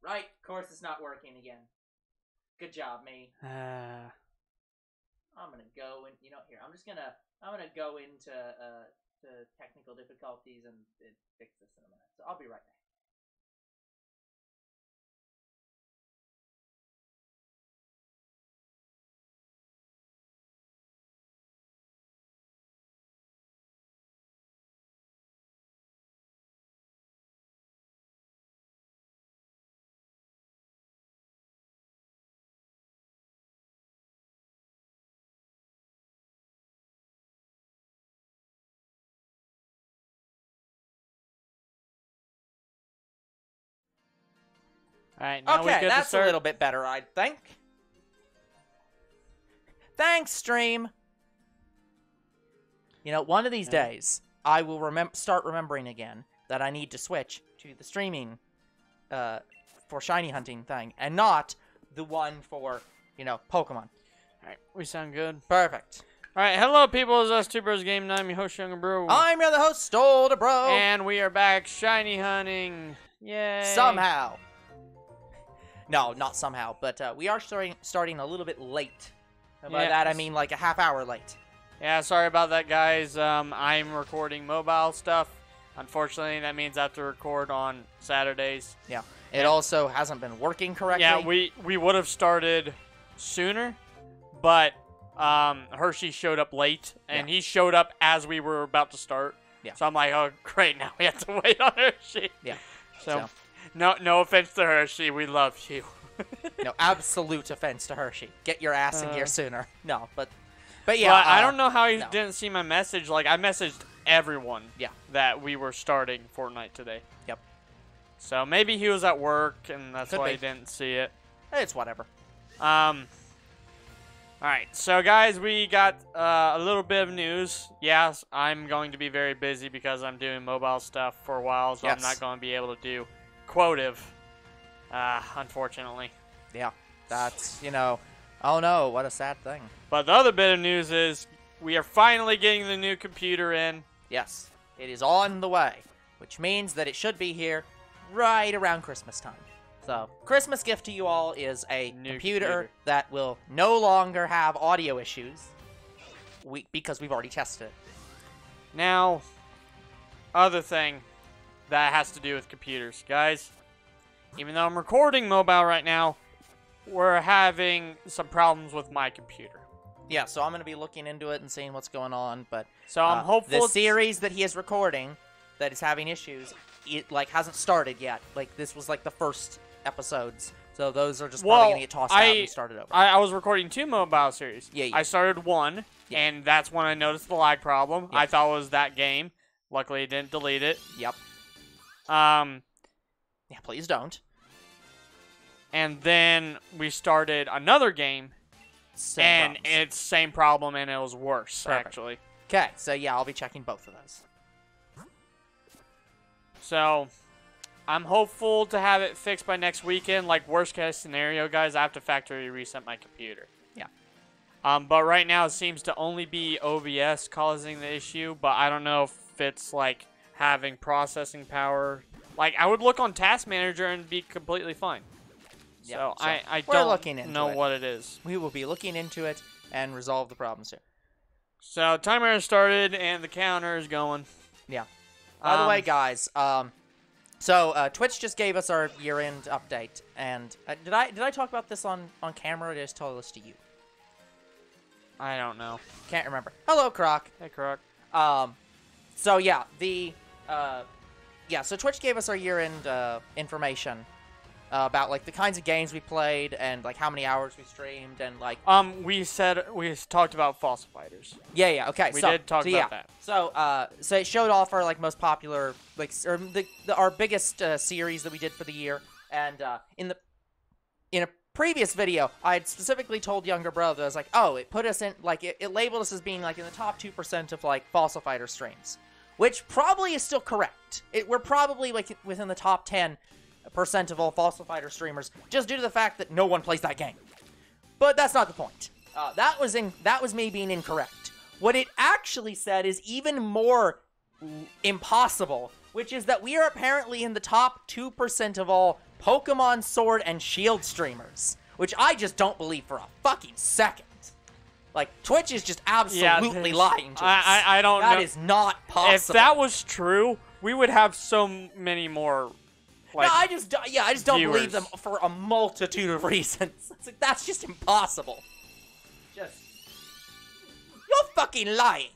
Right? Of course it's not working again. Good job, me. I'm gonna go and here. I'm gonna go into to technical difficulties and fix this in a minute. So I'll be right back. Alright, now we Okay, get that's to start. a little bit better, I think. Thanks, stream. One of these days, I will start remembering again that I need to switch to the streaming for shiny hunting thing, and not the one for, Pokemon. Alright, we sound good. Perfect. Alright, hello people, it's us, Two Bros Game, and I'm your host, Younger Bro. I'm your other host, Stolder Bro. And we are back shiny hunting. Yay. Somehow. No, not somehow, but we are starting a little bit late. And by that, I mean like a half hour late. Yeah, sorry about that, guys. I'm recording mobile stuff. Unfortunately, that means I have to record on Saturdays. Yeah. It also hasn't been working correctly. Yeah, we would have started sooner, but Hershey showed up late, and he showed up as we were about to start. Yeah. So I'm like, oh, great, now we have to wait on Hershey. Yeah. So. No offense to Hershey, we love you. No, absolute offense to Hershey. Get your ass in gear sooner. No, but yeah. Well, I don't know how he didn't see my message. Like, I messaged everyone that we were starting Fortnite today. Yep. So maybe he was at work, and that's Could why be. he didn't see it. It's whatever. Alright, so guys, we got a little bit of news. Yes, I'm going to be very busy because I'm doing mobile stuff for a while, so I'm not going to be able to do quotive, unfortunately. Yeah, that's, oh no, what a sad thing. But the other bit of news is we are finally getting the new computer in. Yes, it is on the way, which means that it should be here right around Christmas time. So, Christmas gift to you all is a computer that will no longer have audio issues because we've already tested it. Now, other thing that has to do with computers. Guys, even though I'm recording mobile right now, we're having some problems with my computer. Yeah, so I'm going to be looking into it and seeing what's going on, but so I'm hopeful the series that he is recording that is having issues, it hasn't started yet. Like, this was the first episodes, so those are just probably going to get tossed out and started over. I was recording 2 mobile series. Yeah. I started 1, and that's when I noticed the lag problem. I thought it was that game. Luckily, it didn't delete it. Yep. Yeah, please don't. And then we started another game, and it's same problem, and it was worse, actually. Okay, so yeah, I'll be checking both of those. So, I'm hopeful to have it fixed by next weekend. Like, worst case scenario, guys, I have to factory reset my computer. Yeah. But right now, it seems to only be OBS causing the issue, but I don't know if it's, having processing power. I would look on Task Manager and be completely fine. Yep. So, I we're don't looking into know it. what it is. We will be looking into it and resolve the problem soon. So, timer has started, and the counter is going. Yeah. By the way, guys, so Twitch just gave us our year-end update, and did I talk about this on camera, or did I just tell this to you? I don't know. Can't remember. Hello, Croc. Hey, Croc. So yeah, so Twitch gave us our year-end information about the kinds of games we played and how many hours we streamed and we talked about Fossil Fighters. Yeah, okay. We did talk about that. So it showed off our most popular our biggest series that we did for the year, and in a previous video, I had specifically told Younger Brother, I was like, oh, it put us in it labeled us as being in the top 2% of Fossil Fighter streams, which probably is still correct. We're probably within the top 10% of all Fossil Fighter streamers, just due to the fact that no one plays that game. But that's not the point. That was me being incorrect. What it actually said is even more impossible, which is that we are apparently in the top 2% of all Pokemon Sword and Shield streamers, which I just don't believe for a fucking second. Like, Twitch is just absolutely lying to us. I don't know. That is not possible. If that was true, we would have so many more, like, no, I just don't viewers. believe them for a multitude of reasons. It's like, that's just impossible. You're fucking lying.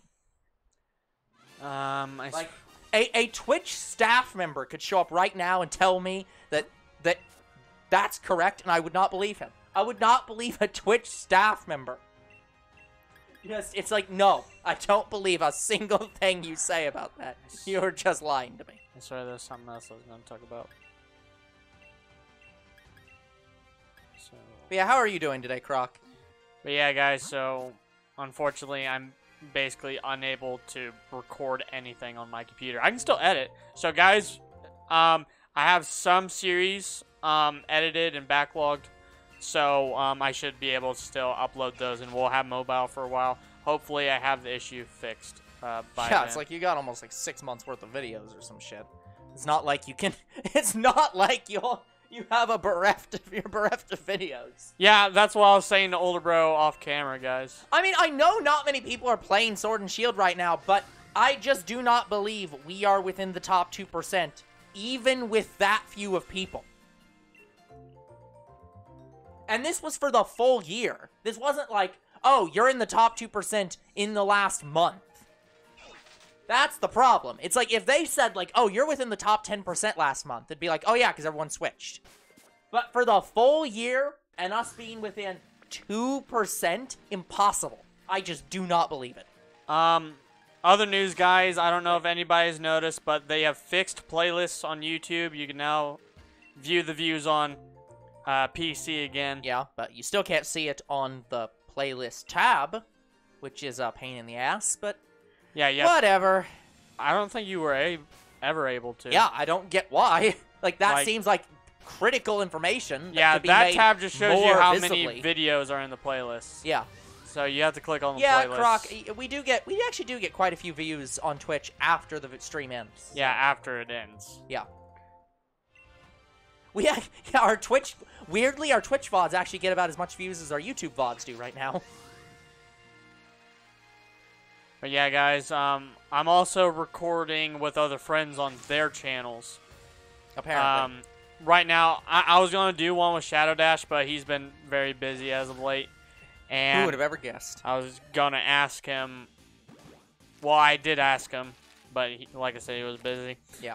Like, A Twitch staff member could show up right now and tell me that's correct, and I would not believe him. I would not believe a Twitch staff member. Yes, it's like, no, I don't believe a single thing you say about that. You're just lying to me. I swear there's something else I was going to talk about. So. But yeah, how are you doing today, Croc? But yeah, guys, so unfortunately, I'm basically unable to record anything on my computer. I can still edit. So, guys, I have some series edited and backlogged. So, I should be able to still upload those, and we'll have mobile for a while. Hopefully, I have the issue fixed by Yeah, then. it's like you got almost like 6 months worth of videos or some shit. It's not like you can. It's not like you have you're bereft of videos. Yeah, that's what I was saying to older bro off camera, guys. I mean, I know not many people are playing Sword and Shield right now, but I just do not believe we are within the top 2%, even with that few of people. And this was for the full year. This wasn't like, oh, you're in the top 2% in the last month. That's the problem. It's like if they said, like, oh, you're within the top 10% last month, it'd be like, oh, yeah, because everyone switched. But for the full year and us being within 2%, impossible. I just do not believe it. Other news, guys, I don't know if anybody's noticed, but they have fixed playlists on YouTube. You can now view the views on PC again. Yeah, but you still can't see it on the playlist tab, which is a pain in the ass, but yeah. Whatever. I don't think you were ever able to. Yeah, I don't get why. Like, that seems like critical information. Yeah, that tab just shows you how many videos are in the playlist. Yeah. So you have to click on the playlist. Yeah, Croc, we actually do get quite a few views on Twitch after the stream ends. Yeah, after it ends. Yeah. Our Twitch, weirdly, our Twitch VODs actually get about as much views as our YouTube VODs do right now. But yeah, guys, I'm also recording with other friends on their channels. Apparently. Right now, I was going to do one with Shadow Dash, but he's been very busy as of late. And who would have ever guessed? I was going to ask him. Well, I did ask him, but like I said, he was busy. Yeah.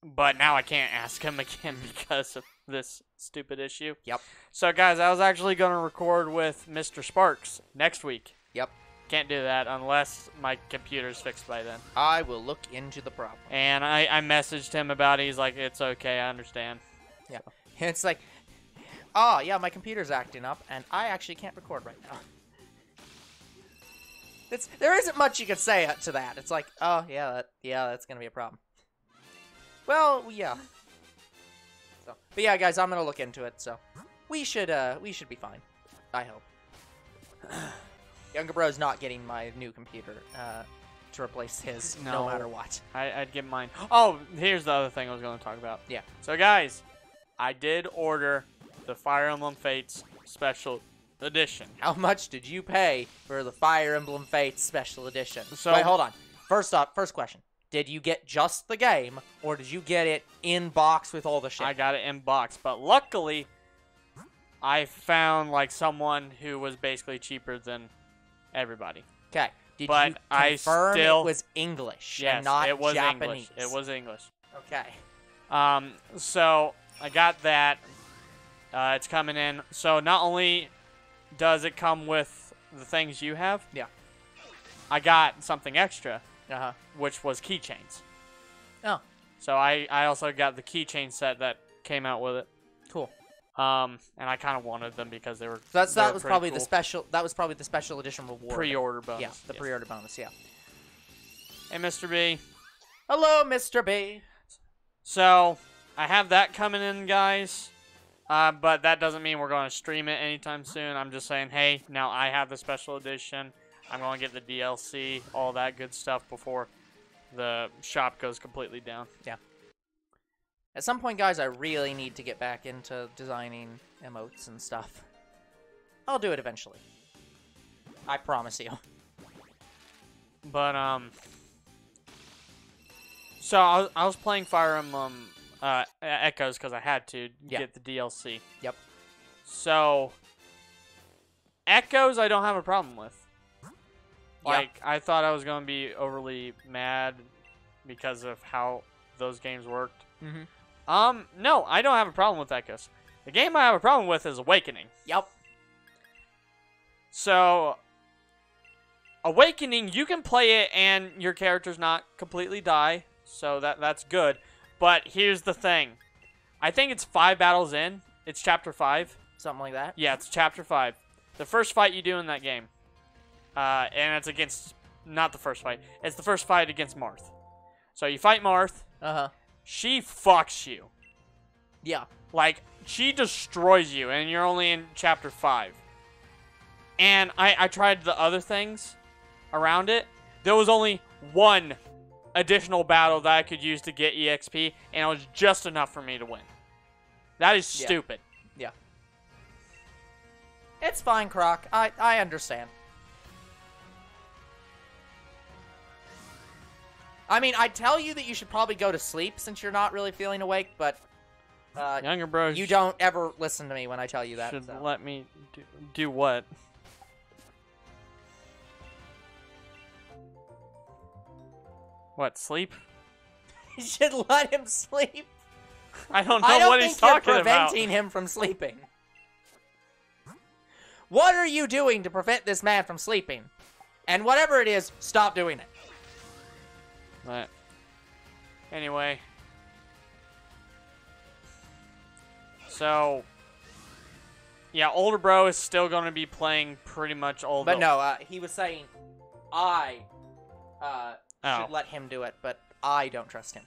But now I can't ask him again because of this stupid issue. Yep. So, guys, I was actually going to record with Mr. Sparks next week. Yep. Can't do that unless my computer's fixed by then. I will look into the problem. And I messaged him about it. He's like, it's okay, I understand. Yeah. It's like, oh, yeah, my computer's acting up, and I actually can't record right now. There isn't much you can say to that. It's like, oh, yeah, that's going to be a problem. Well, yeah. So, but yeah, guys, I'm going to look into it, so we should be fine. I hope. Younger bro's not getting my new computer to replace his, no matter what. I'd get mine. Oh, here's the other thing I was going to talk about. Yeah. So, guys, I did order the Fire Emblem Fates Special Edition. How much did you pay for the Fire Emblem Fates Special Edition? So, wait, hold on. First question. Did you get just the game, or did you get it in box with all the shit? I got it in box, but luckily, I found like someone who was basically cheaper than everybody. Okay. Did but you confirm it was English and not it was Japanese? English. It was English. Okay. So I got that. It's coming in. So not only does it come with the things you have, yeah, I got something extra. Uh-huh. Which was keychains. Oh. So I also got the keychain set that came out with it. Cool. And I kind of wanted them because they were. So that was probably cool. the special edition reward. Pre-order bonus. Yeah, the pre-order bonus. Yeah. Hey, Mr. B. Hello, Mr. B. So I have that coming in, guys. But that doesn't mean we're going to stream it anytime soon. I'm just saying, hey, now I have the special edition. I'm going to get the DLC, all that good stuff before the shop goes completely down. Yeah. At some point, guys, I really need to get back into designing emotes and stuff. I'll do it eventually. I promise you. But, so I was playing Fire Emblem Echoes because I had to get the DLC. Yep. So, Echoes I don't have a problem with. Like, I thought I was going to be overly mad because of how those games worked. Mm-hmm. No, I don't have a problem with Echoes. The game I have a problem with is Awakening. Yep. So, Awakening, you can play it and your character's not completely die, so that's good. But here's the thing. I think it's 5 battles in. It's Chapter 5. Something like that? Yeah, it's Chapter 5. The first fight you do in that game. And it's against... Not the first fight. It's the first fight against Marth. So you fight Marth. Uh-huh. She fucks you. Yeah. Like, she destroys you, and you're only in Chapter 5. And I tried the other things around it. There was only one additional battle that I could use to get EXP, and it was just enough for me to win. That is stupid. Yeah. It's fine, Croc. I understand. I mean, I'd tell you that you should probably go to sleep since you're not really feeling awake, but Younger bros, you don't ever listen to me when I tell you that. Should so. let me do what? What, sleep? You should let him sleep. I don't know what he's talking you're about. preventing him from sleeping. What are you doing to prevent this man from sleeping? And whatever it is, stop doing it. But anyway, so yeah, older bro is still going to be playing pretty much all. But no, he was saying I Oh. should let him do it, but I don't trust him.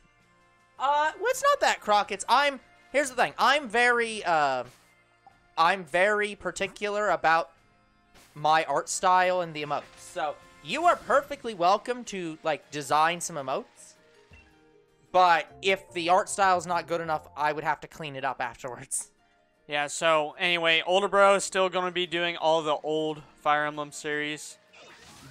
Well, it's not that, Croc. Here's the thing. I'm very particular about my art style and the emotes. So you are perfectly welcome to like design some emotes, but if the art style is not good enough, I would have to clean it up afterwards. Yeah. So anyway, older bro is still going to be doing all the old Fire Emblem series.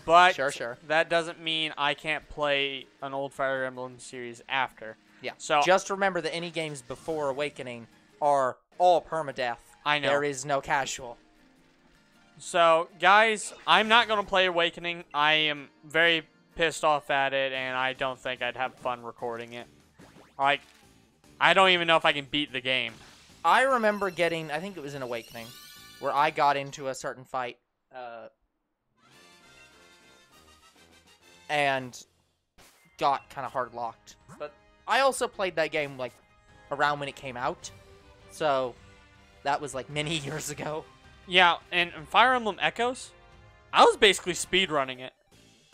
But Sure. that doesn't mean I can't play an old Fire Emblem series after. Yeah. So just remember that any games before Awakening are all permadeath. I know. There is no casual. So, guys, I'm not going to play Awakening. I am very pissed off at it, and I don't think I'd have fun recording it. Like, I don't even know if I can beat the game. I remember getting, I think it was in Awakening, where I got into a certain fight, and got kind of hard locked. But I also played that game like around when it came out, so that was like many years ago. Yeah, and Fire Emblem Echoes, I was basically speedrunning it.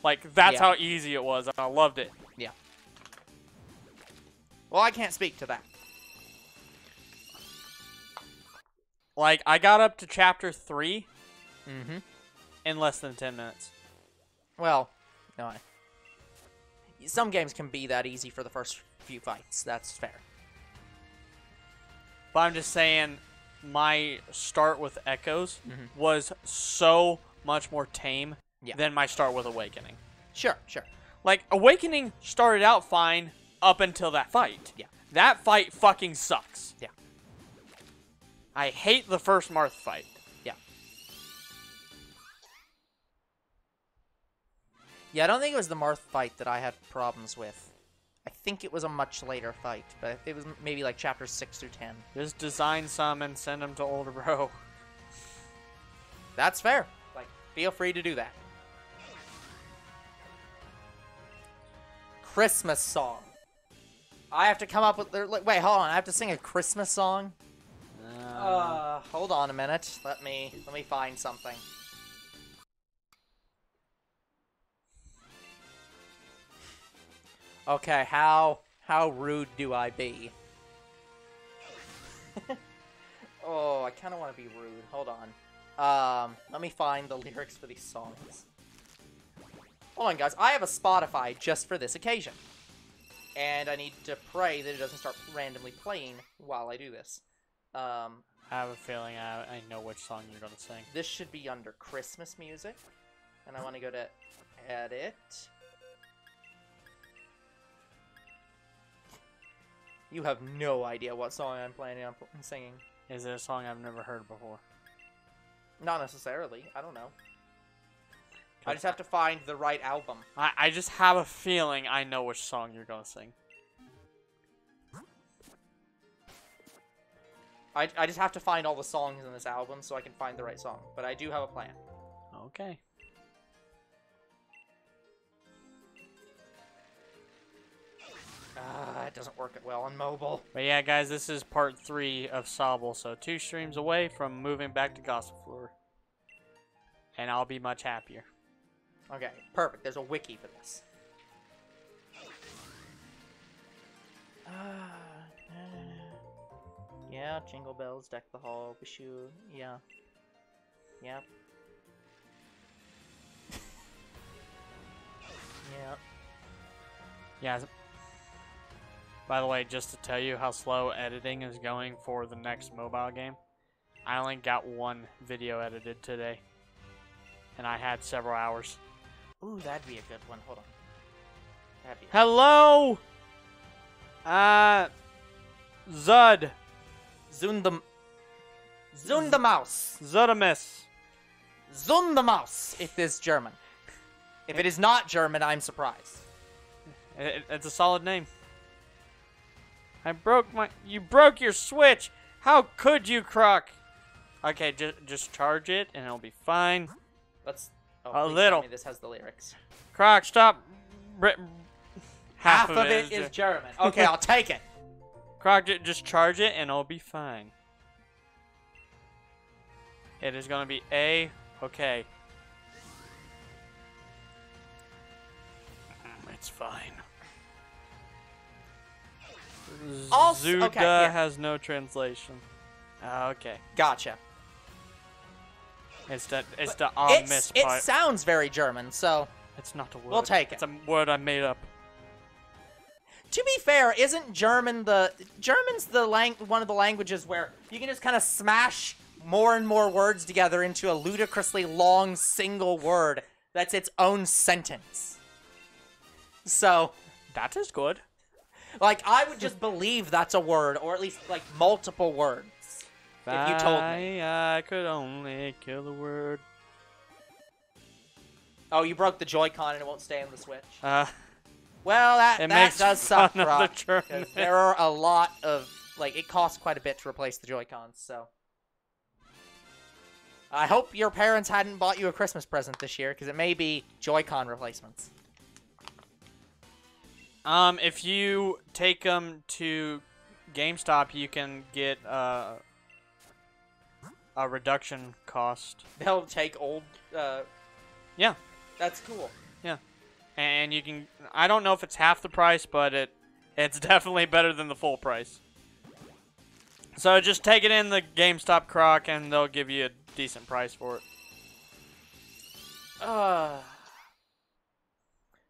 Like, that's how easy it was, and I loved it. Yeah. Well, I can't speak to that. Like, I got up to Chapter 3 Mm-hmm. in less than 10 minutes. Well, no, some games can be that easy for the first few fights. That's fair. But I'm just saying, my start with Echoes was so much more tame than my start with Awakening. Sure. Like, Awakening started out fine up until that fight. Yeah. That fight fucking sucks. Yeah. I hate the first Marth fight. Yeah. Yeah, I don't think it was the Marth fight that I had problems with. I think it was a much later fight, but it was maybe like chapter 6 through 10. Just design some and send them to older bro. That's fair. Like, feel free to do that. Christmas song. I have to come up with... Wait, hold on. I have to sing a Christmas song? Hold on a minute. Let me find something. Okay, how rude do I be? Oh, I kind of want to be rude. Hold on. Let me find the lyrics for these songs. Hold on, guys. I have a Spotify just for this occasion. And I need to pray that it doesn't start randomly playing while I do this. I have a feeling I know which song you're gonna sing. This should be under Christmas music. And I want to go to Edit. You have no idea what song I'm planning on singing. Is it a song I've never heard before? Not necessarily. I don't know. I just have to find the right album. I just have a feeling I know which song you're gonna sing. I just have to find all the songs in this album so I can find the right song. But I do have a plan. Okay. It doesn't work well on mobile. But yeah, guys, this is part 3 of Sobble, so 2 streams away from moving back to Gospel Floor. And I'll be much happier. Okay, perfect. There's a wiki for this. Yeah, jingle bells, deck the hall, Bishu, yeah. Yep. Yeah. Yeah. By the way, just to tell you how slow editing is going for the next mobile game, I only got 1 video edited today. And I had several hours. Ooh, that'd be a good one. Hold on. That'd be Hello! Zud. Zundemaus. Zudamus. Zundemaus, if it's German. If it is not German, I'm surprised. It's a solid name. You broke your Switch! How could you, Croc? Okay, just charge it and it'll be fine. Let's... Oh, a please little. tell me this has the lyrics. Croc, stop. Half of it is German. Okay, I'll take it. Croc, just charge it and it'll be fine. It is gonna be okay. It's fine. Also, Zuda okay, has no translation. Okay. Gotcha. It's the miss It part. sounds very German, so... It's not a word. We'll take it. It's a word I made up. To be fair, isn't German's one of the languages where you can just kind of smash more and more words together into a ludicrously long single word that's its own sentence. So, That is good. like, I would just believe that's a word, or at least, like, multiple words, if you told me. I could only kill the word. Oh, you broke the Joy-Con and it won't stay on the Switch. It Well, that makes does suck, fun of Brock, the German. 'cause there are a lot of, like, it costs quite a bit to replace the Joy-Cons, so. I hope your parents hadn't bought you a Christmas present this year, because it may be Joy-Con replacements. If you take them to GameStop, you can get a reduction cost. They'll take old, Yeah. That's cool. Yeah. And you can... I don't know if it's half the price, but it's definitely better than the full price. So just take it in the GameStop, Croc, and they'll give you a decent price for it.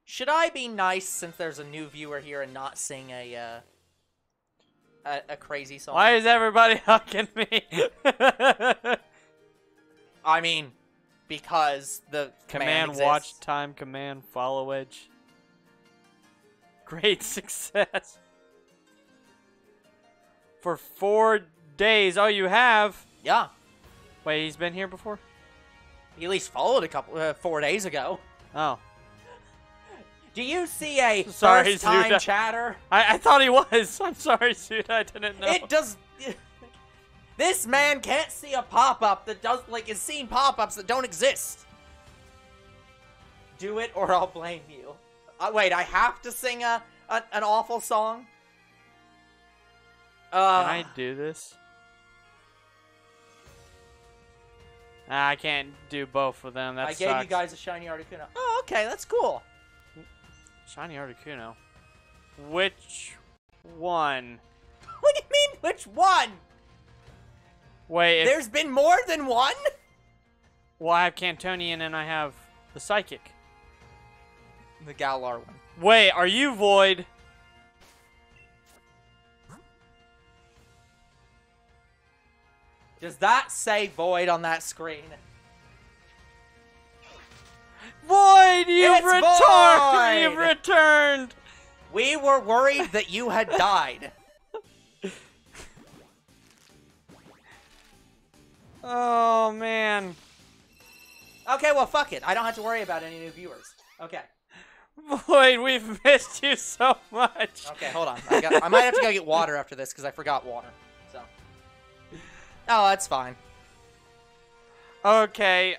Should I be nice since there's a new viewer here and not sing a crazy song? Why is everybody hugging me? I mean, because the Command exists. watch time, command follow edge. Great success. For 4 days. Oh, you have? Yeah. Wait, he's been here before? He at least followed a couple 4 days ago. Oh. Do you see a Sorry, first-time Zuda. chatter? I thought he was. I'm sorry, Suda. I didn't know. It does... This man can't see a pop-up that does... Like, is seeing pop-ups that don't exist. Do it or I'll blame you. Wait, I have to sing an awful song? Can I do this? I can't do both of them. That I sucks. gave you guys a shiny Articuno. Oh, okay, that's cool. Shiny Articuno. Which one? What do you mean, which one? Wait, There's been more than one? well, I have Cantonian and I have the Psychic. The Galar one. Wait, are you Void? Does that say Void on that screen? Void, you've returned! Void! You've returned! We were worried that you had died. Oh, man. Okay, well, fuck it. I don't have to worry about any new viewers. Okay. Void, we've missed you so much. Okay, hold on. I might have to go get water after this because I forgot water. So. Oh, that's fine. Okay,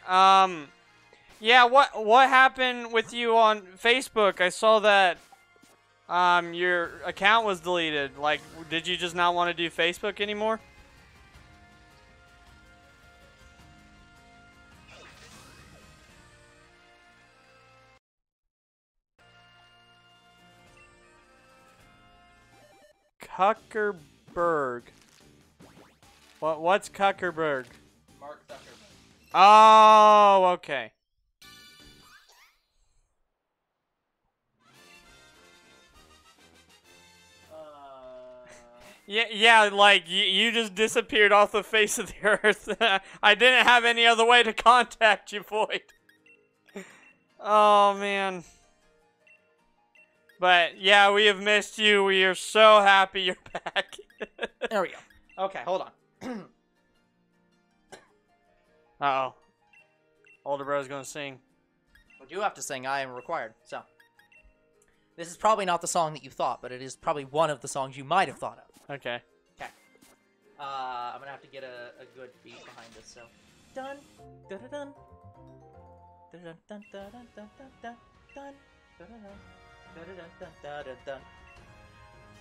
yeah, what happened with you on Facebook? I saw that, your account was deleted. Like, did you just not want to do Facebook anymore? Kuckerberg. What's Kuckerberg? Mark Zuckerberg. Oh, okay. Yeah, like, you just disappeared off the face of the earth. I didn't have any other way to contact you, Void. Oh, man. But, yeah, we have missed you. We are so happy you're back. There we go. Okay, hold on. Uh-oh. Older bro's gonna sing. I do have to sing. I am required, so. This is probably not the song that you thought, but it is probably one of the songs you might have thought of. Okay. Okay. I'm gonna have to get a good beat behind this, so. Dun, dun, dun, dun. Dun, dun, dun, dun, dun, dun, dun, dun, dun, dun, dun, dun.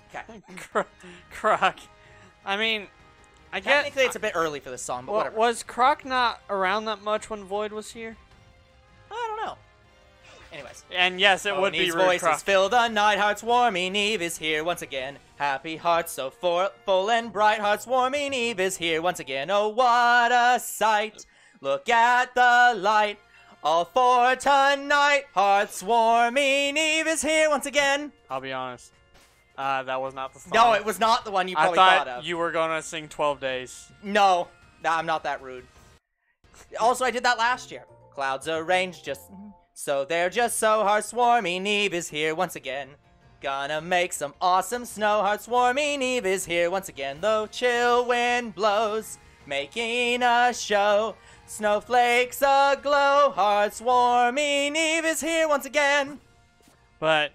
Okay. Croc. I mean, I guess Technically, it's a bit early for this song, but whatever. Was Croc not around that much when Void was here? I don't know. Anyways. And yes, it would be Eve's rude, voices Croc. fill the night, hearts warming, Eve is here once again. Happy hearts so full and bright, hearts warming, Eve is here once again. Oh, what a sight! Look at the light, all for tonight. Hearts warming, Eve is here once again. I'll be honest. That was not the song. No, it was not the one you probably I thought thought of. you were gonna sing 12 Days. No, I'm not that rude. Also, I did that last year. Clouds arranged just so they're just so hearts warming. Eve is here once again. Gonna make some awesome snow. Hearts warming. Eve is here once again. Though chill wind blows, making a show. Snowflakes aglow. Hearts warming. Eve is here once again. But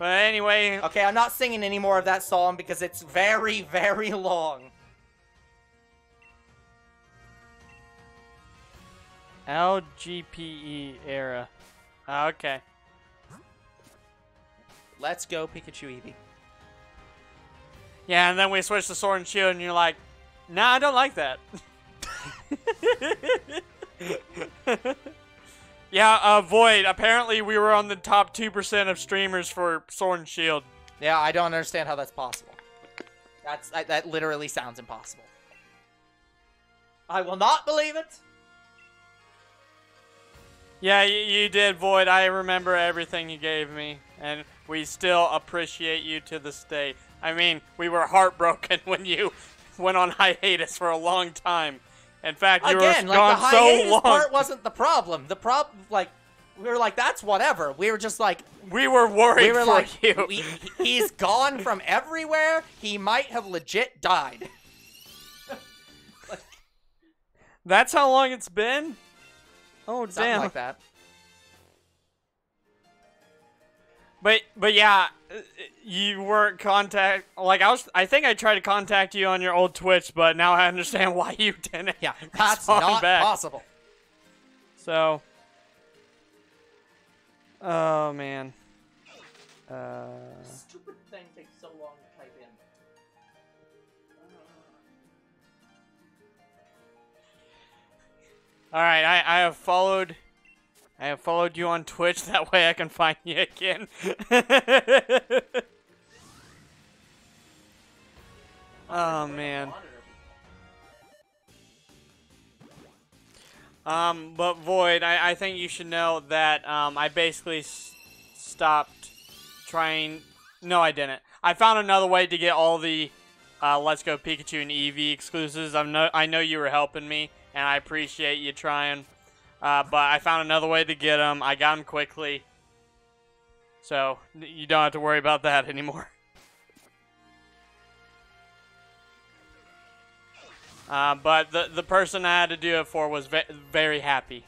anyway. Okay, I'm not singing any more of that song because it's very, very long. LGPE era. Okay. Let's go, Pikachu Eevee. Yeah, and then we switched to Sword and Shield, and you're like, nah, I don't like that. Yeah, Void, apparently we were on the top 2% of streamers for Sword and Shield. Yeah, I don't understand how that's possible. That literally sounds impossible. I will not believe it. Yeah, you did, Void. I remember everything you gave me, and we still appreciate you to this day. I mean, we were heartbroken when you went on hiatus for a long time. In fact, you Again, were like gone the so hiatus long. part wasn't the problem. The problem, like, we were like, that's whatever. We were just like, We were worried we were for like, you. He's gone from everywhere. He might have legit died. Like, That's how long it's been? Oh, something damn. like that. But yeah, you weren't like I think I tried to contact you on your old Twitch, but now I understand why you didn't. Yeah, that's respond not back. possible. So, oh man. Stupid thing takes so long to type in. All right, I have followed you on Twitch. That way I can find you again. Oh man. But Void, I think you should know that I basically stopped trying. No, I didn't. I found another way to get all the Let's Go Pikachu and Eevee exclusives. I know you were helping me, and I appreciate you trying. But I found another way to get them. I got them quickly. So, you don't have to worry about that anymore. But the person I had to do it for was very happy.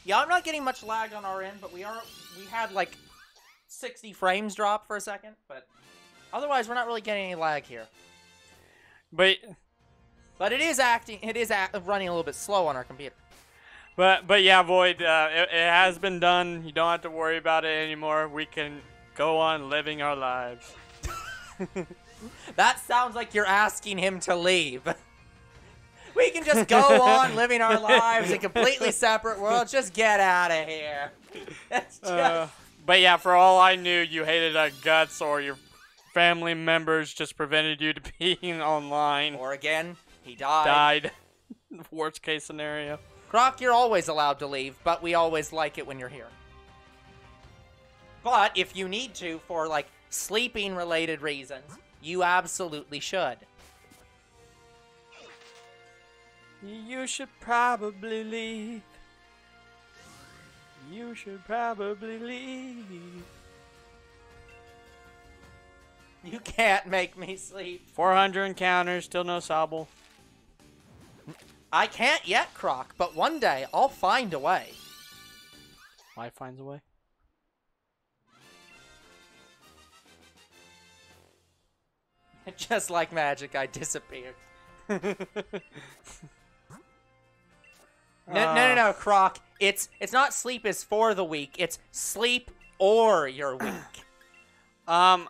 Yeah, I'm not getting much lag on our end, but we had like 60 frames drop for a second, but otherwise we're not really getting any lag here. But it is running a little bit slow on our computer. But yeah, Void, it has been done. You don't have to worry about it anymore. We can go on living our lives. That sounds like you're asking him to leave. We can just go on living our lives in completely separate worlds. Just get out of here. That's just... But yeah, for all I knew, you hated our guts, or your family members just prevented you to being online. Or again, he died. Worst case scenario. Croc, you're always allowed to leave, but we always like it when you're here. But if you need to for, like, sleeping-related reasons, you absolutely should. You should probably leave. You should probably leave. You can't make me sleep. 400 encounters, still no Sobble. I can't yet, Croc, but one day I'll find a way. Life finds a way. Just like magic, I disappeared. No, Croc. It's not sleep is for the weak. It's sleep or you're weak. I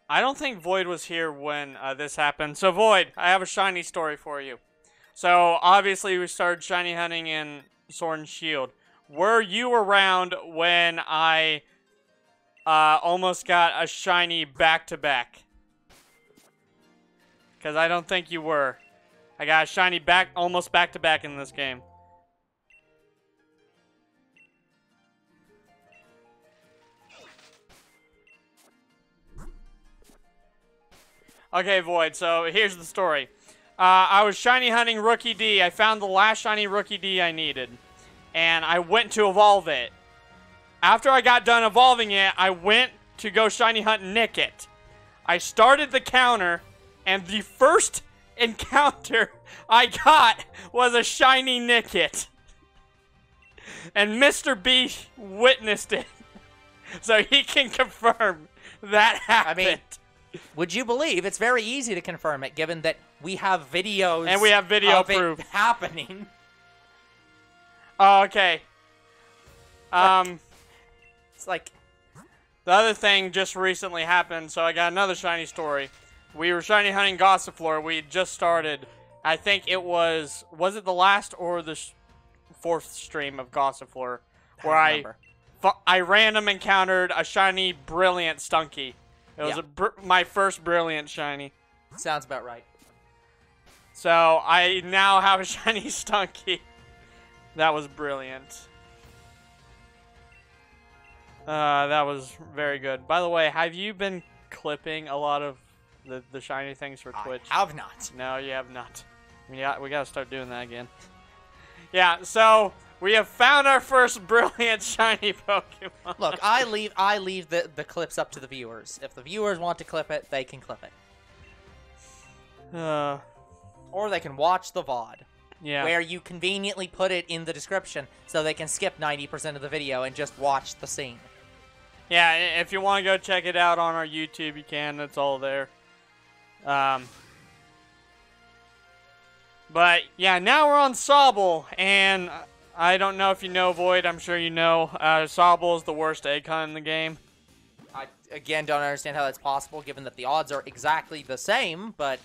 don't think Void was here when this happened. So Void, I have a shiny story for you. So obviously we started shiny hunting in Sword and Shield. Were you around when I almost got a shiny back-to-back? Because I don't think you were. I got a shiny almost back-to-back in this game. Okay, Void, so here's the story. I was shiny hunting Rookie D. I found the last shiny Rookie D I needed. And I went to evolve it. After I got done evolving it, I went to go shiny hunt Nickit. I started the counter, and the first encounter I got was a shiny Nickit. And Mr. B witnessed it. So he can confirm that happened. I mean, would you believe it's very easy to confirm it, given that we have videos and we have video of proof it happening. Oh, okay. It's like the other thing just recently happened, so I got another shiny story. We were shiny hunting Gossifleur. We had just started. I think it was it the last or the fourth stream of Gossifleur where I random encountered a shiny Brilliant Stunky. It was my first Brilliant shiny. Sounds about right. So I now have a shiny Stunky. That was brilliant. That was very good. By the way, have you been clipping a lot of the shiny things for Twitch? I have not. No, you have not. We gotta start doing that again. Yeah, so we have found our first brilliant shiny Pokemon. Look, I leave the clips up to the viewers. If the viewers want to clip it, they can clip it. Or they can watch the VOD. Yeah. Where you conveniently put it in the description so they can skip 90% of the video and just watch the scene. Yeah, if you want to go check it out on our YouTube, you can. It's all there. But, yeah, now we're on Sobble, and I don't know if you know, Void. I'm sure you know. Sobble is the worst egg hunt in the game. I, again, don't understand how that's possible, given that the odds are exactly the same, but...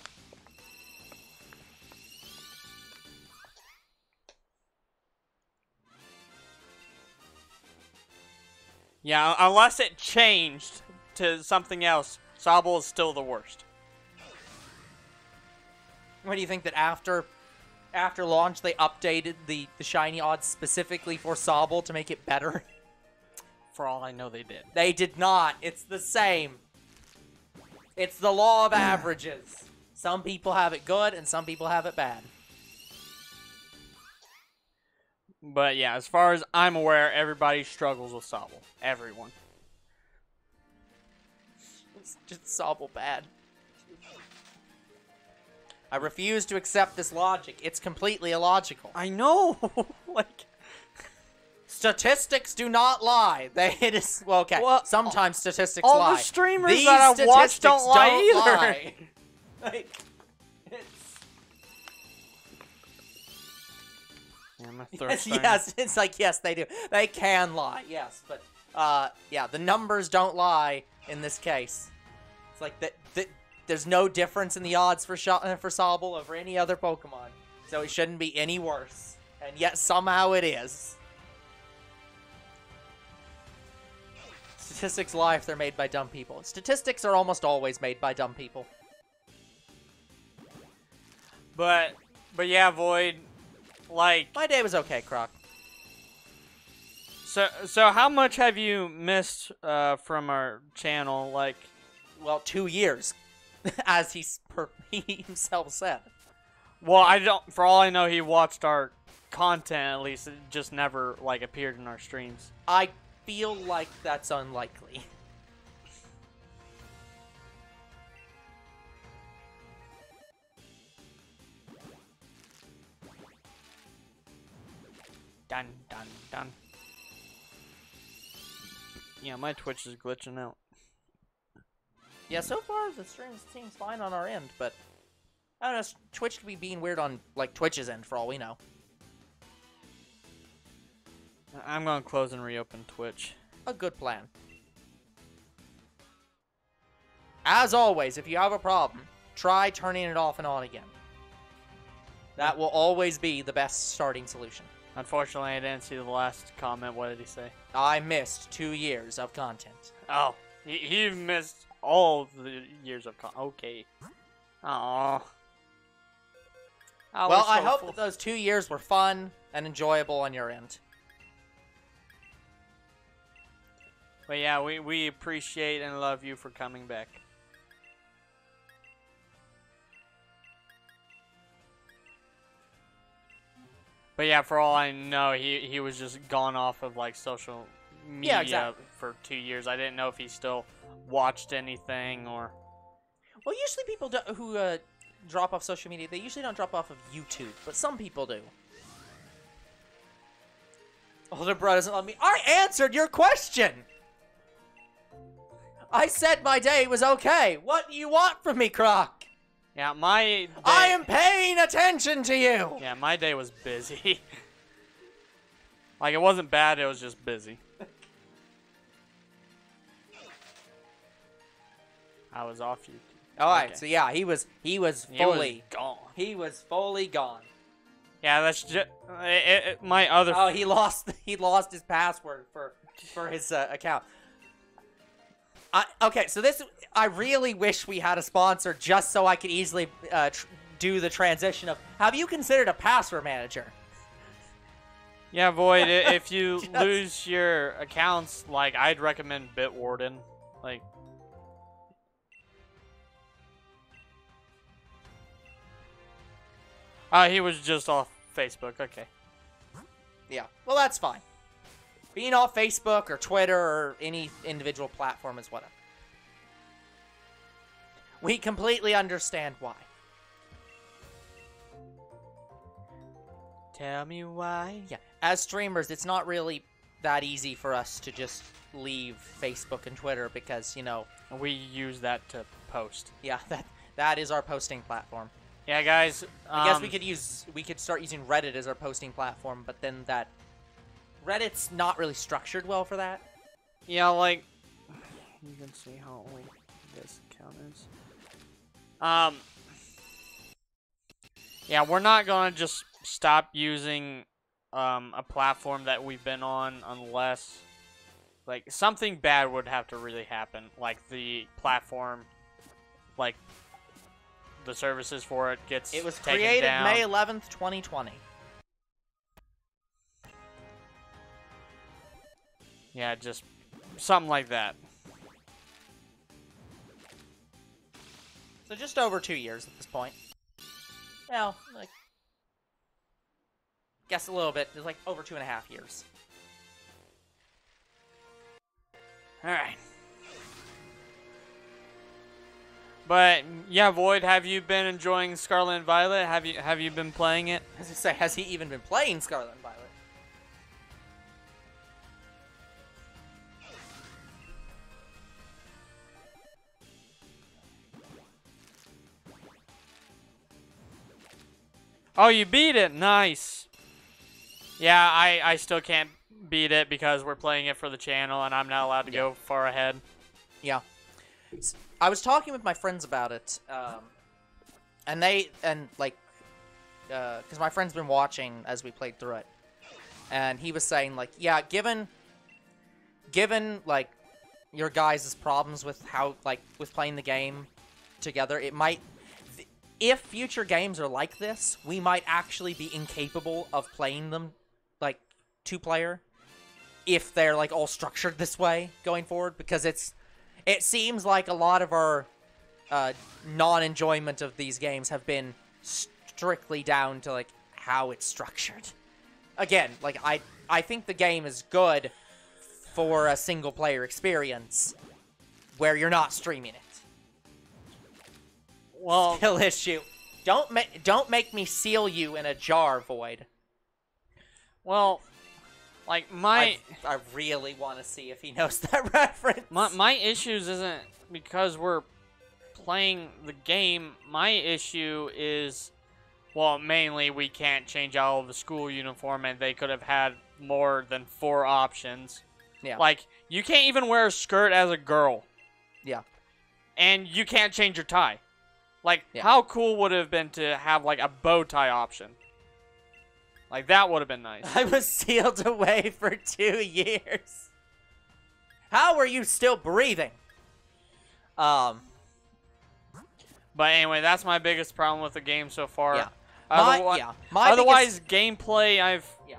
Yeah, unless it changed to something else, Sobble is still the worst. What do you think that after launch they updated the shiny odds specifically for Sobble to make it better? for all I know, they did. They did not. It's the same. It's the law of averages. Some people have it good, and some people have it bad. But yeah, as far as I'm aware, everybody struggles with Sobble. Everyone. It's just Sobble bad. I refuse to accept this logic. It's completely illogical. I know. Like, statistics do not lie. It is well, okay. Well, sometimes statistics all lie. the streamers These that I've watched don't lie either. lie. Like, yeah, my throat's yes, it's like yes, they do. They can lie. Yes, but yeah, the numbers don't lie in this case. It's like that. There's no difference in the odds for Sobble over any other Pokemon, so it shouldn't be any worse. And yet somehow it is. Statistics lie if they're made by dumb people. Statistics are almost always made by dumb people. But yeah, Void, like... My day was okay, Croc. So how much have you missed from our channel, like... Well, 2 years, as he himself said. Well, I don't... For all I know, he watched our content, at least. It just never, like, appeared in our streams. I feel like that's unlikely. Dun, dun, dun. Yeah, my Twitch is glitching out. Yeah, so far the stream seems fine on our end, but I don't know, Twitch could be being weird on, like, Twitch's end for all we know. I'm gonna close and reopen Twitch. A good plan. As always, if you have a problem, try turning it off and on again. That will always be the best starting solution. Unfortunately, I didn't see the last comment. What did he say? I missed 2 years of content. Oh, he missed all the years of content. Okay. Aww. Well, I hope that those 2 years were fun and enjoyable on your end. But yeah, we appreciate and love you for coming back. But yeah, for all I know, he was just gone off of like social media for 2 years. I didn't know if he still watched anything or... Well, usually people who drop off social media, they usually don't drop off of YouTube, but some people do. Older bro doesn't love me. I answered your question! I said my day was okay. What do you want from me, Croc? Yeah, my day... I am paying attention to you! Yeah, my day was busy. Like, it wasn't bad, it was just busy. I was off YouTube. Alright, Okay. so yeah, he was fully gone. He was fully gone. Yeah, that's just my other. Oh, he lost his password for his account. Okay, so I really wish we had a sponsor just so I could easily do the transition of. Have you considered a password manager? Yeah, Void. If you lose your accounts, like I'd recommend Bitwarden. Like. He was just off Facebook. Okay. Yeah. Well, that's fine. Being off Facebook or Twitter or any individual platform is whatever. We completely understand why. Tell me why. Yeah. As streamers, it's not really that easy for us to just leave Facebook and Twitter because, you know... We use that to post. Yeah, that is our posting platform. Yeah, guys. I guess we could start using Reddit as our posting platform, but then Reddit's not really structured well for that. Yeah, like you can see how old this account is. Yeah, we're not gonna just stop using a platform that we've been on unless like something bad would have to really happen, like the platform, like. The services for it gets It was taken created down. May 11th, 2020. Yeah, just something like that. So just over 2 years at this point. Well, like, guess a little bit. It's like over 2.5 years. All right. But yeah, Void, have you been enjoying Scarlet and Violet? Have you been playing it? As I say, has he even been playing Scarlet and Violet? Oh, you beat it. Nice. Yeah, I still can't beat it because we're playing it for the channel and I'm not allowed to go far ahead. Yeah. I was talking with my friends about it, and because my friend's been watching as we played through it, and he was saying, like, yeah, given, like, your guys' problems with how, like, with playing the game together, it might, if future games are like this, we might actually be incapable of playing them, like, two-player, if they're, like, all structured this way going forward, because it seems like a lot of our non-enjoyment of these games have been strictly down to, like, how it's structured. Again, like, I think the game is good for a single-player experience where you're not streaming it. Well, Skill issue. Don't make me seal you in a jar, Void. well, like I really want to see if he knows that reference. my issues isn't because we're playing the game. My issue is, well, mainly we can't change out of the school uniform, and they could have had more than 4 options. Yeah. Like, you can't even wear a skirt as a girl. Yeah. And you can't change your tie. Like, Yeah. how cool would it have been to have, like, a bow tie option? Like, that would have been nice. I was sealed away for 2 years. How are you still breathing? But anyway, that's my biggest problem with the game so far. Yeah. Otherwise, gameplay, Yeah.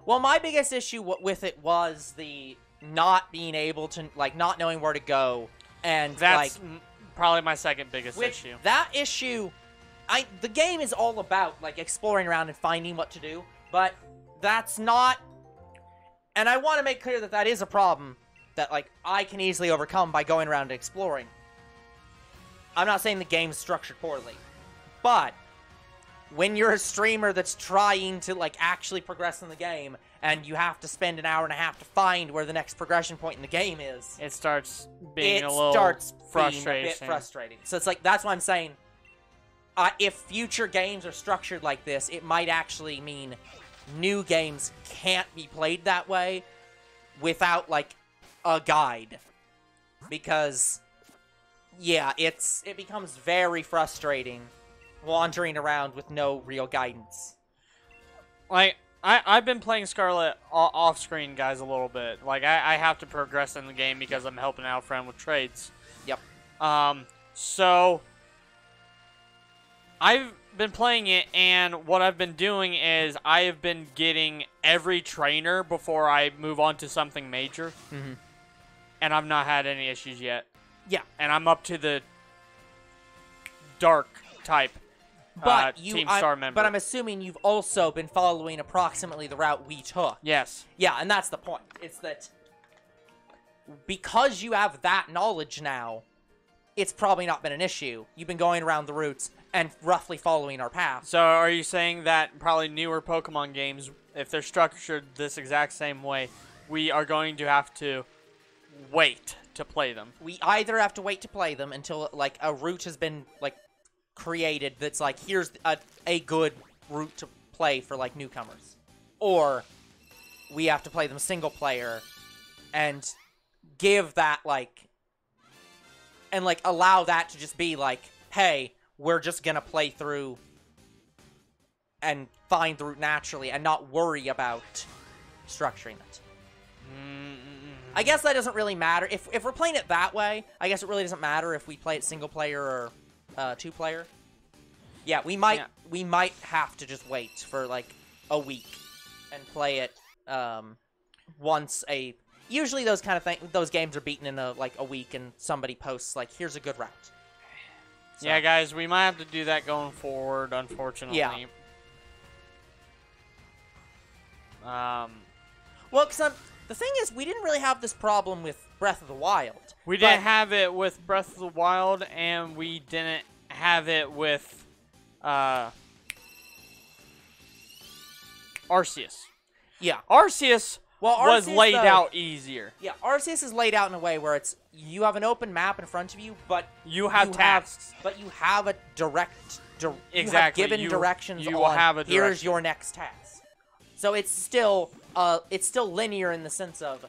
Well, my biggest issue with it was the not being able to, like, not knowing where to go. And, that's like, probably my second biggest issue. That issue, the game is all about, like, exploring around and finding what to do. But that's not, and I want to make clear that that is a problem that, like, I can easily overcome by going around and exploring. I'm not saying the game's structured poorly, but when you're a streamer that's trying to, like, actually progress in the game, and you have to spend an hour and a half to find where the next progression point in the game is, it starts being a bit frustrating. So it's like, that's why I'm saying, if future games are structured like this, it might actually mean new games can't be played that way without, like, a guide. Because, yeah, it becomes very frustrating wandering around with no real guidance. Like, I've been playing Scarlet off-screen, guys, a little bit. Like, I have to progress in the game because I'm helping out a friend with trades. Yep. So I've been playing it, and what I've been doing is I have been getting every trainer before I move on to something major. Mm-hmm. And I've not had any issues yet. Yeah. And I'm up to the dark type Team Star member. But I'm assuming you've also been following approximately the route we took. Yes. Yeah, and that's the point. It's that because you have that knowledge now, it's probably not been an issue. You've been going around the routes and roughly following our path. So are you saying that probably newer Pokemon games, if they're structured this exact same way, we are going to have to wait to play them? We either have to wait to play them until, like, a route has been, like, created that's like, here's a good route to play for, like, newcomers. Or we have to play them single player and give that, like, and, like, allow that to just be like, hey, we're just gonna play through and find the route naturally and not worry about structuring it. I guess that doesn't really matter. If we're playing it that way, I guess it really doesn't matter if we play it single player or 2-player. Yeah, we might have to just wait for, like, a week and play it once a usually those kind of those games are beaten in a week, and somebody posts like, "Here's a good route." So, yeah, guys, we might have to do that going forward, unfortunately. Yeah. Well, because the thing is, we didn't really have this problem with Breath of the Wild. We didn't have it with Breath of the Wild, and we didn't have it with Arceus. Yeah. Arceus was laid though, out easier. Yeah, Arceus is laid out in a way where you have an open map in front of you, but you have tasks. But you have a direct. Exactly. You have given directions. You will have a direction. Here's your next task. So it's still linear in the sense of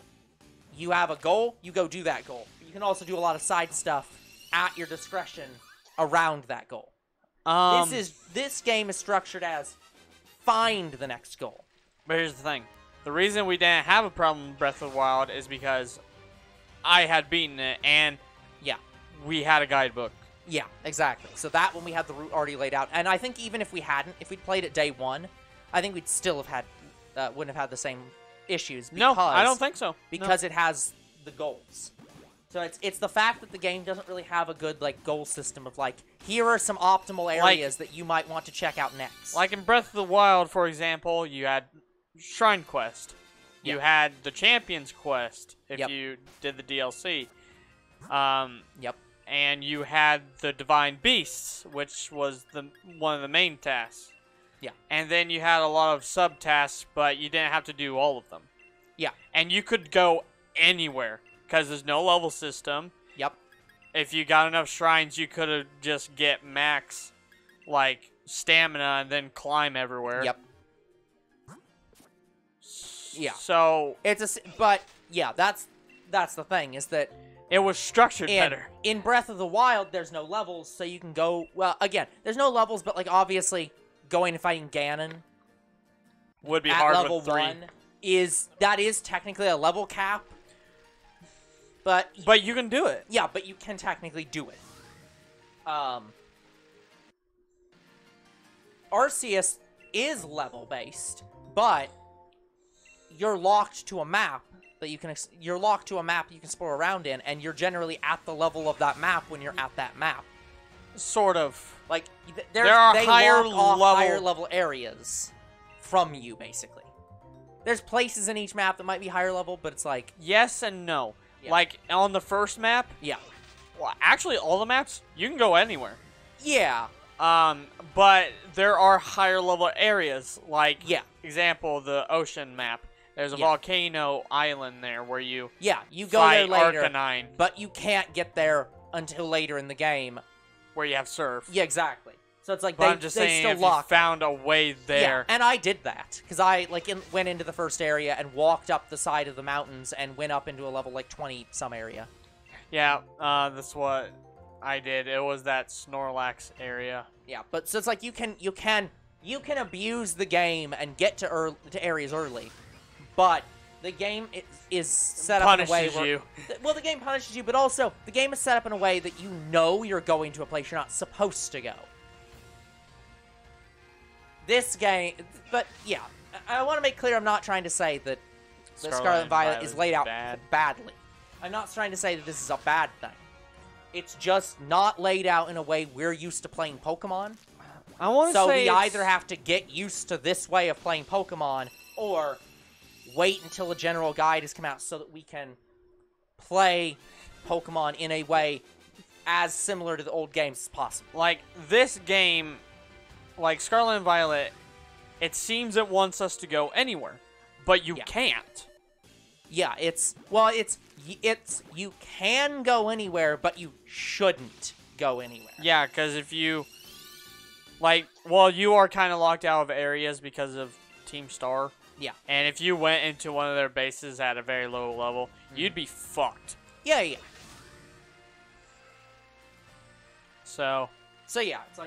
you have a goal, you go do that goal. You can also do a lot of side stuff at your discretion around that goal. This game is structured as find the next goal. But here's the thing. The reason we didn't have a problem with Breath of the Wild is because I had beaten it, and yeah, we had a guidebook. Yeah, exactly. So that one we had the route already laid out. And I think even if we hadn't, if we'd played it day one, I think we'd still have had, wouldn't have had the same issues. Because, no, I don't think so. Because it has the goals. So it's the fact that the game doesn't really have a good goal system of here are some optimal areas that you might want to check out next. Like in Breath of the Wild, for example, you had Shrine Quest. You Yep. had the Champions Quest if Yep. you did the DLC. Yep. And you had the Divine Beasts, which was one of the main tasks. Yeah. And then you had a lot of sub-tasks, but you didn't have to do all of them. Yeah. And you could go anywhere, because there's no level system. Yep. If you got enough shrines, you could have just get max, stamina and then climb everywhere. Yep. Yeah. So but yeah, that's the thing is that it was structured better. In Breath of the Wild, there's no levels, so you can go. Well, again, there's no levels, but obviously going and fighting Ganon would be at hard level with 3. 1 is technically a level cap. But you can do it. Yeah, but you can technically do it. Arceus is level based, but you're locked to a map that you can explore around in, and you're generally at the level of that map when you're at that map. Sort of. There are they higher higher level areas from you, basically. There's places in each map that might be higher level, but it's yes and no. Yeah. On the first map. Yeah. Well, actually, all the maps you can go anywhere. Yeah. But there are higher level areas. Example, the ocean map. There's a volcano island there where you you go there later, Arcanine, but you can't get there until later in the game. Where you have surf. Yeah, exactly. So it's I'm just saying, still if lock you found a way there. Yeah, and I did that because I went into the first area and walked up the side of the mountains and went up into a level 20 some area. Yeah, that's what I did. It was that Snorlax area. Yeah, but so it's you can abuse the game and get to areas early, but the game is set up in a way where well, the game punishes you, but also the game is set up in a way that you know you're going to a place you're not supposed to go. This game, but yeah, I want to make clear I'm not trying to say that Scarlet and Violet is laid out badly. I'm not trying to say that this is a bad thing. It's just not laid out in a way we're used to playing Pokemon. I want to say so we either have to get used to this way of playing Pokemon, or wait until a general guide has come out so that we can play Pokemon in a way as similar to the old games as possible. This game, Scarlet and Violet, it seems it wants us to go anywhere, but you can't. Yeah, you can go anywhere, but you shouldn't go anywhere. Yeah, because if you, you are kind of locked out of areas because of Team Star. Yeah. And if you went into one of their bases at a very low level, you'd be fucked. Yeah, yeah. So yeah, it's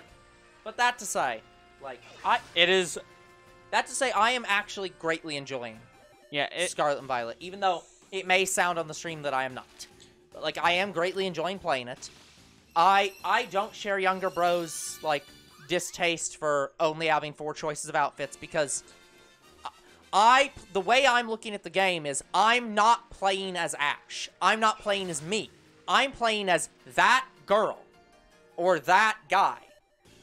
but that to say, I am actually greatly enjoying Scarlet and Violet, even though it may sound on the stream that I am not. But, I am greatly enjoying playing it. I don't share younger bros, distaste for only having 4 choices of outfits, because the way I'm looking at the game is I'm not playing as Ash. I'm not playing as me. I'm playing as that girl or that guy.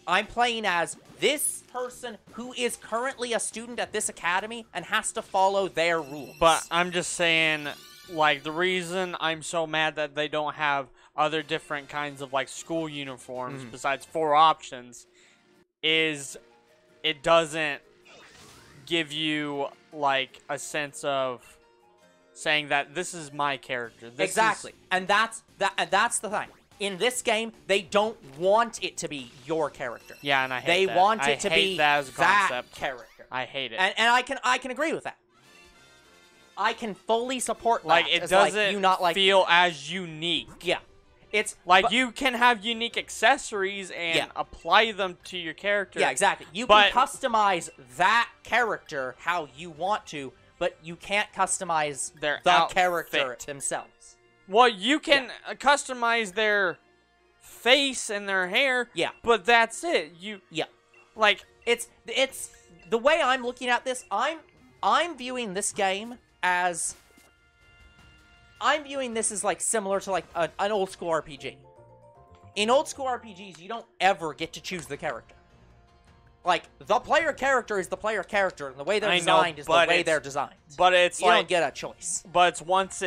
I'm playing as this person who is currently a student at this academy and has to follow their rules. But I'm just saying, like, the reason I'm so mad that they don't have other different kinds of, like, school uniforms besides 4 options is it doesn't give you, like, a sense of saying that this is my character. This exactly. And that's the thing. In this game, they don't want it to be your character. Yeah, and I hate that. They want it to be that as a concept. Character. I hate it. And I can agree with that. I can fully support that. Like, it doesn't you not feel as unique. Yeah. It's like you can have unique accessories and apply them to your character. Yeah, exactly. You can customize that character how you want to, but you can't customize the character themselves. Well, you can customize their face and their hair. Yeah. But that's it. Like it's the way I'm looking at this. I'm viewing this game as like similar to like an old school RPG. In old school RPGs, you don't ever get to choose the character. Like, the player character is the player character, and the way they're designed is the way they're designed. But it's you don't get a choice. But once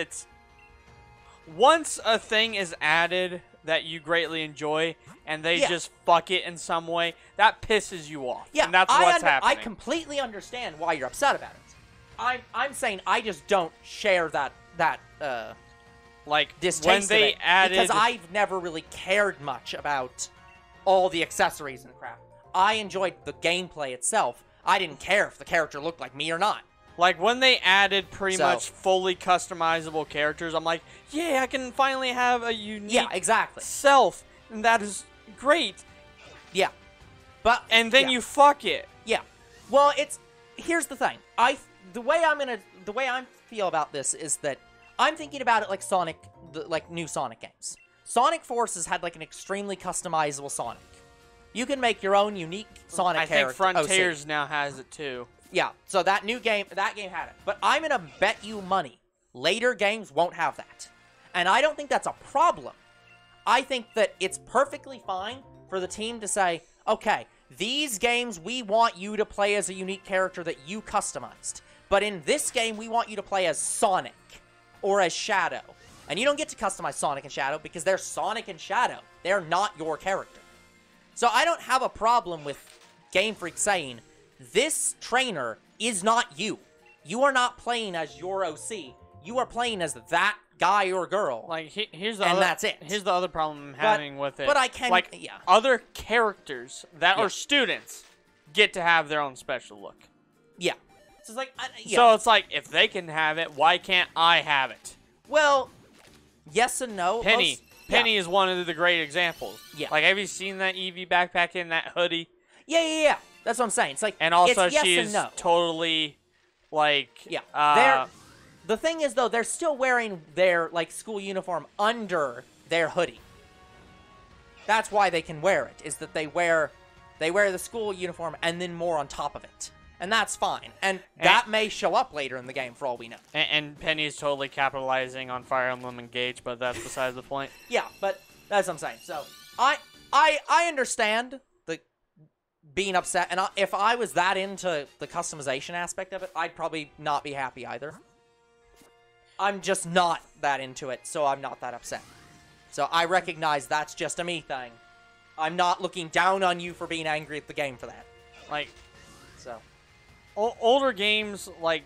a thing is added that you greatly enjoy, and they just fuck it in some way, that pisses you off. Yeah, and that's what's happening. I completely understand why you're upset about it. I'm saying I just don't share that like distaste when they added, because I've never really cared much about all the accessories and crap. I enjoyed the gameplay itself. I didn't care if the character looked like me or not. Like, when they added pretty much fully customizable characters, I'm like, yeah, I can finally have a unique self, and that is great. Yeah. But and then you fuck it. Yeah. Well, here's the thing. The way I feel about this is that I'm thinking about it like like new Sonic games. Sonic Forces had like an extremely customizable Sonic. You can make your own unique Sonic character. I think Frontiers now has it too. Yeah, so that game had it. But I'm gonna bet you money later games won't have that. And I don't think that's a problem. I think that it's perfectly fine for the team to say, okay, these games we want you to play as a unique character that you customized. But in this game, we want you to play as Sonic or as Shadow. And you don't get to customize Sonic and Shadow because they're Sonic and Shadow. They're not your character. So I don't have a problem with Game Freak saying, this trainer is not you. You are not playing as your OC. You are playing as that guy or girl. Like, that's it. Here's the other problem I'm having with it. But I can, like, other characters that are students get to have their own special look. Yeah. So it's like, so it's like, if they can have it, why can't I have it? Well, yes and no. Penny is one of the great examples. Yeah. Like, have you seen that Eevee backpack in that hoodie? Yeah. That's what I'm saying. It's like, and also it's yes she and is no. totally, like, the thing is, though, they're still wearing their, like, school uniform under their hoodie. That's why they can wear it, is that they wear the school uniform and then more on top of it. And that's fine. And that may show up later in the game, for all we know. And Penny's totally capitalizing on Fire Emblem Engage, but that's besides the point. Yeah, but that's what I'm saying. So, I understand the being upset, and if I was that into the customization aspect of it, I'd probably not be happy either. I'm just not that into it, so I'm not that upset. So I recognize that's just a me thing. I'm not looking down on you for being angry at the game for that. Like, so older games, like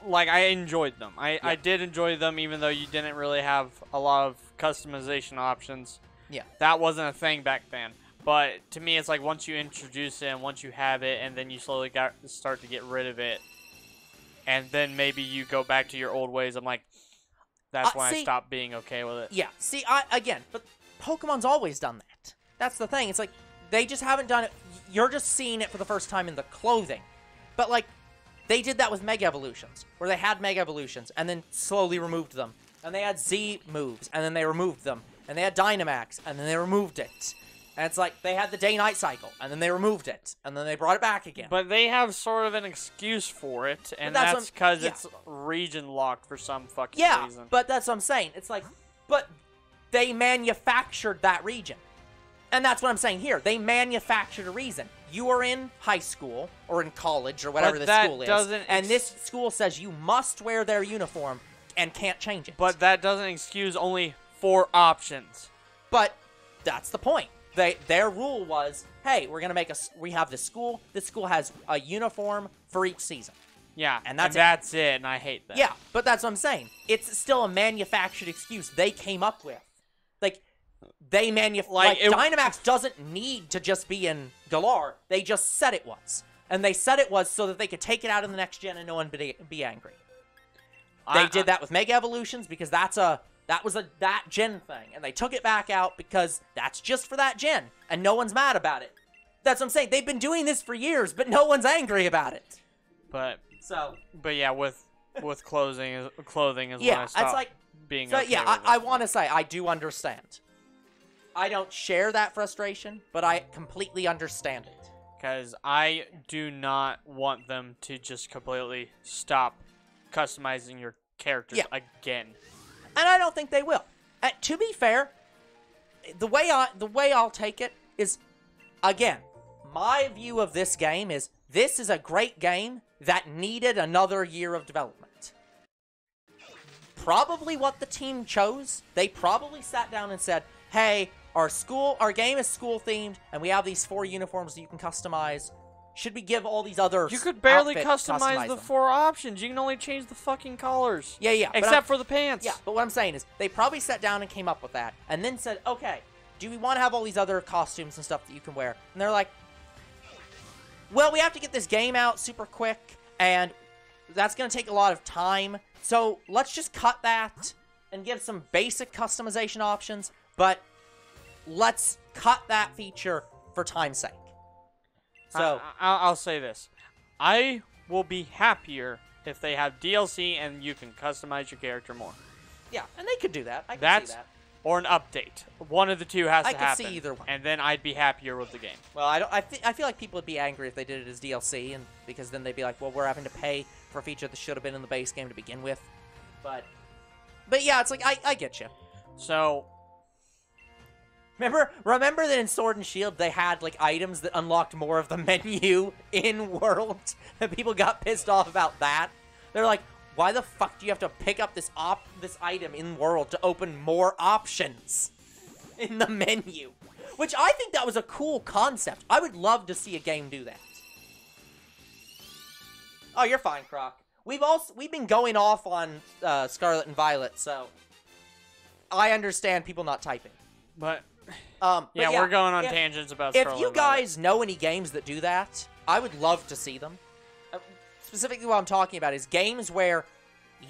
I enjoyed them. I did enjoy them, even though you didn't really have a lot of customization options. Yeah, that wasn't a thing back then. But to me, it's like once you introduce it and once you have it, and then you slowly start to get rid of it, and then maybe you go back to your old ways. I'm like, that's when I stopped being okay with it. Yeah. See, but Pokemon's always done that. That's the thing. It's like they just haven't done it. You're just seeing it for the first time in the clothing. But like, they did that with Mega Evolutions, where they had Mega Evolutions and then slowly removed them. And they had Z moves, and then they removed them. And they had Dynamax, and then they removed it. And it's like, they had the day-night cycle, and then they removed it, and then they brought it back again. But they have sort of an excuse for it, and that's because it's region locked for some fucking reason. Yeah, but that's what I'm saying. It's like, but they manufactured that region. And that's what I'm saying here. They manufactured a reason. You are in high school, or in college, or whatever the school is, and this school says you must wear their uniform and can't change it. But that doesn't excuse only 4 options. But that's the point. Their rule was, hey, we're gonna make we have this school. This school has a uniform for each season. Yeah, and that's it, and I hate that. Yeah, but that's what I'm saying. It's still a manufactured excuse they came up with. Like, Dynamax doesn't need to just be in Galar. They just said it was. And they said it was so that they could take it out in the next gen and no one be angry. They did that with Mega Evolutions because that was that gen thing. And they took it back out because that's just for that gen. And no one's mad about it. That's what I'm saying. They've been doing this for years, but no one's angry about it. But yeah, with clothing is when I stopped it's like, being so okay yeah, with I want to say I do understand. I don't share that frustration, but I completely understand it. Because I do not want them to just completely stop customizing your characters again. And I don't think they will. To be fair, the way I'll take it is, again, my view of this game is this is a great game that needed another year of development. Probably what the team chose. They probably sat down and said, hey, our game is school-themed, and we have these 4 uniforms that you can customize. Should we give all these other You could barely customize the 4 options. You can only change the fucking colors. Yeah. Except for the pants. Yeah, but what I'm saying is, they probably sat down and came up with that, and then said, okay, do we want to have all these other costumes and stuff that you can wear? And they're like, well, we have to get this game out super quick, and that's going to take a lot of time, so let's just cut that and give some basic customization options, but let's cut that feature for time's sake. So I'll say this. I will be happier if they have DLC and you can customize your character more. Yeah, and they could do that. I can see that. Or an update. One of the two has to happen. I could see either one. And then I'd be happier with the game. Well, I feel like people would be angry if they did it as DLC, and because then they'd be like, well, we're having to pay for a feature that should have been in the base game to begin with. But yeah, it's like, I get you. So Remember that in Sword and Shield they had like items that unlocked more of the menu in World, and people got pissed off about that. They're like, why the fuck do you have to pick up this item in World to open more options in the menu? Which I think that was a cool concept. I would love to see a game do that. Oh, you're fine, Croc. We've been going off on Scarlet and Violet, so I understand people not typing. But yeah, we're going on tangents about Scarlet. If you guys know any games that do that, I would love to see them. Specifically what I'm talking about is games where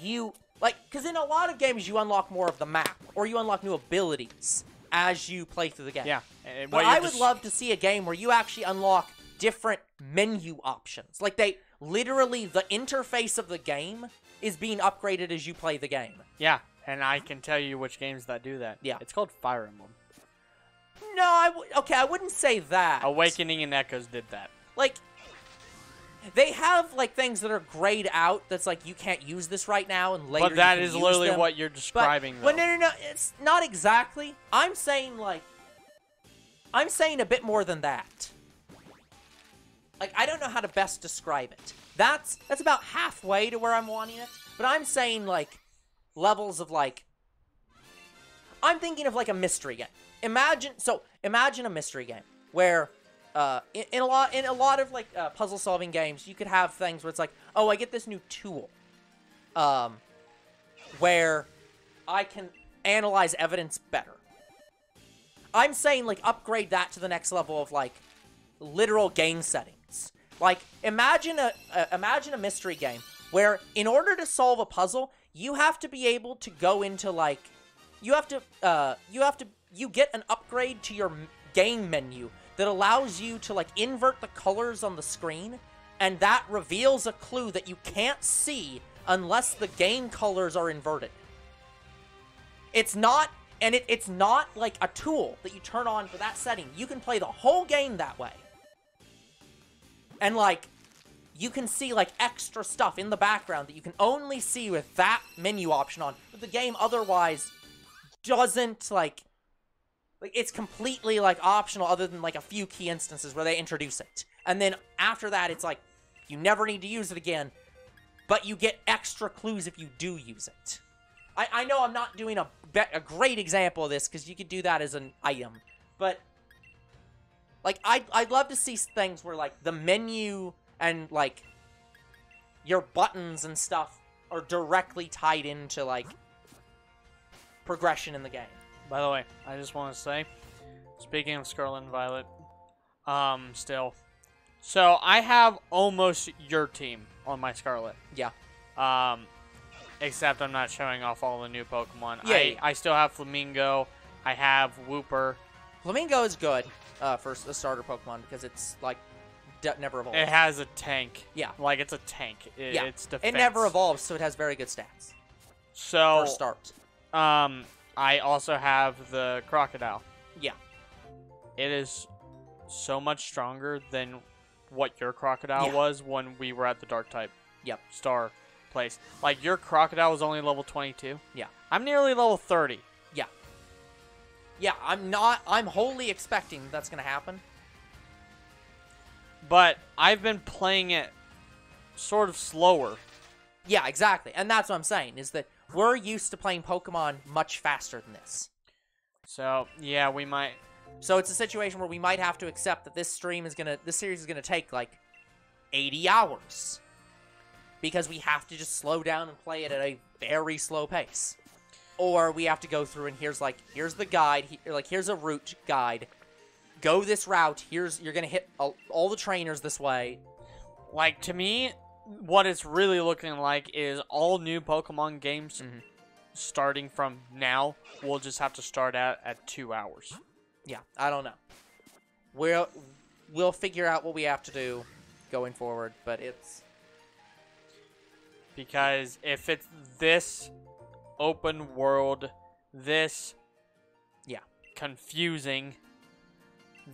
you, like, because in a lot of games you unlock more of the map, or you unlock new abilities as you play through the game. Yeah. But I would love to see a game where you actually unlock different menu options. Like, literally, the interface of the game is being upgraded as you play the game. Yeah, and I can tell you which games that do that. Yeah. It's called Fire Emblem. No, I wouldn't say that. Awakening and Echoes did that. Like, they have, like, things that are grayed out that's like, you can't use this right now, and later But that you can is use literally them. what you're describing, But, though. well, no, it's not exactly. I'm saying a bit more than that. Like, I don't know how to best describe it. That's about halfway to where I'm wanting it, but I'm saying, like, levels of, like, I'm thinking of, like, a mystery game. Imagine a mystery game where in a lot of like puzzle solving games, you could have things where it's like, oh, I get this new tool where I can analyze evidence better. I'm saying, like, upgrade that to the next level of, like, literal game settings. Like, imagine a mystery game where in order to solve a puzzle, you have to be able to go into, like, you get an upgrade to your game menu that allows you to, like, invert the colors on the screen, and that reveals a clue that you can't see unless the game colors are inverted. It's not And it's not like a tool that you turn on for that setting. You can play the whole game that way. And, like, you can see, like, extra stuff in the background that you can only see with that menu option on. But the game otherwise doesn't, like, it's completely, like, optional other than, like, a few key instances where they introduce it. And then after that, it's like, you never need to use it again, but you get extra clues if you do use it. I know I'm not doing a great example of this, because you could do that as an item, but, like, I'd love to see things where, like, the menu and, like, your buttons and stuff are directly tied into, like, progression in the game. By the way, I just want to say, speaking of Scarlet and Violet, still, so I have almost your team on my Scarlet. Yeah. Except I'm not showing off all the new Pokemon. Yeah. I still have Flamingo. I have Wooper. Flamingo is good for a starter Pokemon because it's, like, never evolves. It has a tank. Yeah. Like, it's a tank. Yeah. It's defense. It never evolves, so it has very good stats. So, For start. I also have the Crocodile. Yeah. It is so much stronger than what your Crocodile was when we were at the Dark-type star place. Like, your Crocodile was only level 22. Yeah. I'm nearly level 30. Yeah. Yeah, I'm wholly expecting that's going to happen. But I've been playing it sort of slower. Yeah, exactly. And that's what I'm saying, is that we're used to playing Pokemon much faster than this. So, yeah, we might... So it's a situation where we might have to accept that this series is gonna take, like, 80 hours. Because we have to just slow down and play it at a very slow pace. Or we have to go through and here's the guide, here's a route guide. Go this route, you're gonna hit all the trainers this way. Like, to me, what it's really looking like is all new Pokemon games starting from now will just have to start out at 2 hours. Yeah, I don't know. We'll figure out what we have to do going forward, but it's... Because if it's this open world, this confusing,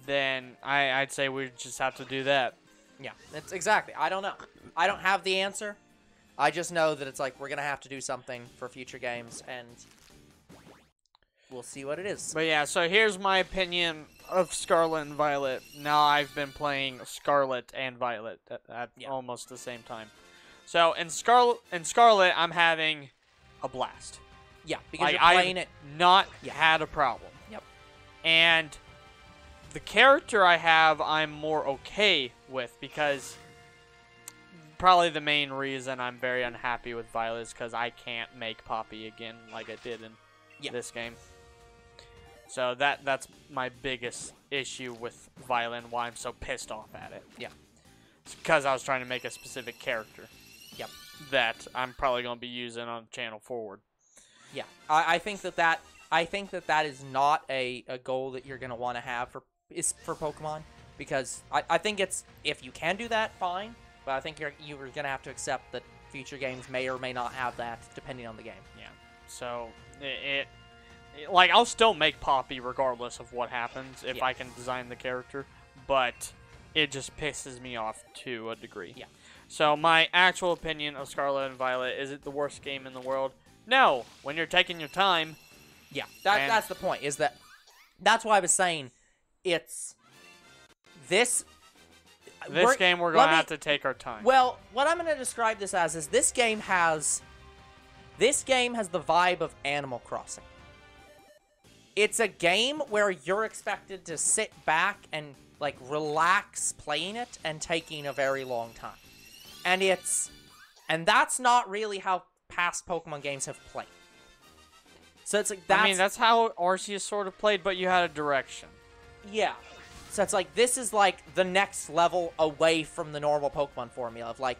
then I'd say we just have to do that. Yeah, it's exactly. I don't know. I don't have the answer. I just know that it's like we're going to have to do something for future games, and we'll see what it is. But yeah, so here's my opinion of Scarlet and Violet. Now I've been playing Scarlet and Violet at almost the same time. So in Scarlet, I'm having a blast. Yeah, because you're playing it. Not had a problem. Yep. And the character I have, I'm more okay with, because probably the main reason I'm very unhappy with Violet is because I can't make Poppy again like I did in this game. So that's my biggest issue with Violet and why I'm so pissed off at it. Yeah. It's because I was trying to make a specific character. Yep. That I'm probably going to be using on channel forward. Yeah. I think that is not a goal that you're going to want to have for Pokemon, because I think it's, if you can do that, fine, but I think you're going to have to accept that future games may or may not have that, depending on the game. Yeah. So, like, I'll still make Poppy regardless of what happens if I can design the character, but it just pisses me off to a degree. Yeah. So, my actual opinion of Scarlet and Violet, is it the worst game in the world? No. When you're taking your time. Yeah, that's the point, is that's why I was saying it's this game we're going to have to take our time. Well, what I'm going to describe this as is this game has the vibe of Animal Crossing. It's a game where you're expected to sit back and, like, relax playing it and taking a very long time. And that's not really how past Pokemon games have played. So it's like that's how Arceus sort of played, but you had a direction. Yeah. So it's like, this is like the next level away from the normal Pokemon formula of, like,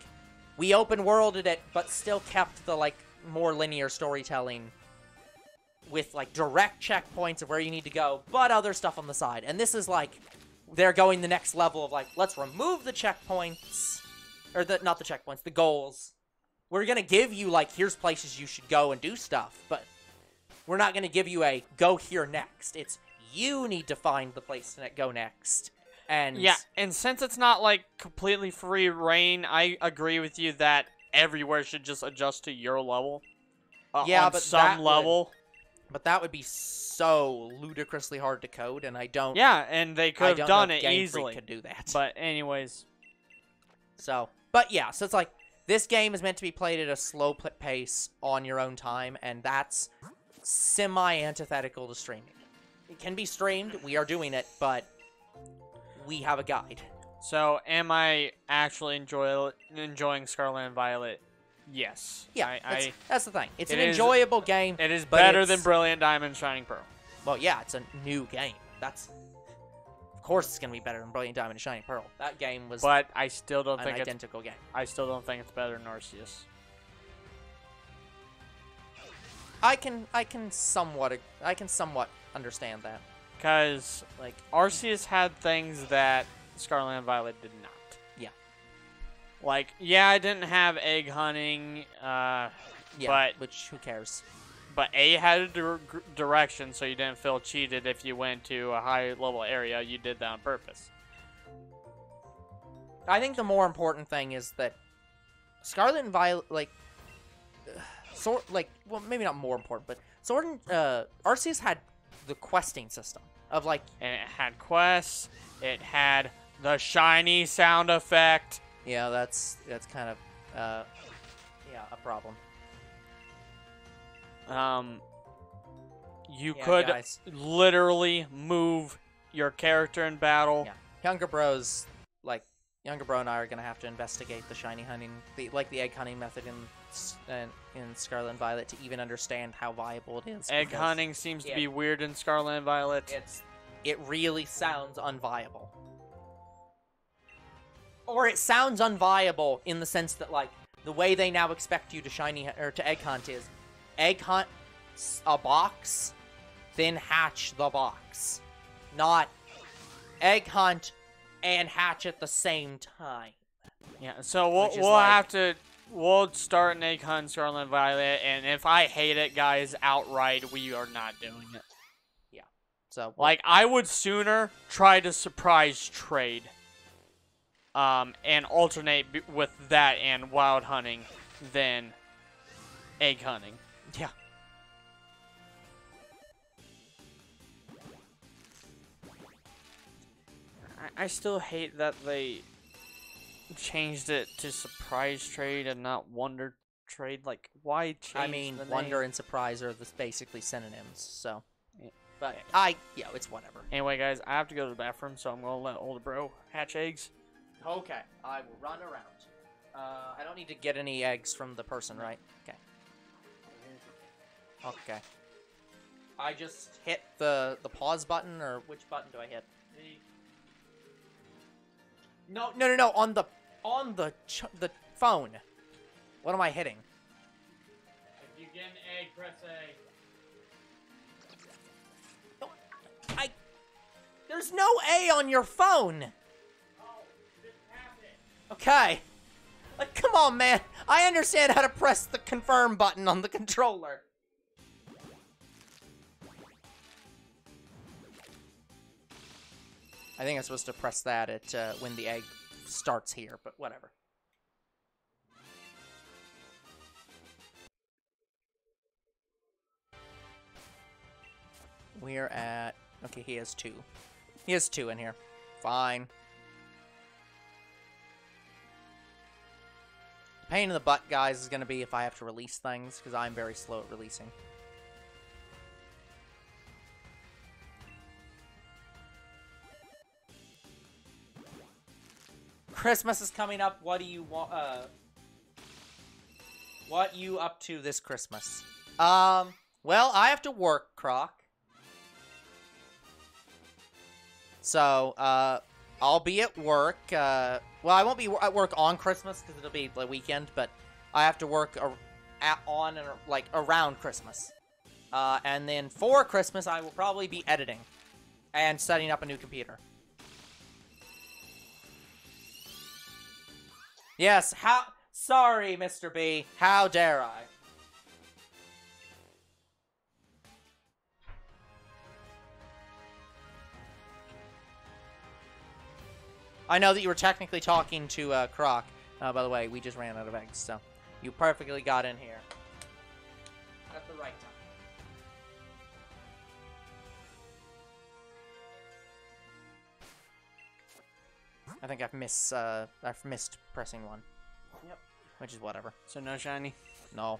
we open worlded it, but still kept the, like, more linear storytelling with, like, direct checkpoints of where you need to go, but other stuff on the side. And this is like, they're going the next level of, like, let's remove the checkpoints, or not the checkpoints, the goals. We're gonna give you, like, here's places you should go and do stuff, but we're not going to give you a go here next. It's you need to find the place to go next. And yeah, and since it's not like completely free reign, I agree with you that everywhere should just adjust to your level. Yeah, on but some level. But that would be so ludicrously hard to code, and I don't. Yeah, and they could have done it easily. Could do that. But anyways, so it's like this game is meant to be played at a slow pace on your own time, and that's semi-antithetical to streaming. It can be streamed. We are doing it, but we have a guide. So, am I actually enjoying Scarlet and Violet? Yes. Yeah, that's the thing. It's an enjoyable game. It is better than Brilliant Diamond, Shining Pearl. Well, yeah, it's a new game. Of course it's going to be better than Brilliant Diamond and Shining Pearl. That game was but I still don't think identical game. I still don't think it's better than Arceus. I can somewhat understand that. Because like Arceus had things that Scarlet and Violet did not. Yeah. Like, yeah, I didn't have egg hunting, but which who cares? But A had a direction, so you didn't feel cheated if you went to a high level area. You did that on purpose. I think the more important thing is that Scarlet and Violet, well, maybe not more important, but Arceus had the questing system of and it had quests. It had the shiny sound effect. Yeah, that's kind of a problem. You could literally move your character in battle. Yeah, Younger Bro and I are gonna have to investigate the shiny hunting, the egg hunting method in Scarlet and Violet to even understand how viable it is. Egg hunting seems to be weird in Scarlet and Violet. It really sounds unviable. Or it sounds unviable in the sense that the way they now expect you to egg hunt is egg hunt a box, then hatch the box. Not egg hunt and hatch at the same time. Yeah, so we'll start an egg hunt in Scarlet and Violet, and if I hate it, guys, outright, we are not doing it. Yeah. So I would sooner try to surprise trade. And alternate with that and wild hunting than egg hunting. Yeah. I still hate that they changed it to surprise trade and not wonder trade. Why change the name? Wonder and surprise are basically synonyms, so. Yeah. But, it's whatever. Anyway, guys, I have to go to the bathroom, so I'm going to let older bro hatch eggs. Okay, I will run around. I don't need to get any eggs from the person, right? Okay. Okay. I just hit the pause button, or which button do I hit? No, on the phone. What am I hitting? If you get an egg, press A. There's no A on your phone. Okay. Come on, man. I understand how to press the confirm button on the controller. I think I'm supposed to press that at when the egg starts here, but whatever. We're at... Okay, he has 2. He has 2 in here. Fine. Pain in the butt, guys, is going to be if I have to release things, because I'm very slow at releasing. Christmas is coming up. What do you want? What you up to this Christmas? Well, I have to work, Croc. So, I'll be at work. Well, I won't be at work on Christmas because it'll be the weekend, but I have to work around Christmas. And then for Christmas, I will probably be editing and setting up a new computer. Yes, sorry, Mr. B. How dare I? I know that you were technically talking to Croc. By the way, we just ran out of eggs, so you perfectly got in here at the right time. I think I've missed pressing one. Yep. Which is whatever. So no shiny? No.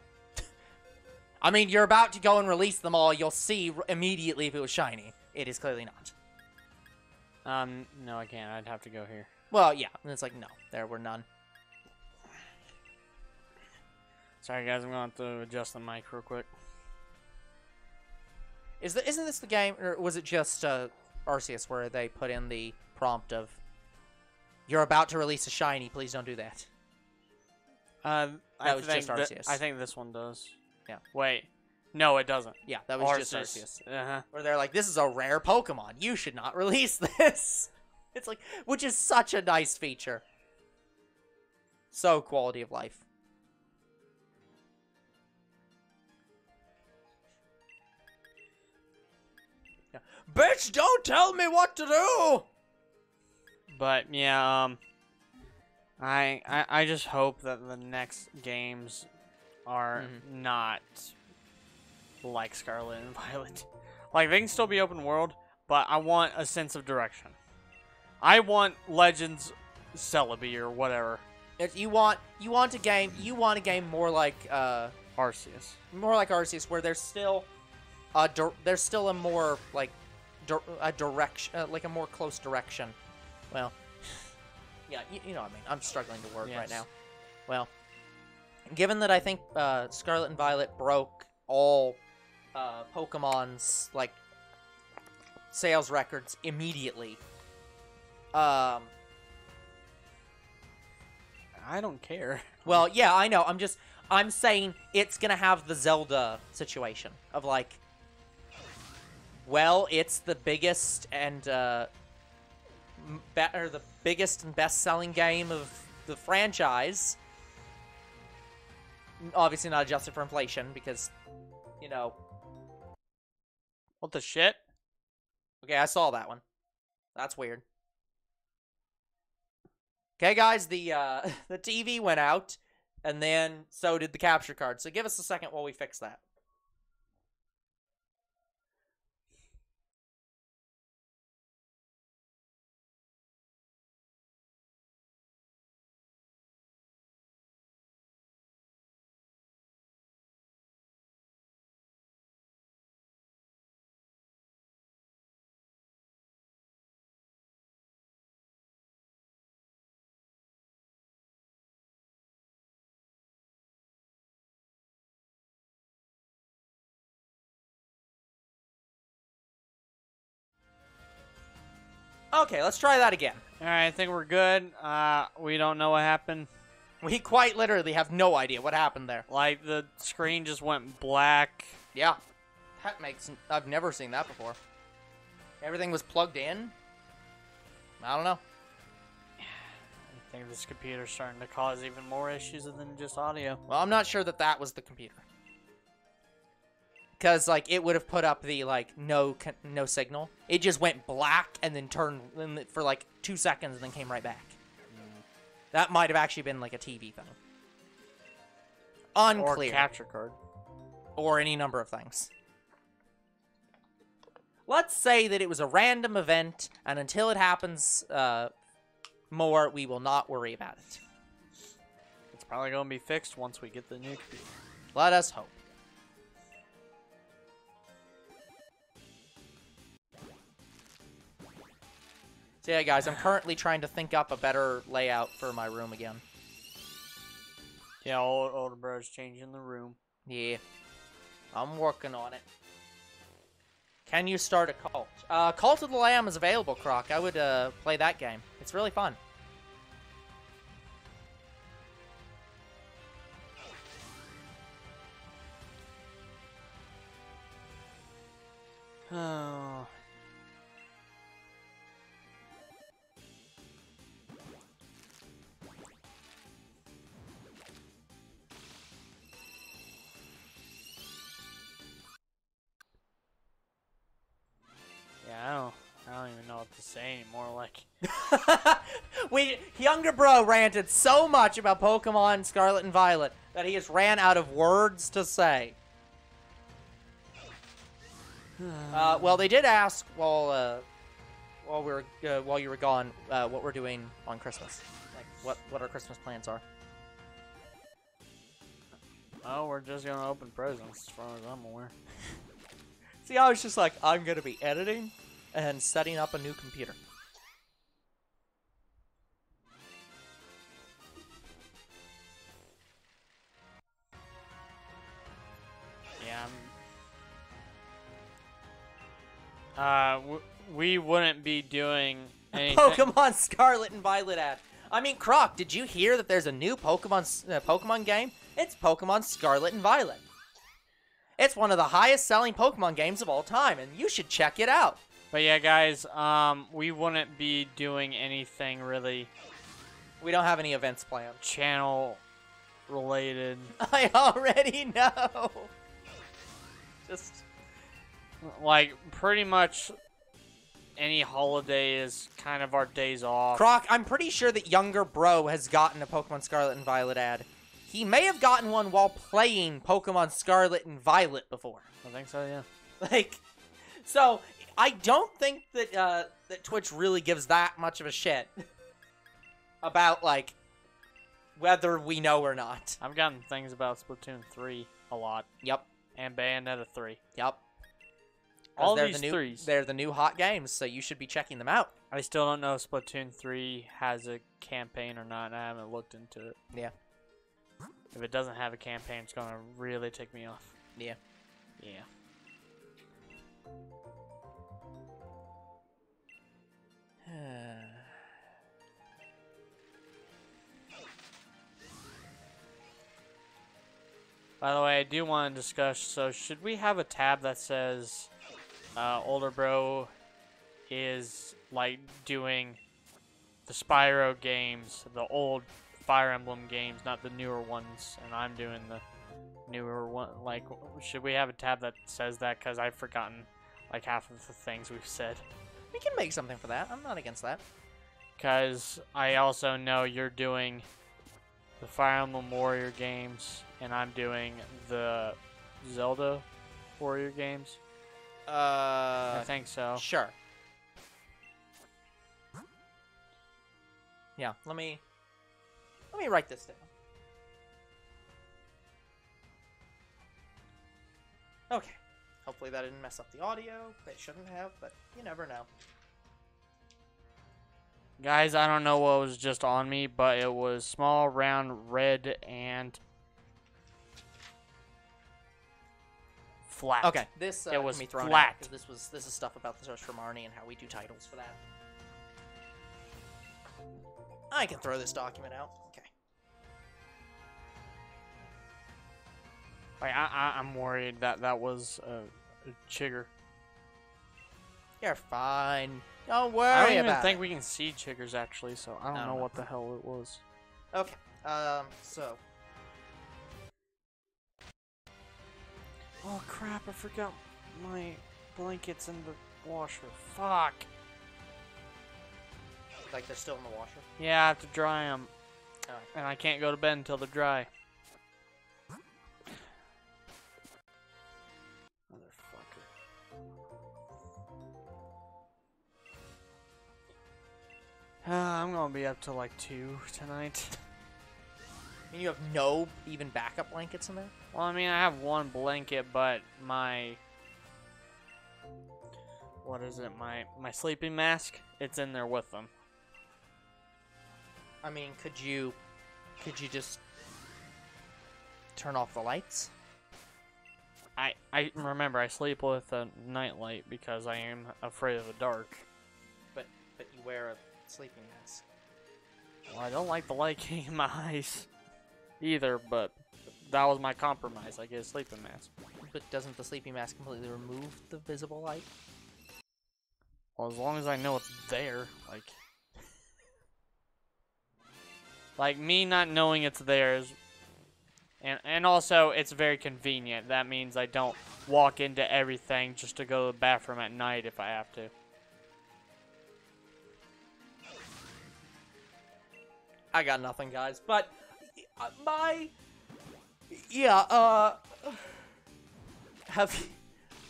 I mean, you're about to go and release them all. You'll see immediately if it was shiny. It is clearly not. No, I can't. I'd have to go here. Well, yeah. And it's like, no. There were none. Sorry, guys. I'm going to have to adjust the mic real quick. Isn't this the game, or was it just Arceus where they put in the prompt of, you're about to release a shiny, please don't do that? That was just Arceus. I think this one does. Yeah. Wait. No, it doesn't. Yeah, that was just Arceus. Uh-huh. Where they're like, this is a rare Pokemon. You should not release this. It's like, which is such a nice feature. So quality of life. Yeah. Bitch, don't tell me what to do! But, yeah, I just hope that the next games are not like Scarlet and Violet. Like, they can still be open world, but I want a sense of direction. I want Legends Celebi or whatever. You want a game more like Arceus. More like Arceus, where there's still a more like a direction, like a more close direction. Well, yeah, you know what I mean. I'm struggling to work right now. Well, given that I think Scarlet and Violet broke all Pokemon's like sales records immediately. I don't care. Well, yeah, I know. I'm saying it's gonna have the Zelda situation of like, well, it's the biggest and the biggest and best-selling game of the franchise. Obviously not adjusted for inflation because, you know. What the shit? Okay, I saw that one. That's weird. Okay, guys, the TV went out, and then so did the capture card. So give us a second while we fix that. Okay, let's try that again. Alright, I think we're good. We don't know what happened. We quite literally have no idea what happened there. Like, the screen just went black. Yeah. That makes... I've never seen that before. Everything was plugged in? I don't know. I think this computer's starting to cause even more issues than just audio. Well, I'm not sure that was the computer. Because, like, it would have put up the, like, no signal. It just went black and then turned for, like, 2 seconds and then came right back. That might have actually been, like, a TV thing. Unclear. Or capture card. Or any number of things. Let's say that it was a random event, and until it happens more, we will not worry about it. It's probably going to be fixed once we get the new computer. Let us hope. So yeah, guys, I'm currently trying to think up a better layout for my room again. Yeah, older bro's changing the room. Yeah, I'm working on it. Can you start a cult? Cult of the Lamb is available, Croc. I would play that game. It's really fun. Oh. Yeah, I don't even know what to say anymore. Like, Younger bro ranted so much about Pokemon Scarlet and Violet that he just ran out of words to say. Well, they did ask while you were gone what we're doing on Christmas, like what our Christmas plans are. Oh, we're just gonna open presents, as far as I'm aware. See, I was just like, I'm gonna be editing and setting up a new computer. Yeah. We wouldn't be doing anything. Pokemon Scarlet and Violet ad. I mean, Croc, did you hear that there's a new Pokemon game? It's Pokemon Scarlet and Violet. It's one of the highest selling Pokemon games of all time, and you should check it out. But yeah, guys, we wouldn't be doing anything really. We don't have any events planned. Channel related. I already know. Just like pretty much any holiday is kind of our days off. Croc, I'm pretty sure that younger bro has gotten a Pokemon Scarlet and Violet ad. He may have gotten one while playing Pokemon Scarlet and Violet before. I think so, yeah. Like, so I don't think that that Twitch really gives that much of a shit about like whether we know or not. I've gotten things about Splatoon 3 a lot. Yep. And Bayonetta 3. Yep. All these threes. They're the new hot games, so you should be checking them out. I still don't know if Splatoon 3 has a campaign or not, and I haven't looked into it. Yeah. If it doesn't have a campaign, it's going to really take me off. Yeah. Yeah. By the way, I do want to discuss, so should we have a tab that says older bro is like doing the Spyro games, the old Fire Emblem games, not the newer ones, and I'm doing the newer one? Like, should we have a tab that says that? Because I've forgotten like half of the things we've said. We can make something for that. I'm not against that. Because I also know you're doing the Fire Emblem Warrior games, and I'm doing the Zelda Warrior games. I think so. Sure. Yeah, let me write this down. Okay. Hopefully that didn't mess up the audio. It shouldn't have, but you never know. Guys, I don't know what was just on me, but it was small, round, red, and flat. Okay, this it was can be thrown flat. out, 'cause this is stuff about the search for Marnie and how we do titles for that. I can throw this document out. Okay. Like, I'm worried that was a chigger. You're fine. Don't worry I don't even about think it. we can see chiggers actually, so I don't know what the hell it was. Okay. So. Oh crap! I forgot my blankets in the washer. Fuck. Like they're still in the washer? Yeah, I have to dry them, Oh. and I can't go to bed until they're dry. Motherfucker. I'm gonna be up till like 2 tonight. And you have no even backup blankets in there? Well, I mean, I have one blanket, but my... What is it? My sleeping mask? It's in there with them. I mean, could you just turn off the lights? I remember I sleep with a nightlight because I am afraid of the dark. But you wear a sleeping mask. Well, I don't like the light getting in my eyes either, but that was my compromise. I get a sleeping mask. But doesn't the sleeping mask completely remove the visible light? Well, as long as I know it's there, like... Like, me not knowing it's there is... And also, it's very convenient. That means I don't walk into everything just to go to the bathroom at night if I have to. I got nothing, guys. But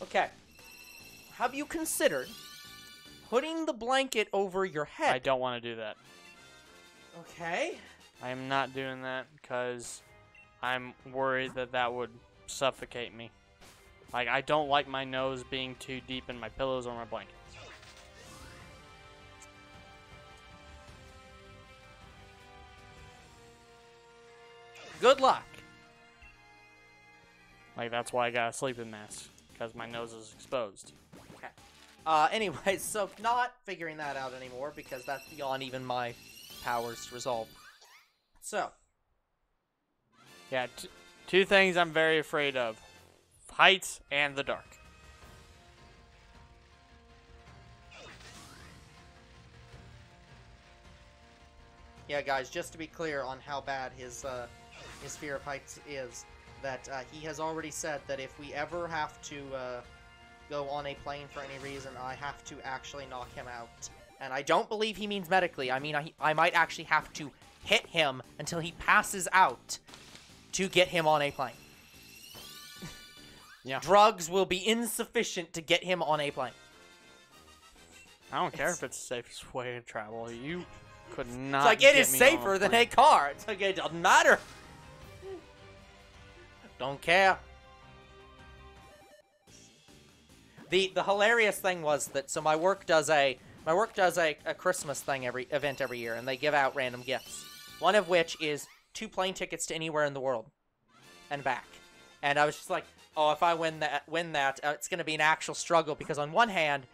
okay. Have you considered putting the blanket over your head? I don't want to do that. Okay. I am not doing that because I'm worried that that would suffocate me. Like, I don't like my nose being too deep in my pillows or my blankets. Good luck. Like, that's why I got a sleeping mask, because my nose is exposed. Okay. Anyways, so not figuring that out anymore because that's beyond even my powers to resolve. So. Yeah, two things I'm very afraid of. Heights and the dark. Yeah, guys, just to be clear on how bad his fear of heights is, that he has already said that if we ever have to go on a plane for any reason, I have to actually knock him out. And I don't believe he means medically. I mean, I might actually have to hit him until he passes out to get him on a plane. Yeah. Drugs will be insufficient to get him on a plane. I don't care if it's the safest way to travel. You could not. It's like, it is safer than a car. It's like, it doesn't matter. Don't care. The hilarious thing was that, so my work does a Christmas event every year, and they give out random gifts. One of which is 2 plane tickets to anywhere in the world and back. And I was just like, oh, if I win that, it's going to be an actual struggle, because on one hand,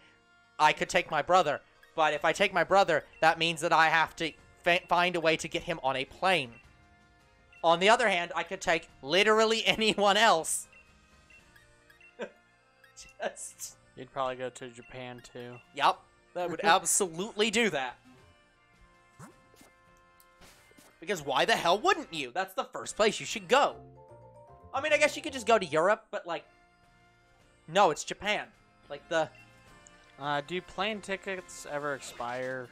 I could take my brother, but if I take my brother, that means that I have to find a way to get him on a plane. On the other hand, I could take literally anyone else. You'd probably go to Japan, too. Yep, that would absolutely do that. Because why the hell wouldn't you? That's the first place you should go. I mean, I guess you could just go to Europe, but, like, no, it's Japan. Like, do plane tickets ever expire?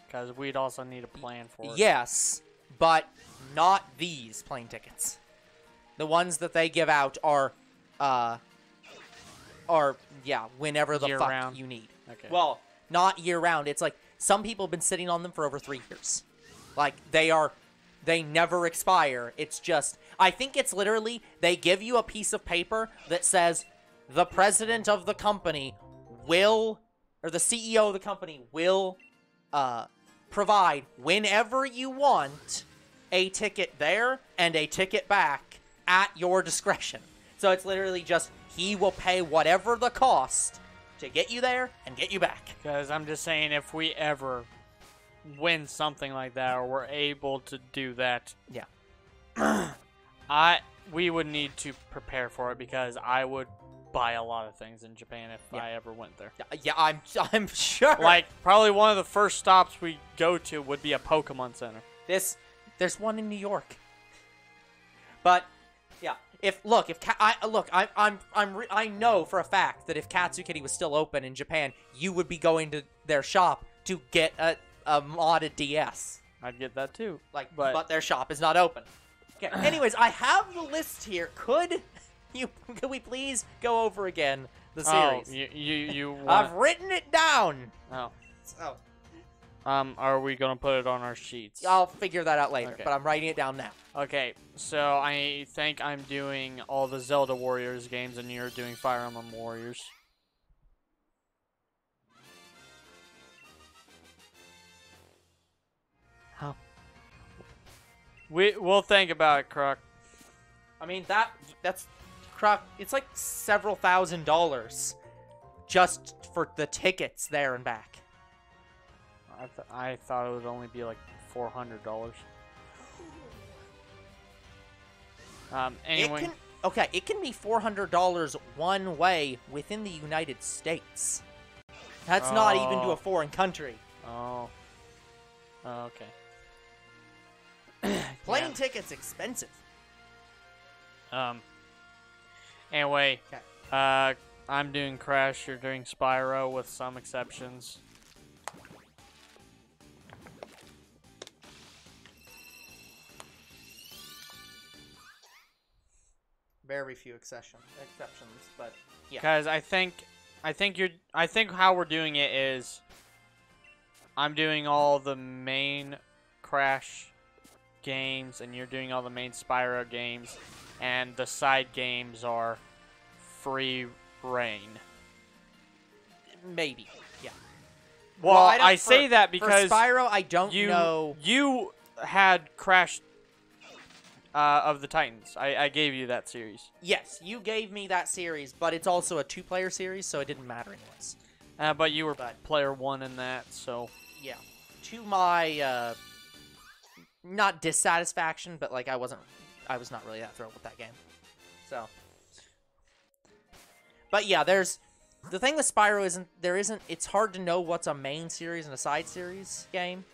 Because we'd also need a plan for it. Yes, but not these plane tickets. The ones that they give out are whenever the fuck Year-round? you need. Okay. Well, not year-round. It's like, some people have been sitting on them for over 3 years. Like, they never expire. It's just, I think it's literally, they give you a piece of paper that says, the president of the company will, or the CEO of the company will, provide, whenever you want, a ticket there and a ticket back at your discretion. So it's literally just, he will pay whatever the cost to get you there and get you back. Because I'm just saying, if we ever win something like that, or we're able to do that, yeah, we would need to prepare for it, because I would buy a lot of things in Japan if I ever went there. Yeah, I'm sure. Like, probably one of the first stops we go to would be a Pokemon Center. There's one in New York. But yeah, I know for a fact that if Katsu Kitty was still open in Japan, you would be going to their shop to get a modded DS. I'd get that too. But their shop is not open. Okay. Anyways, I have the list here. Could we please go over again the series? Oh, you want... I've written it down. Oh. So. Are we gonna put it on our sheets? I'll figure that out later, Okay. but I'm writing it down now. Okay, so I think I'm doing all the Zelda Warriors games, and you're doing Fire Emblem Warriors. How? We'll think about it, Croc. I mean, that's crap. It's like several $1,000s just for the tickets there and back. I thought it would only be like $400. Anyway. It can be $400 one way within the United States. That's not even to a foreign country. Oh. Okay. Plane tickets expensive. Anyway. Okay. I'm doing Crash. You're doing Spyro, with some exceptions. very few exceptions, but yeah. Because I think how we're doing it is, I'm doing all the main Crash games, and you're doing all the main Spyro games, and the side games are free reign. Maybe, yeah. Well, I say that because for Spyro, I don't know. You had Crash of the Titans. I gave you that series. Yes, you gave me that series, but it's also a 2-player series, so it didn't matter anyways. But you were player 1 in that, so... Yeah. To my, not dissatisfaction, but, like, I was not really that thrilled with that game. So... But, yeah, the thing with Spyro it's hard to know what's a main series and a side series game.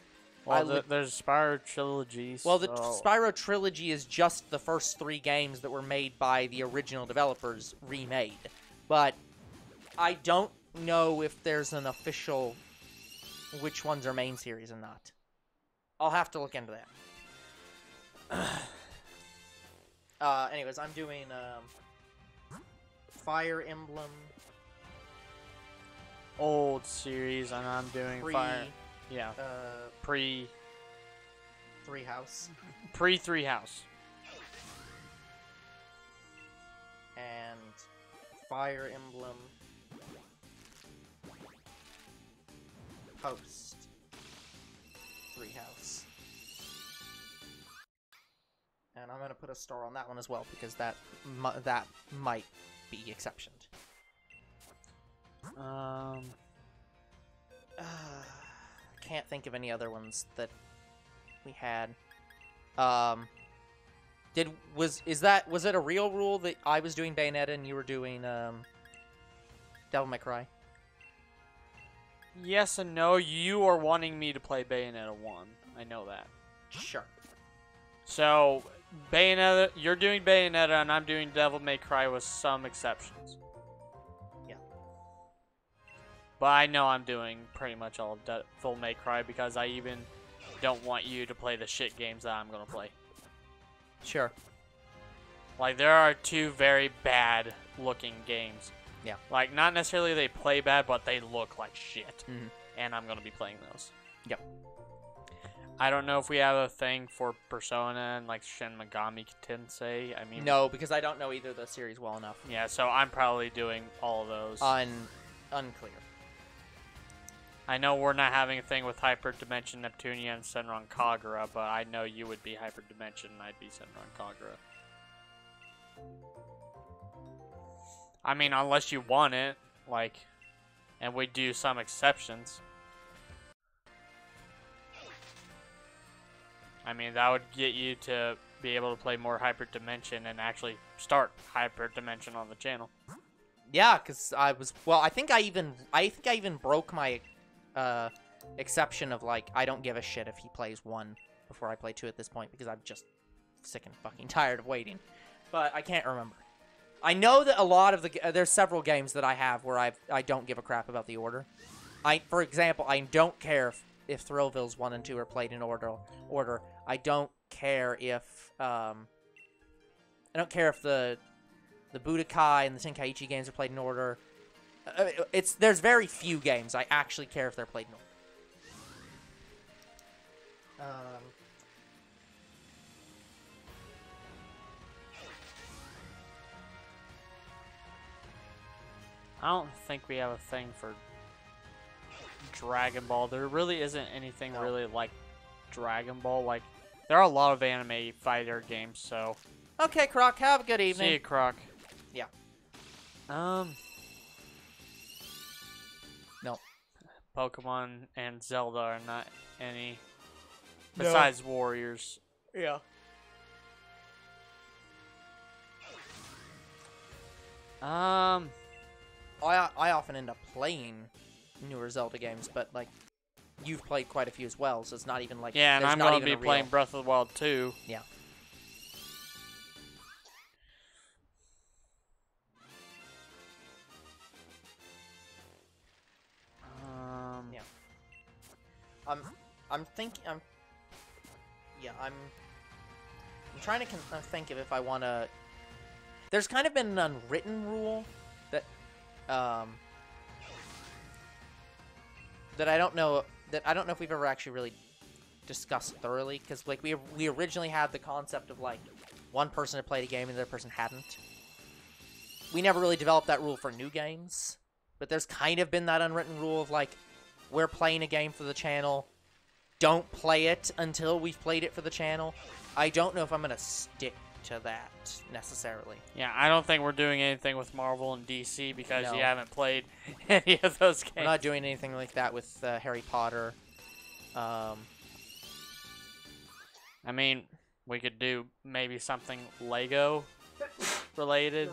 Well, there's Spyro trilogies. Well, the Spyro trilogy is just the first 3 games that were made by the original developers remade. But I don't know if there's an official which ones are main series and not. I'll have to look into that. Anyways, I'm doing Fire Emblem. Old series, and I'm doing Fire... Yeah. Pre-3 House. Pre-3 House. And Fire Emblem Post 3 House. And I'm gonna put a star on that one as well because that might be exceptioned. Can't think of any other ones that we had. Was it a real rule that I was doing Bayonetta and you were doing Devil May Cry? Yes and no. You are wanting me to play Bayonetta 1. I know that. Sure. So, Bayonetta, you're doing Bayonetta and I'm doing Devil May Cry with some exceptions. But I know I'm doing pretty much all of Devil May Cry because I even don't want you to play the shit games that I'm going to play. Sure. Like, there are 2 very bad looking games. Yeah. Like, not necessarily they play bad, but they look like shit. Mm-hmm. And I'm going to be playing those. Yep. I don't know if we have a thing for Persona and, like, Shin Megami Tensei. I mean... No, because I don't know either of the series well enough. Yeah, so I'm probably doing all of those. Unclear. I know we're not having a thing with Hyperdimension Neptunia and Senran Kagura, but I know you would be Hyperdimension and I'd be Senran Kagura. I mean, unless you want it, like, and we do some exceptions. I mean, that would get you to be able to play more Hyperdimension and actually start Hyperdimension on the channel. Yeah, because I think I even broke my exception of, like, I don't give a shit if he plays 1 before I play 2 at this point because I'm just sick and fucking tired of waiting. But I can't remember. I know that a lot of there's several games that I have where I don't give a crap about the order. For example, I don't care if Thrillville's 1 and 2 are played in order. I don't care if the Budokai and the Tenkaichi games are played in order. There's very few games I actually care if they're played in order. I don't think we have a thing for Dragon Ball. There really isn't anything really like Dragon Ball. Like, there are a lot of anime fighter games, so... Okay, Croc, have a good evening. See you, Croc. Yeah. No. Pokemon and Zelda are not any besides Warriors. Yeah. I often end up playing newer Zelda games, but, like, you've played quite a few as well, so it's not even like... Yeah, and I'm going to be playing Breath of the Wild 2. Yeah. I'm trying to think of if I want to... there's kind of been an unwritten rule that that I don't know if we've ever actually really discussed thoroughly, because like we originally had the concept of like one person had played a game and the other person hadn't. We never really developed that rule for new games, but there's kind of been that unwritten rule of like, we're playing a game for the channel, don't play it until we've played it for the channel. I don't know if I'm gonna stick to that necessarily. Yeah, I don't think we're doing anything with Marvel and DC because No. you haven't played any of those games. We're not doing anything like that with Harry Potter. I mean, we could do maybe something Lego related.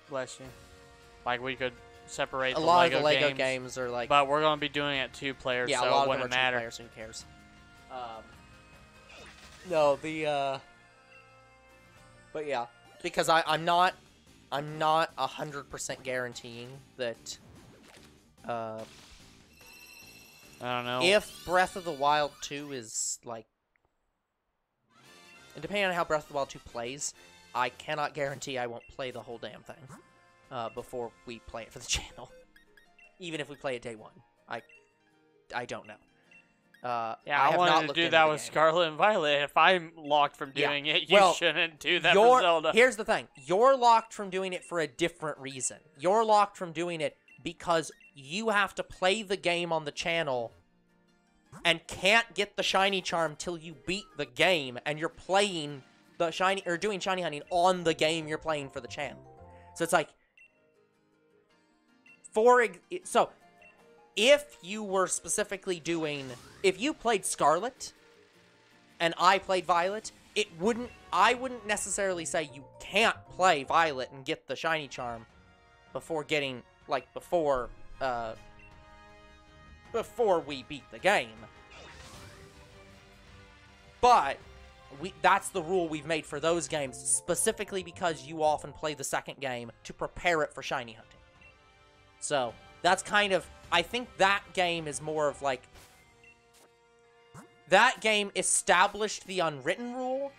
Bless you. Like, we could separate A the lot Lego of the Lego games are like... But we're going to be doing it 2 players, yeah, so a lot it of them wouldn't are 2 matter. players, so who cares? No, the... But yeah, because I'm not 100% guaranteeing that... I don't know. if Breath of the Wild 2 is, like... And depending on how Breath of the Wild 2 plays, I cannot guarantee I won't play the whole damn thing before we play it for the channel. Even if we play it day 1. I don't know. Yeah, I wanted to do that with Scarlet and Violet. If I'm locked from doing it, you shouldn't do that for Zelda. Here's the thing. You're locked from doing it for a different reason. You're locked from doing it because you have to play the game on the channel and can't get the shiny charm till you beat the game, and you're playing the shiny or doing shiny hunting on the game you're playing for the channel. So it's like, so if you were specifically doing, if you played Scarlet and I played Violet, I wouldn't necessarily say you can't play Violet and get the shiny charm before getting, like, before we beat the game. But that's the rule we've made for those games, specifically because you often play the second game to prepare it for shiny hunting. So, that's kind of, I think that game is more of like, that game established the unwritten rule,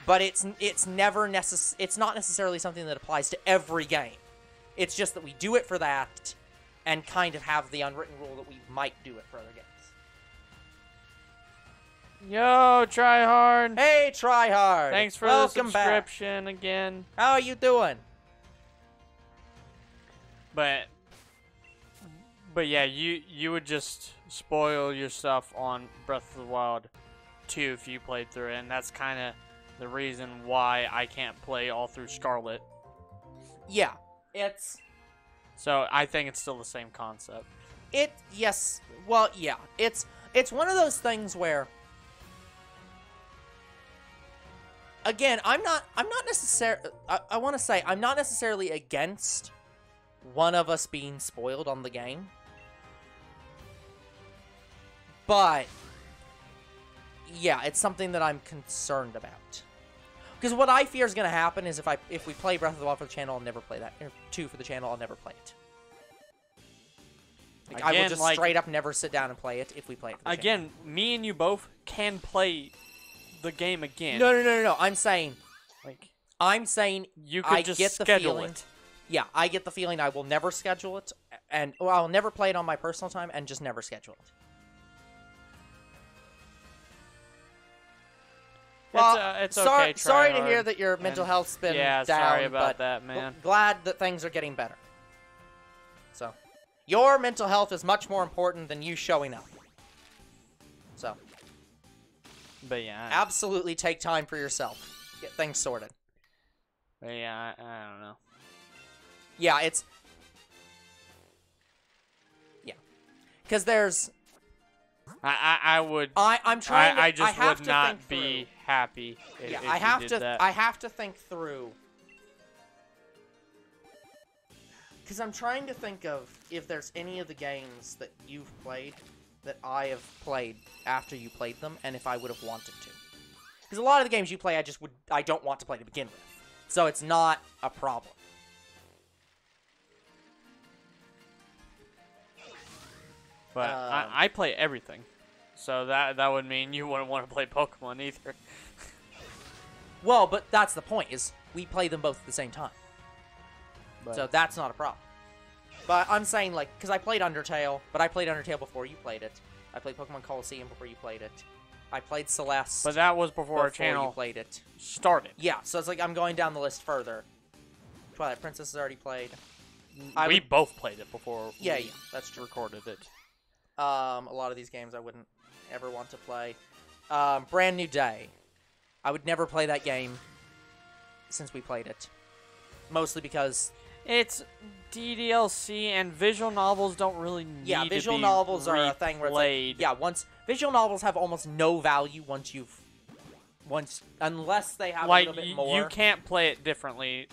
but it's not necessarily something that applies to every game. It's just that we do it for that, and kind of have the unwritten rule that we might do it for other games. Yo, Tryhard! Hey, Tryhard! Thanks for Welcome the subscription again. How are you doing? But yeah, you would just spoil yourself on Breath of the Wild 2 if you played through it, and that's kind of the reason why I can't play all through Scarlet. Yeah, it's... So I think it's still the same concept. Yes, well, yeah. It's one of those things where... Again, I'm not necessarily... I want to say, I'm not necessarily against one of us being spoiled on the game. But, yeah, it's something that I'm concerned about. Because what I fear is going to happen is if we play Breath of the Wild for the channel, I'll never play that. Or 2 for the channel, I'll never play it. Like, I will just straight up never sit down and play it if we play it for the channel. Me and you both can play the game again. No. I'm saying you could just schedule it. Yeah, I get the feeling I will never schedule it, and I'll never play it on my personal time, and just never schedule it. Well, it's okay. Sorry to hear that your mental health's been down. Sorry about but that, man. Glad that things are getting better. So, your mental health is much more important than you showing up. So, but yeah, absolutely take time for yourself. Get things sorted. But yeah, I don't know. Yeah, it's... Yeah. Because there's... I'm trying to... I just would not be happy if I have you did that. I have to think through... Because I'm trying to think of if there's any of the games that you've played that I have played after you played them, and if I would have wanted to. Because a lot of the games you play, I don't want to play to begin with. So it's not a problem. But I play everything. So that would mean you wouldn't want to play Pokemon either. Well, but that's the point, is we play them both at the same time. But So that's not a problem. But I'm saying, like, because I played Undertale, but I played Undertale before you played it. I played Pokemon Coliseum before you played it. I played Celeste But that was before our channel you played it. started. Yeah, so it's like I'm going down the list further. Twilight Princess has already played. We both played it before Yeah, we yeah, that's true. recorded it. A lot of these games I wouldn't ever want to play. Brand New Day. I would never play that game since we played it. Mostly because... It's DDLC, and visual novels don't really need Yeah, to visual be novels are a thing where it's like, replayed. yeah, visual novels have almost no value unless they have like, a little bit more. you can't play it differently.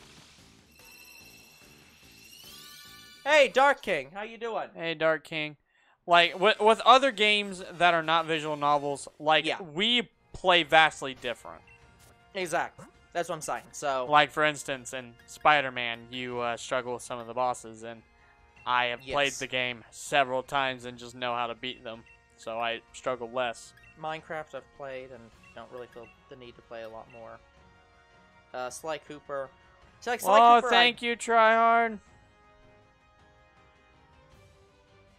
Hey, Dark King, how you doing? Hey, Dark King. Like, with other games that are not visual novels, like, Yeah. we play vastly different. Exactly. That's what I'm saying. So, Like, for instance, in Spider-Man, you struggle with some of the bosses, and I have played Yes. the game several times and just know how to beat them, so I struggle less. Minecraft I've played and don't really feel the need to play a lot more. Sly Cooper. So, like, Sly Cooper, thank you, Tryhard.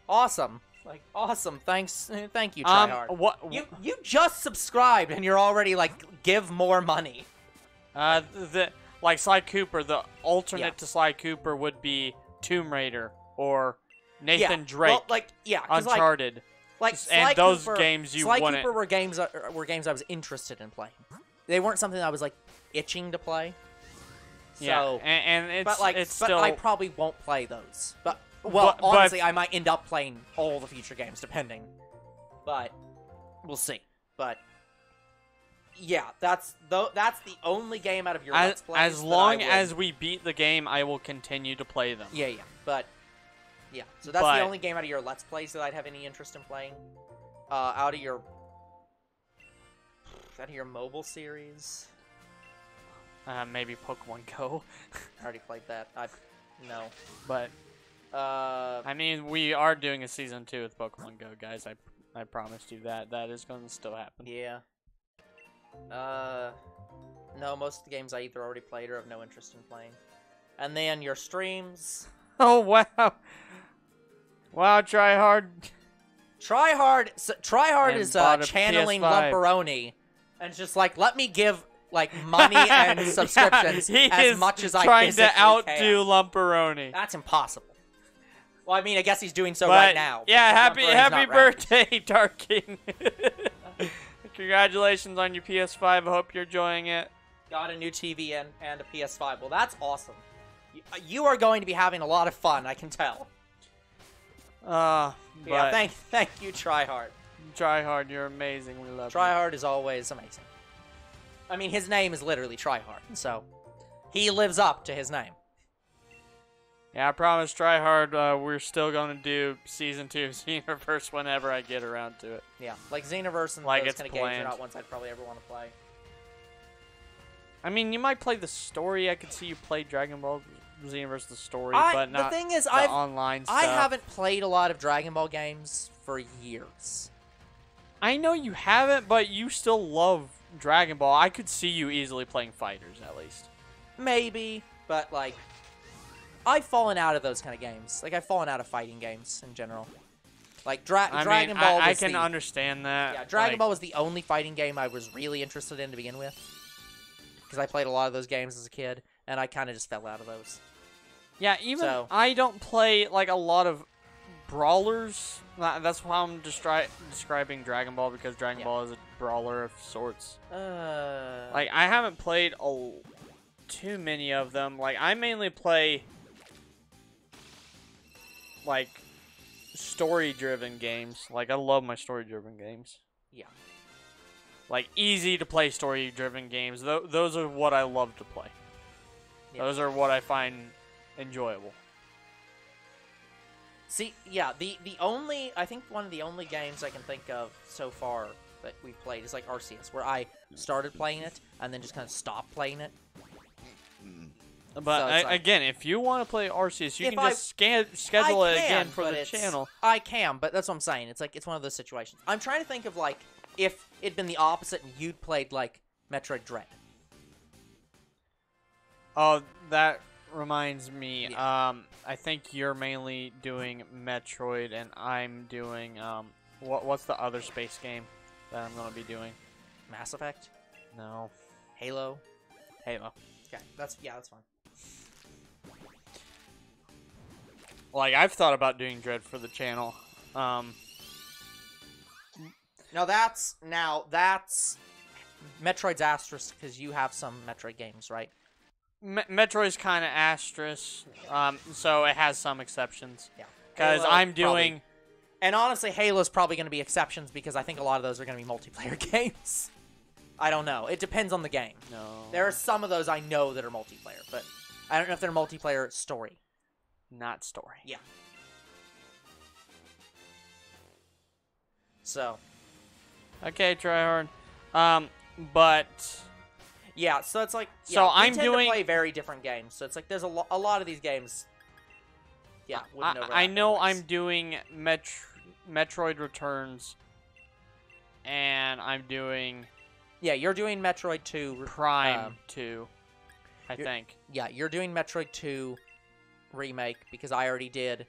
Awesome. Like, awesome. Thanks. Thank you, Tryhard. What? You just subscribed and you're already, like, give more money. Like Sly Cooper, the alternate Yeah. to Sly Cooper would be Tomb Raider or Nathan Yeah. Drake, Well, like, yeah. 'Cause, Uncharted. Like, And Sly those Cooper, games you Sly wouldn't- Cooper were games I was interested in playing. They weren't something I was, like, itching to play. So, Yeah, and it's, but, like, it's but still... I probably won't play those. Well, But- honestly, I might end up playing all the future games, depending. But we'll see. But yeah, that's the only game out of your Let's Plays. As long as we beat the game, I will continue to play them. Yeah, but yeah, so that's the only game out of your Let's Plays that I'd have any interest in playing. Out of your mobile series, Maybe Pokemon Go. I already played that. No. But I mean, we are doing a season 2 with Pokemon Go, guys. I promised you that. That is going to still happen. Yeah. No, most of the games I either already played or have no interest in playing. And then your streams. Oh, wow. Wow, Tryhard. Tryhard is bought a channeling PS5. Lumperoni. And it's just like, let me give, like, money and subscriptions as much as I trying physically to outdo can. Lumperoni. That's impossible. Well, I mean, I guess he's doing so But, right now. Yeah, because happy Lumperoni's not around. birthday, Dark King. Congratulations on your PS5. I hope you're enjoying it. Got a new TV and a PS5. Well, that's awesome. You are going to be having a lot of fun, I can tell. But Yeah, thank you, Tryhard. Tryhard, you're amazing. We love you. Tryhard is always amazing. I mean, his name is literally Tryhard, so he lives up to his name. Yeah, I promise, Tryhard, we're still going to do Season 2 of Xenoverse whenever I get around to it. Yeah, like Xenoverse and Like those it's kind of games are planned. not ones I'd probably ever want to play. I mean, you might play the story. I could see you play Dragon Ball Xenoverse the story, The but not thing is, the I online stuff. haven't played a lot of Dragon Ball games for years. I know you haven't, but you still love Dragon Ball. I could see you easily playing Fighters, at least. Maybe, but like, I've fallen out of those kind of games. Like, I've fallen out of fighting games in general. Like, Dragon Ball was I can understand that. Yeah, Dragon Ball was the only fighting game I was really interested in to begin with. Because I played a lot of those games as a kid, and I kind of just fell out of those. Yeah, even So- I don't play, like, a lot of brawlers. That's why I'm describing Dragon Ball, because Dragon Ball is a brawler of sorts. Like, I haven't played too many of them. Like, I mainly play, like, story-driven games. Like, I love my story-driven games. Yeah. Like, easy to play story-driven games. Those are what I love to play. Yeah. Those are what I find enjoyable. See, yeah, I think one of the only games I can think of so far that we've played is like Arceus, where I started playing it and then just kind of stopped playing it. But So it's like- again, if you want to play Arceus, you If can just schedule it again for but the channel. I can, but that's what I'm saying. It's like, it's one of those situations. I'm trying to think of, like, if it'd been the opposite and you'd played, like, Metroid Dread. Oh, that reminds me. Yeah. I think you're mainly doing Metroid, and I'm doing what's the other space game that I'm gonna be doing? Mass Effect, No, Halo. Halo. Okay, that's fine. Like I've thought about doing Dread for the channel. Now that's Metroid's asterisk because you have some Metroid games, right? Metroid's kind of asterisk, so it has some exceptions. Yeah. Because Halo, I'm doing. probably. And honestly, Halo's probably going to be exceptions because I think a lot of those are going to be multiplayer games. I don't know. It depends on the game. No. There are some of those I know that are multiplayer, but I don't know if they're multiplayer story. Not story. Yeah. So. Okay, Tryhard. But. Yeah, so it's like. So yeah, I'm we tend doing. to play very different games, so it's like there's a lot of these games. Yeah, with no I know anyways. I'm doing Metroid Returns, and I'm doing. Yeah, you're doing Metroid 2. Prime 2, I you're- think. Yeah, you're doing Metroid 2 remake because I already did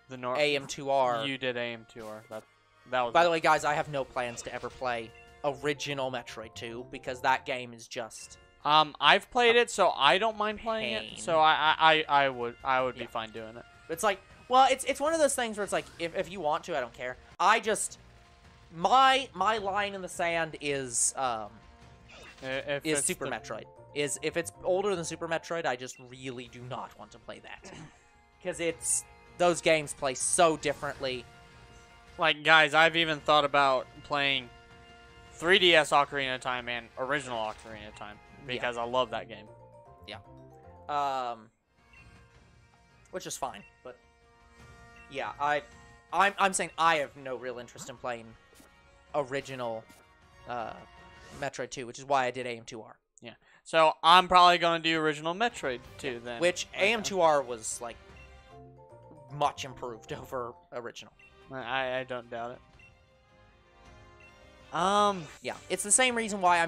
The AM2R. You did AM2R. That was. By the way, guys, I have no plans to ever play original Metroid 2 because that game is just I've played it, so I don't mind playing pain. it. So I would be fine doing it. it's like, well, it's one of those things where it's like if you want to, I don't care. I just my line in the sand is If it's Super Metroid. Is if it's older than Super Metroid, I just really do not want to play that. Because those games play so differently. Like, guys, I've even thought about playing 3DS Ocarina of Time and original Ocarina of Time because I love that game. Yeah. Which is fine, but yeah, I'm saying I have no real interest in playing original Metroid 2, which is why I did AM2R. Yeah. So I'm probably gonna do original Metroid 2 then. Which AM2R was like much improved over original. I don't doubt it. Yeah, it's the same reason why I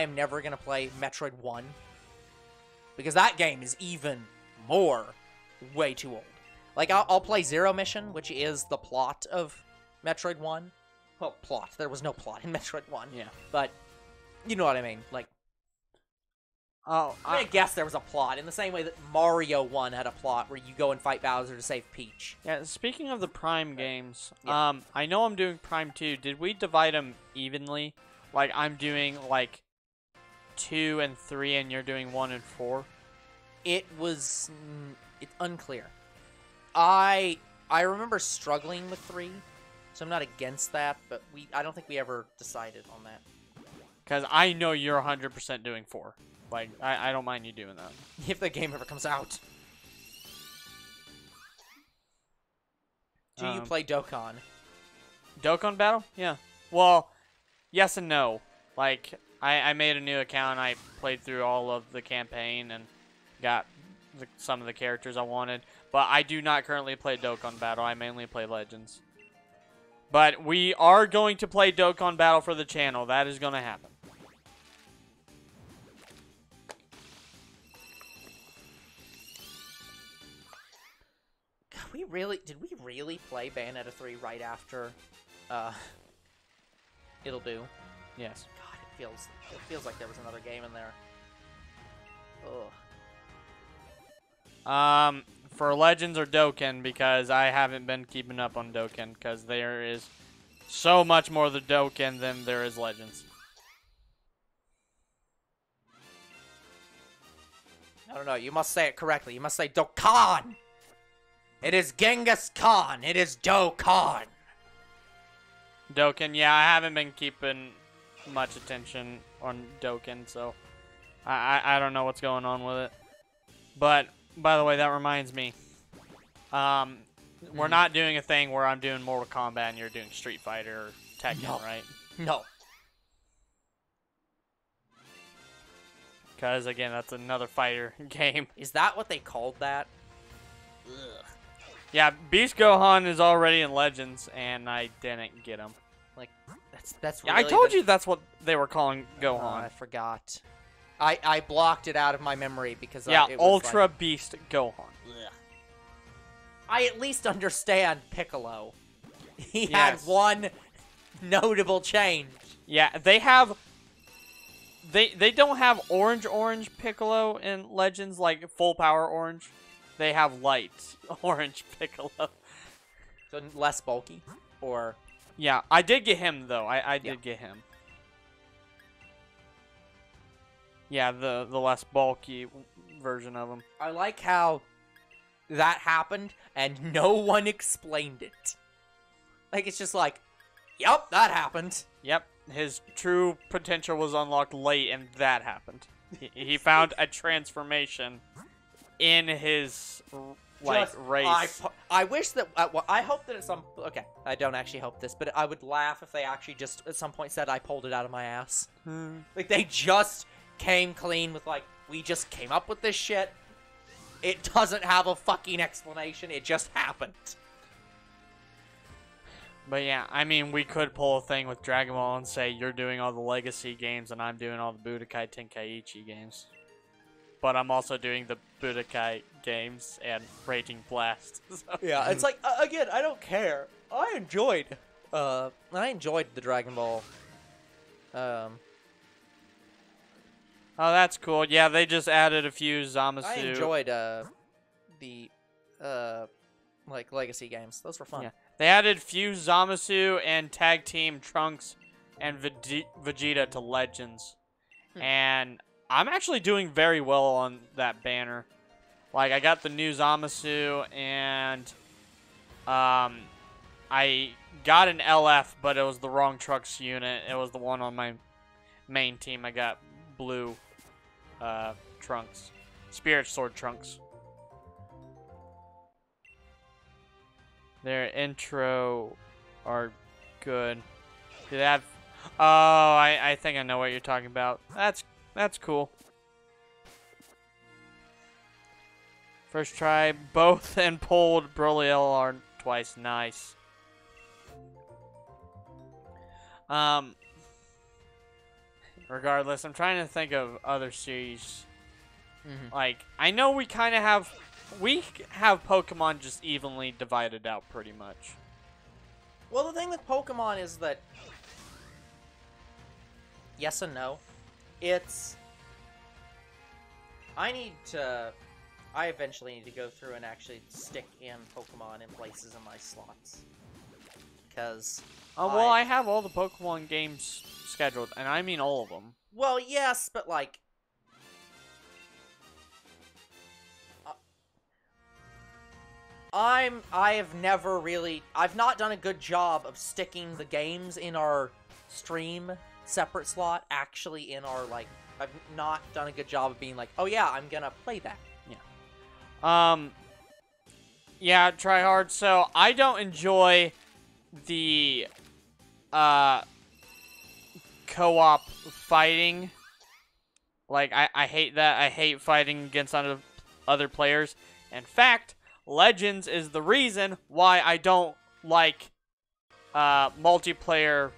am never gonna play Metroid 1 because that game is even more way too old. Like I'll play Zero Mission, which is the plot of Metroid 1. Well, plot. There was no plot in Metroid 1. Yeah. But you know what I mean. Like, I guess there was a plot in the same way that Mario 1 had a plot where you go and fight Bowser to save Peach. Yeah, speaking of the Prime games, Yeah. I know I'm doing Prime 2. Did we divide them evenly? Like, I'm doing, like, 2 and 3, and you're doing 1 and 4? It's unclear. I remember struggling with 3, so I'm not against that, but I don't think we ever decided on that. Because I know you're 100% doing 4. Like, I don't mind you doing that. If the game ever comes out. Do you play Dokkan? Dokkan Battle? Yeah. Well, yes and no. Like, I made a new account, I played through all of the campaign, and got some of the characters I wanted. But I do not currently play Dokkan Battle, I mainly play Legends. But we are going to play Dokkan Battle for the channel. That is going to happen. Did we really play Bayonetta 3 right after It'll Do? Yes. God, it feels like there was another game in there. Ugh. For Legends or Dokkan, because I haven't been keeping up on Dokkan, because there is so much more the Dokkan than there is Legends. I don't know. You must say it correctly. You must say Dokkan. It is Genghis Khan. It is Dokkan. Dokkan, yeah, I haven't been keeping much attention on Dokkan, so I don't know what's going on with it. But, by the way, that reminds me. We're not doing a thing where I'm doing Mortal Kombat and you're doing Street Fighter or Tekken, No. right? No. Because, again, that's another fighter game. Is that what they called that? Ugh. Yeah, Beast Gohan is already in Legends, and I didn't get him. Like, that's Yeah, really I told you that's what they were calling Oh, Gohan. I forgot. I blocked it out of my memory because Yeah, it was Ultra like, Beast Gohan. I at least understand Piccolo. He Yes. had one notable change. Yeah, they have... They don't have orange Piccolo in Legends, like full power orange. They have light orange Piccolo. So less bulky? Or... Yeah, I did get him, though. I did get him. Yeah, the less bulky version of him. I like how that happened and no one explained it. Like, it's just like, yep, that happened. Yep, his true potential was unlocked late, and that happened. He found a transformation in his, like, race. I wish that, well, I hope that at some, okay, I don't actually hope this, but I would laugh if they actually just at some point said I pulled it out of my ass. Like, they just came clean with, like, we just came up with this shit. It doesn't have a fucking explanation. It just happened. But yeah, I mean, we could pull a thing with Dragon Ball and say you're doing all the Legacy games and I'm doing all the Budokai Tenkaichi games. But I'm also doing the Budokai games and Raging Blast. So. Yeah, it's like, again, I don't care. I enjoyed the Dragon Ball. Oh, that's cool. Yeah, they just added a few Zamasu. I enjoyed the like Legacy games. Those were fun. Yeah. They added Fuse Zamasu and Tag Team Trunks and Vegeta to Legends. And I'm actually doing very well on that banner. Like, I got the new Zamasu, and I got an LF, but it was the wrong Trunks unit. It was the one on my main team. I got blue Trunks. Spirit Sword Trunks. Their intro are good. Do they have... Oh, I think I know what you're talking about. That's cool. First try, both, and pulled Broly LR twice. Nice. Regardless, I'm trying to think of other series. Like, I know we kind of have... We have Pokemon just evenly divided out, pretty much. Well, the thing with Pokemon is that... Yes and no. It's... I eventually need to go through and actually stick in Pokemon in places in my slots. Because... Oh, well, I have all the Pokemon games scheduled, and I mean all of them. Well, yes, but like... I've not done a good job of sticking the games in our stream separate slot actually in our, like, I've not done a good job of being like, oh yeah, I'm gonna play that. Yeah, Tryhard, so I don't enjoy the, co-op fighting. Like, I hate that. I hate fighting against other players. In fact, Legends is the reason why I don't like multiplayer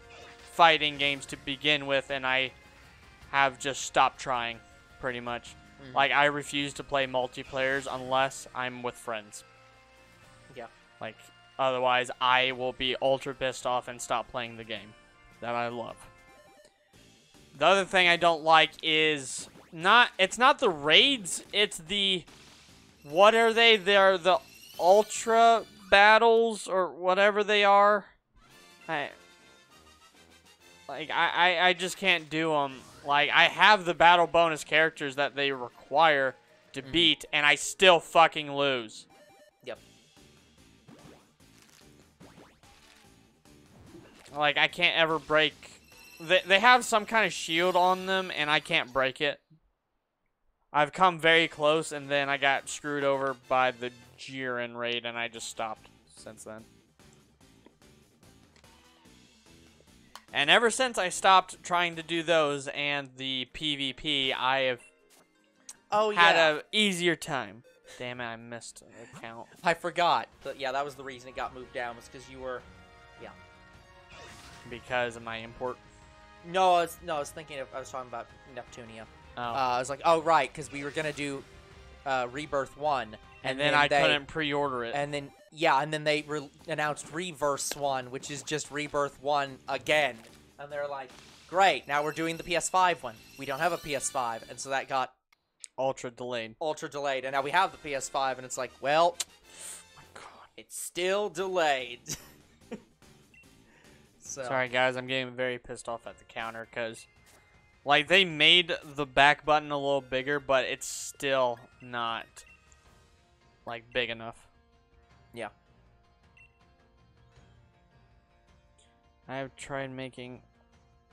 fighting games to begin with, and I have just stopped trying, pretty much. Like, I refuse to play multiplayers unless I'm with friends. Yeah. Like, otherwise I will be ultra pissed off and stop playing the game that I love. The other thing I don't like is it's not the raids, it's the... What are they? They're the Ultra Battles, or whatever they are. I just can't do them. Like, I have the battle bonus characters that they require to beat, and I still fucking lose. Yep. Like, I can't ever break... They have some kind of shield on them, and I can't break it. I've come very close, and then I got screwed over by the Jiren raid, and I just stopped since then. And ever since I stopped trying to do those and the PvP, I have had an easier time. Damn it, I missed an account. I forgot. But yeah, that was the reason it got moved down, was because you were... Yeah. Because of my import. No, I was thinking of... I was talking about Neptunia. I was like, oh, right, because we were going to do Rebirth 1. And then I couldn't pre-order it. And then, yeah, and then they announced Reverse 1, which is just Rebirth 1 again. And they're like, great, now we're doing the PS5 one. We don't have a PS5, and so that got... Ultra delayed. And now we have the PS5, and it's like, well, oh my God, it's still delayed. So. Sorry, guys, I'm getting very pissed off at the counter, because, like, they made the back button a little bigger, but it's still not, like, big enough. Yeah. I have tried making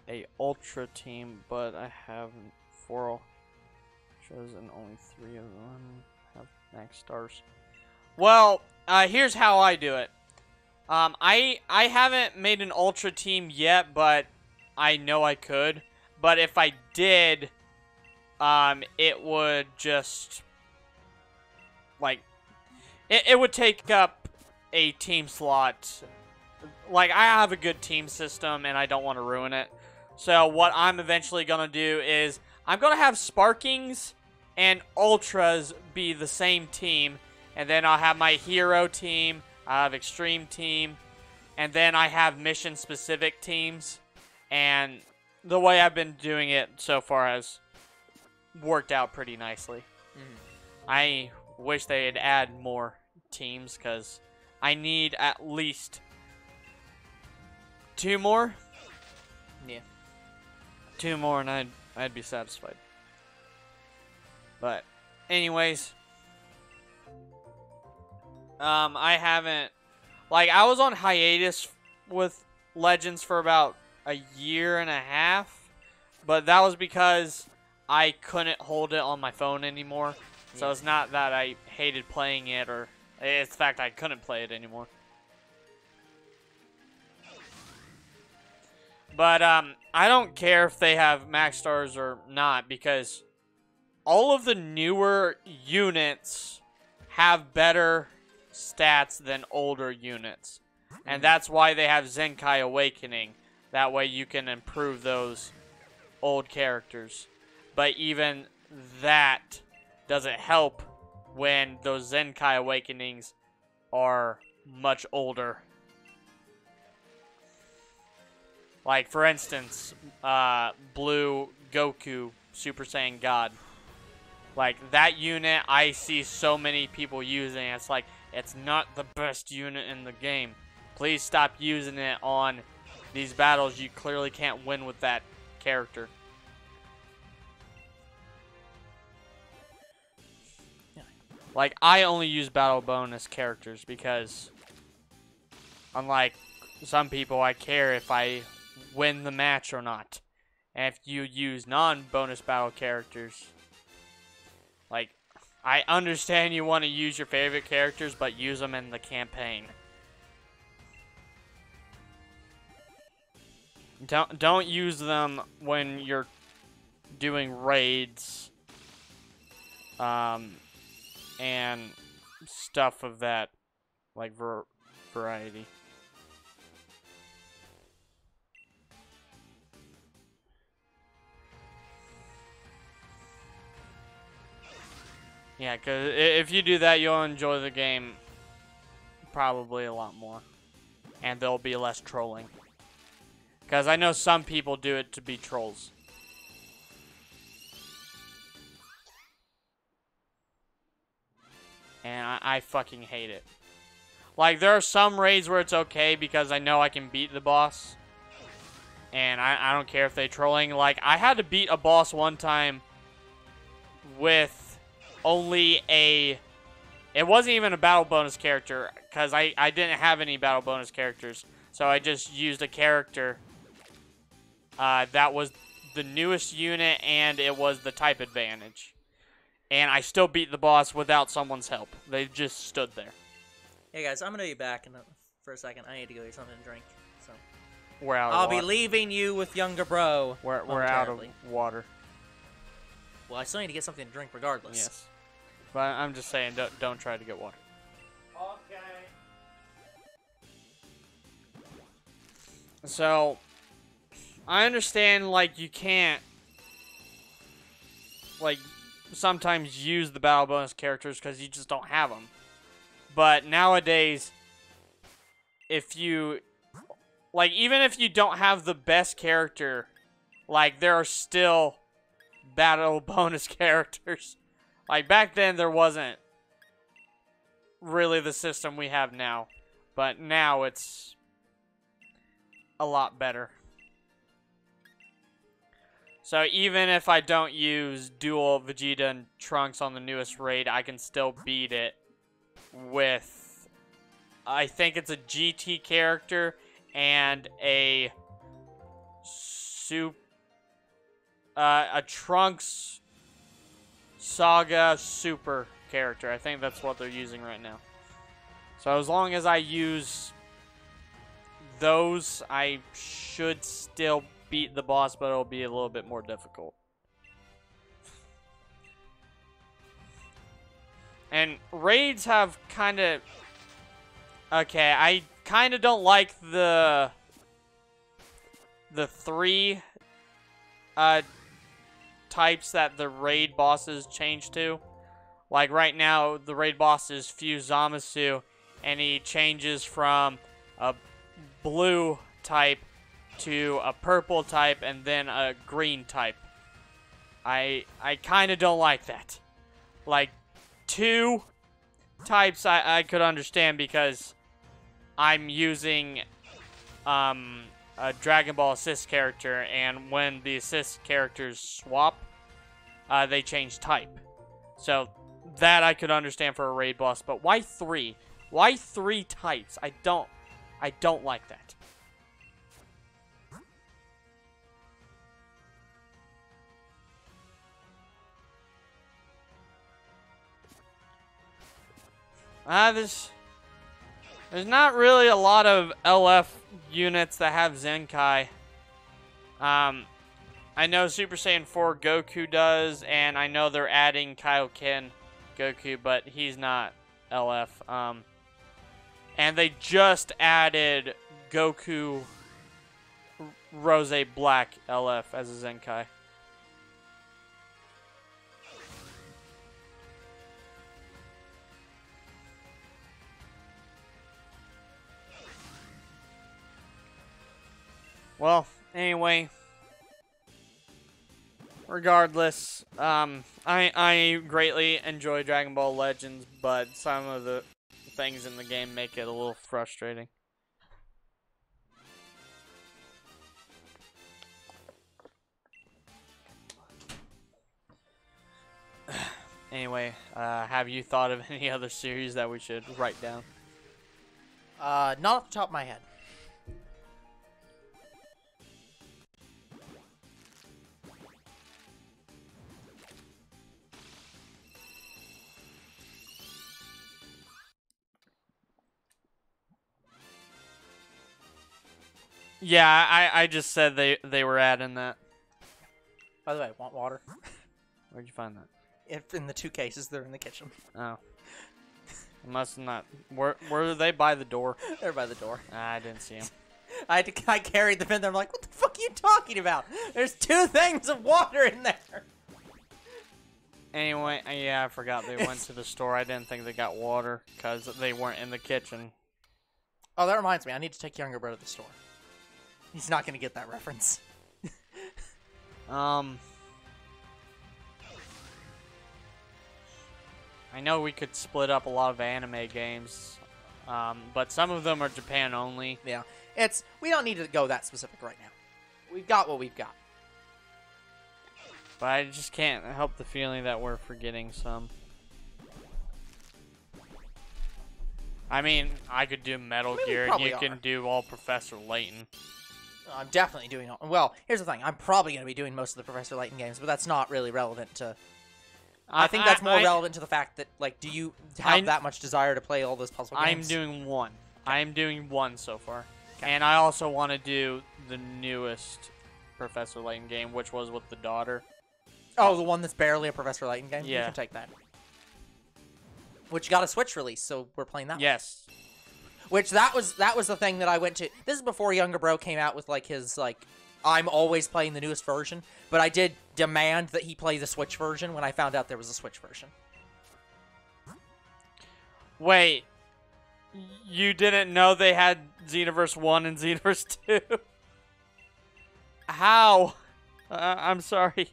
a Ultra team, but I haven't. 4 shows and only 3 of them have max stars. Well, here's how I do it. I haven't made an Ultra team yet, but I know I could. But if I did, it would just, like, it would take up a team slot. Like, I have a good team system, and I don't want to ruin it. So what I'm eventually going to do is I'm going to have Sparkings and Ultras be the same team. And then I'll have my Hero team, I have Extreme team, and then I have mission-specific teams. And the way I've been doing it so far has worked out pretty nicely. I wish they'd add more teams, because I need at least 2 more. Yeah. 2 more and I'd be satisfied. But anyways, I haven't, like, I was on hiatus with Legends for about a year and a half, but that was because I couldn't hold it on my phone anymore. So it's not that I hated playing it, or it's the fact I couldn't play it anymore. But I don't care if they have max stars or not, because all of the newer units have better stats than older units. And that's why they have Zenkai Awakening. That way you can improve those old characters. But even that doesn't help when those Zenkai Awakenings are much older. Like, for instance, Blue Goku, Super Saiyan God. Like, that unit, I see so many people using. It's like, it's not the best unit in the game. Please stop using it on these battles. You clearly can't win with that character. Like, I only use battle bonus characters because, unlike some people, I care if I win the match or not. And if you use non-bonus battle characters, like, I understand you want to use your favorite characters, but use them in the campaign. Don't use them when you're doing raids, and stuff of that, like, variety. Yeah, because if you do that, you'll enjoy the game probably a lot more. And there'll be less trolling. Because I know some people do it to be trolls. And I fucking hate it. Like, there are some raids where it's okay because I know I can beat the boss. And I don't care if they're trolling. Like, I had to beat a boss one time with only a... It wasn't even a battle bonus character, because I didn't have any battle bonus characters. So I just used a character that was the newest unit, and it was the type advantage. And I still beat the boss without someone's help. They just stood there. Hey guys, I'm gonna be back for a second. I need to go get something to drink. So we're out of I'll water. be leaving you with younger bro. We're out of water. Well, I still need to get something to drink regardless. Yes. But I'm just saying, don't try to get water. Okay. So, I understand, like, you can't like sometimes use the battle bonus characters because you just don't have them. But nowadays, if you like, even if you don't have the best character, like there are still battle bonus characters. Like back then, there wasn't really the system we have now, but now it's a lot better. So even if I don't use dual Vegeta and Trunks on the newest raid, I can still beat it with, I think it's a GT character and a Trunks Saga Super character. I think that's what they're using right now. So as long as I use those, I should still beat the boss, but it'll be a little bit more difficult. And raids have kind of... Okay, I kind of don't like the 3 types that the raid bosses change to. Like right now, the raid boss is Fuse Zamasu, and he changes from a blue type to a purple type and then a green type. I kind of don't like that. Like 2 types I could understand because I'm using a Dragon Ball Assist character, and when the assist characters swap, they change type. So that I could understand for a raid boss, but why 3? Why 3 types? I don't like that. There's not really a lot of LF units that have Zenkai. I know Super Saiyan 4 Goku does, and I know they're adding Kaioken Goku, but he's not LF. And they just added Goku Rose Black LF as a Zenkai. Well, anyway, regardless, I greatly enjoy Dragon Ball Legends, but some of the things in the game make it a little frustrating. Anyway, have you thought of any other series that we should write down? Not off the top of my head. Yeah, I just said they were adding that. By the way, want water? Where'd you find that? In the 2 cases, they're in the kitchen. Oh. Must not. Were they by the door? They're by the door. I didn't see them. I carried them in there. I'm like, what the fuck are you talking about? There's 2 things of water in there. Anyway, yeah, I forgot they went to the store. I didn't think they got water because they weren't in the kitchen. Oh, that reminds me. I need to take younger bro to the store. He's not going to get that reference. I know we could split up a lot of anime games, but some of them are Japan only. Yeah, we don't need to go that specific right now. We've got what we've got. But I just can't help the feeling that we're forgetting some. I mean, I could do Metal Gear, and you can do all Professor Layton. I'm definitely doing... Well, here's the thing. I'm probably going to be doing most of the Professor Layton games, but that's not really relevant to... I think that's more relevant to the fact that, like, do you have that much desire to play all those puzzle games? I'm doing 1. Okay. I'm doing 1 so far. Okay. And I also want to do the newest Professor Layton game, which was with the daughter. Oh, the one that's barely a Professor Layton game? Yeah. You can take that. Which got a Switch release, so we're playing that yes. one. Which, that was the thing that I went to... This is before Younger Bro came out with, like, his, like, I'm always playing the newest version, but I did demand that he play the Switch version when I found out there was a Switch version. Wait, you didn't know they had Xenoverse 1 and Xenoverse 2? How? I'm sorry.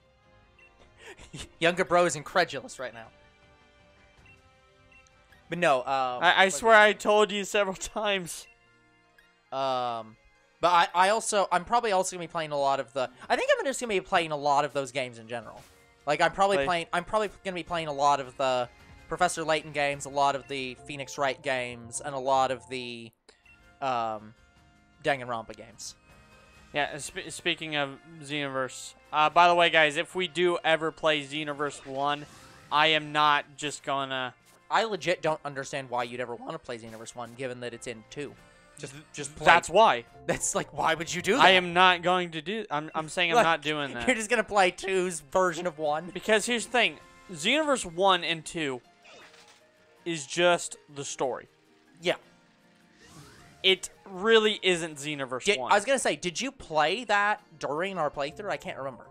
Younger bro is incredulous right now. But no, I swear I told you several times. But I'm probably also gonna be playing a lot of the. I think I'm just gonna be playing a lot of those games in general. Like I'm probably gonna be playing a lot of the Professor Layton games, a lot of the Phoenix Wright games, and a lot of the Danganronpa games. Yeah, speaking of Xenoverse, by the way, guys, if we do ever play Xenoverse 1, I am not just gonna... I legit don't understand why you'd ever want to play Xenoverse 1, given that it's in 2. Just play. That's why. That's like, why would you do that? I am not going to do... I'm saying I'm not doing that. You're just gonna play 2's version of 1? Because here's the thing. Xenoverse 1 and 2 is just the story. Yeah. It really isn't Xenoverse 1. I was gonna say, did you play that during our playthrough? I can't remember.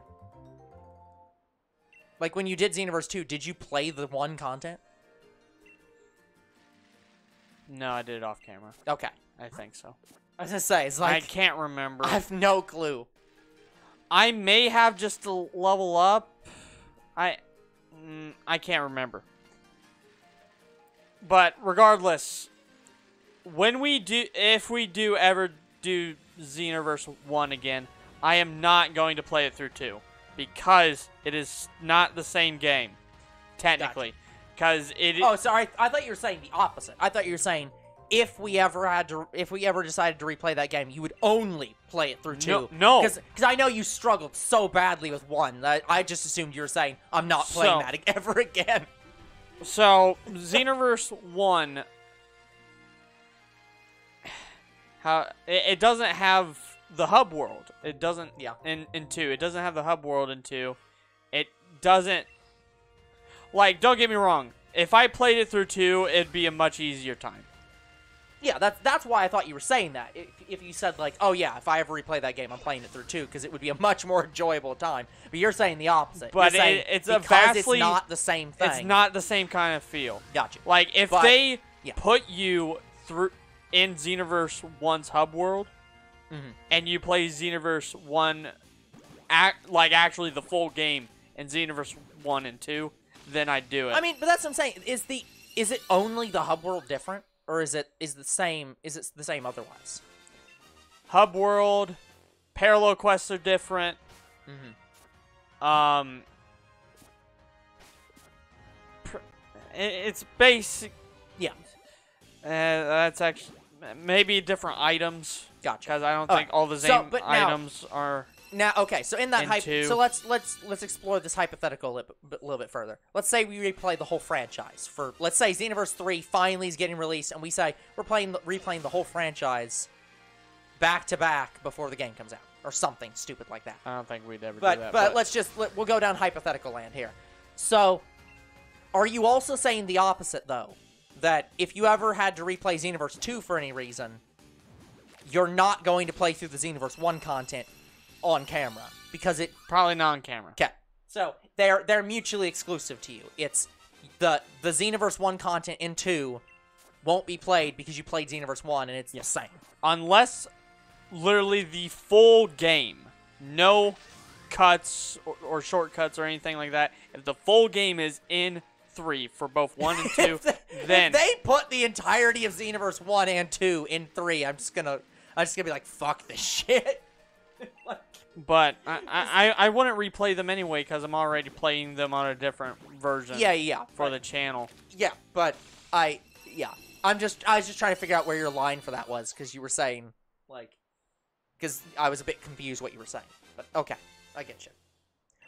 Like, when you did Xenoverse 2, did you play the 1 content? No, I did it off camera. Okay. I think so. I was gonna say, it's like... I can't remember. I have no clue. I may have just to level up. I can't remember. But regardless... if we do ever do Xenoverse 1 again, I am not going to play it through 2 because it is not the same game, technically. Because Oh, sorry. I thought you were saying the opposite. I thought you were saying if we ever decided to replay that game, you would only play it through 2. No. Because I know you struggled so badly with 1 that I just assumed you were saying I'm not playing that ever again. So Xenoverse 1. It doesn't have the hub world. It doesn't. Yeah. In 2, it doesn't have the hub world in 2. It doesn't. Like, don't get me wrong. If I played it through 2, it'd be a much easier time. Yeah, that's why I thought you were saying that. If you said like, oh yeah, if I ever replay that game, I'm playing it through 2 because it would be a much more enjoyable time. But you're saying the opposite. But it's not the same thing. It's not the same kind of feel. Gotcha. Like if they put you through in Xenoverse 1's hub world, and you play Xenoverse 1, actually the full game in Xenoverse 1 and 2, then I'd do it. I mean, but that's what I'm saying. Is it only the hub world different, or is it the same otherwise? Hub world, parallel quests are different. It's basic. Yeah. That's actually maybe different items. Gotcha. Because I don't think all the same items are. Now, okay, so in that so let's explore this hypothetical a little bit further. Let's say we replay the whole franchise for, let's say Xenoverse 3 finally is getting released, and we say we're replaying the whole franchise back to back before the game comes out, or something stupid like that. I don't think we'd ever do that. But we'll go down hypothetical land here. So, are you also saying the opposite though? That if you ever had to replay Xenoverse 2 for any reason, you're not going to play through the Xenoverse 1 content on camera because it probably not on camera. Okay, so they're mutually exclusive to you. It's the Xenoverse 1 content in 2 won't be played because you played Xenoverse 1 and it's the same. Unless literally the full game, no cuts or shortcuts or anything like that. If the full game is in 3 for both 1 and 2, then if they put the entirety of Xenoverse 1 and 2 in 3, I'm just gonna be like, fuck this shit. But I wouldn't replay them anyway because I'm already playing them on a different version. Yeah. For the channel. Yeah, but I was just trying to figure out where your line for that was because you were saying because I was a bit confused what you were saying. But okay, I get you.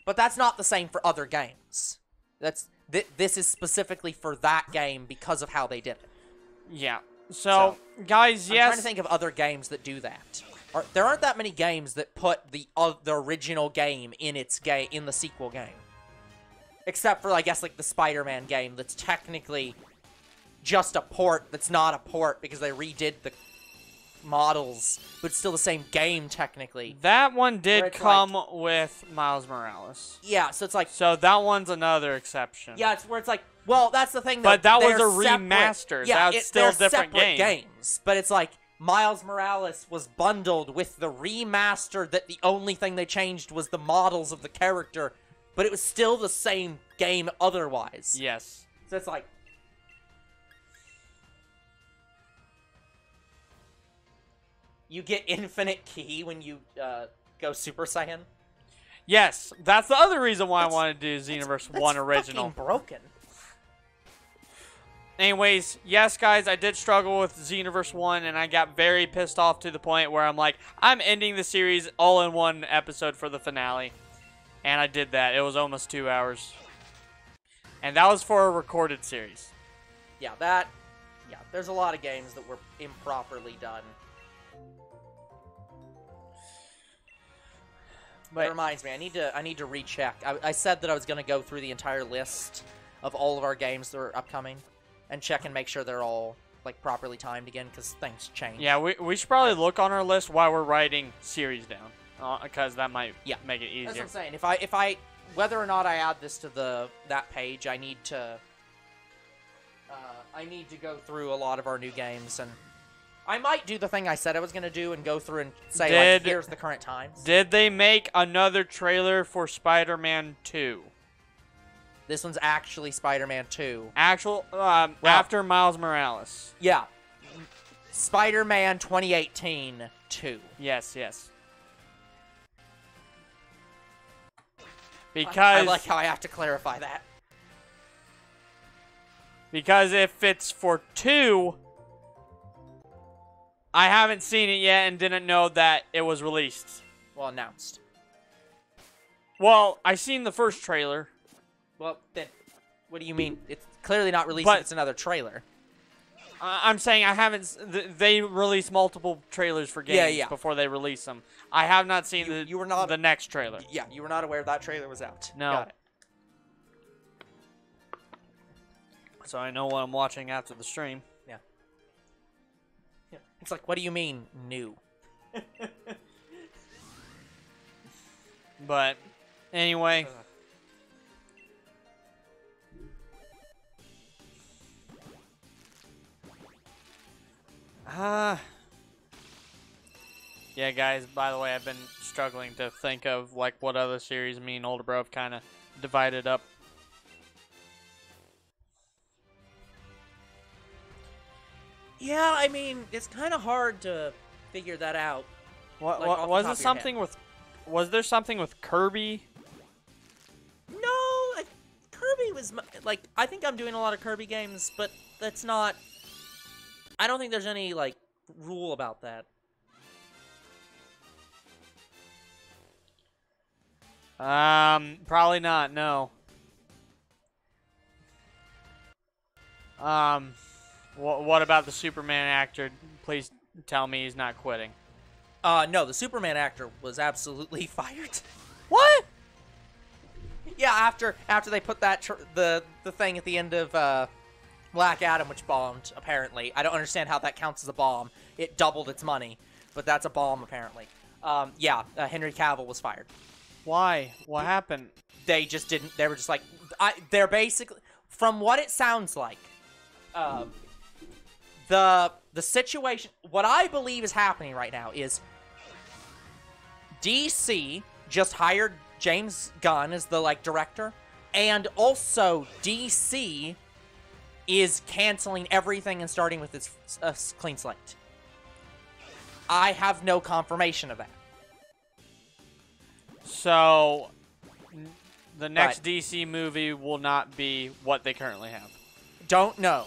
But that's not the same for other games. This is specifically for that game because of how they did it. Yeah. So guys, I'm trying to think of other games that do that. There aren't that many games that put the original game in the sequel game. Except for, I guess, like the Spider-Man game that's technically just a port that's not a port because they redid models, but it's still the same game technically. That one did it's come with Miles Morales. Yeah, so it's like... So that one's another exception. Yeah, it's where it's like, well, that's the thing, though. But that was they're a remaster. Yeah, That's still a they're different separate game. games. But it's like, Miles Morales was bundled with the remaster that the only thing they changed was the models of the character, but it was still the same game otherwise. Yes. So it's like... You get Infinite Key when you go Super Saiyan. Yes, that's the other reason why I wanted to do Xenoverse 1 original. Fucking broken. Anyways, yes, guys, I did struggle with Xenoverse 1, and I got very pissed off to the point where I'm like, I'm ending the series all in one episode for the finale. And I did that. It was almost 2 hours. And that was for a recorded series. Yeah, there's a lot of games that were improperly done. But It reminds me, I need to recheck. I said that I was going to go through the entire list of all of our games that are upcoming and check and make sure they're all like properly timed again, because things change. yeah, we should probably look on our list while we're writing series down, because that might make it easier. That's what I'm saying. If I whether or not I add this to that page, I need to go through a lot of our new games, and I might do the thing I said I was going to do and go through and say, like, here's the current times. Did they make another trailer for Spider-Man 2? This one's actually Spider-Man 2. After Miles Morales. Yeah. Spider-Man 2018 2. Yes. Because I like how I have to clarify that. Because if it's for 2, I haven't seen it yet and didn't know that it was released. Well, announced. Well, I seen the first trailer. Well, then, what do you mean? It's clearly not released But if it's another trailer. I'm saying I haven't... They release multiple trailers for games before they release them. I have not seen the next trailer. Yeah, you were not aware that trailer was out. No. Got it. So I know what I'm watching after the stream. Yeah. It's like, what do you mean, new? But, anyway... Yeah, guys, by the way, I've been struggling to think of, like, what other series me and Older Bro have kind of divided up. Yeah, I mean, it's kind of hard to figure that out. Was there something with Kirby? No, Kirby was, like, I think I'm doing a lot of Kirby games, but that's not... I don't think there's any, like, rule about that. Probably not, no. What about the Superman actor? Please tell me he's not quitting. No, the Superman actor was absolutely fired. What? Yeah, after they put that the thing at the end of Black Adam, which bombed, apparently. I don't understand how that counts as a bomb. It doubled its money, but that's a bomb, apparently. Henry Cavill was fired. Why? What happened? They just didn't... They were just like... They're basically... From what it sounds like, the situation... What I believe is happening right now is DC just hired James Gunn as the, like, director, and also DC is canceling everything and starting with its clean slate. I have no confirmation of that. So, the next DC movie will not be what they currently have. Don't know.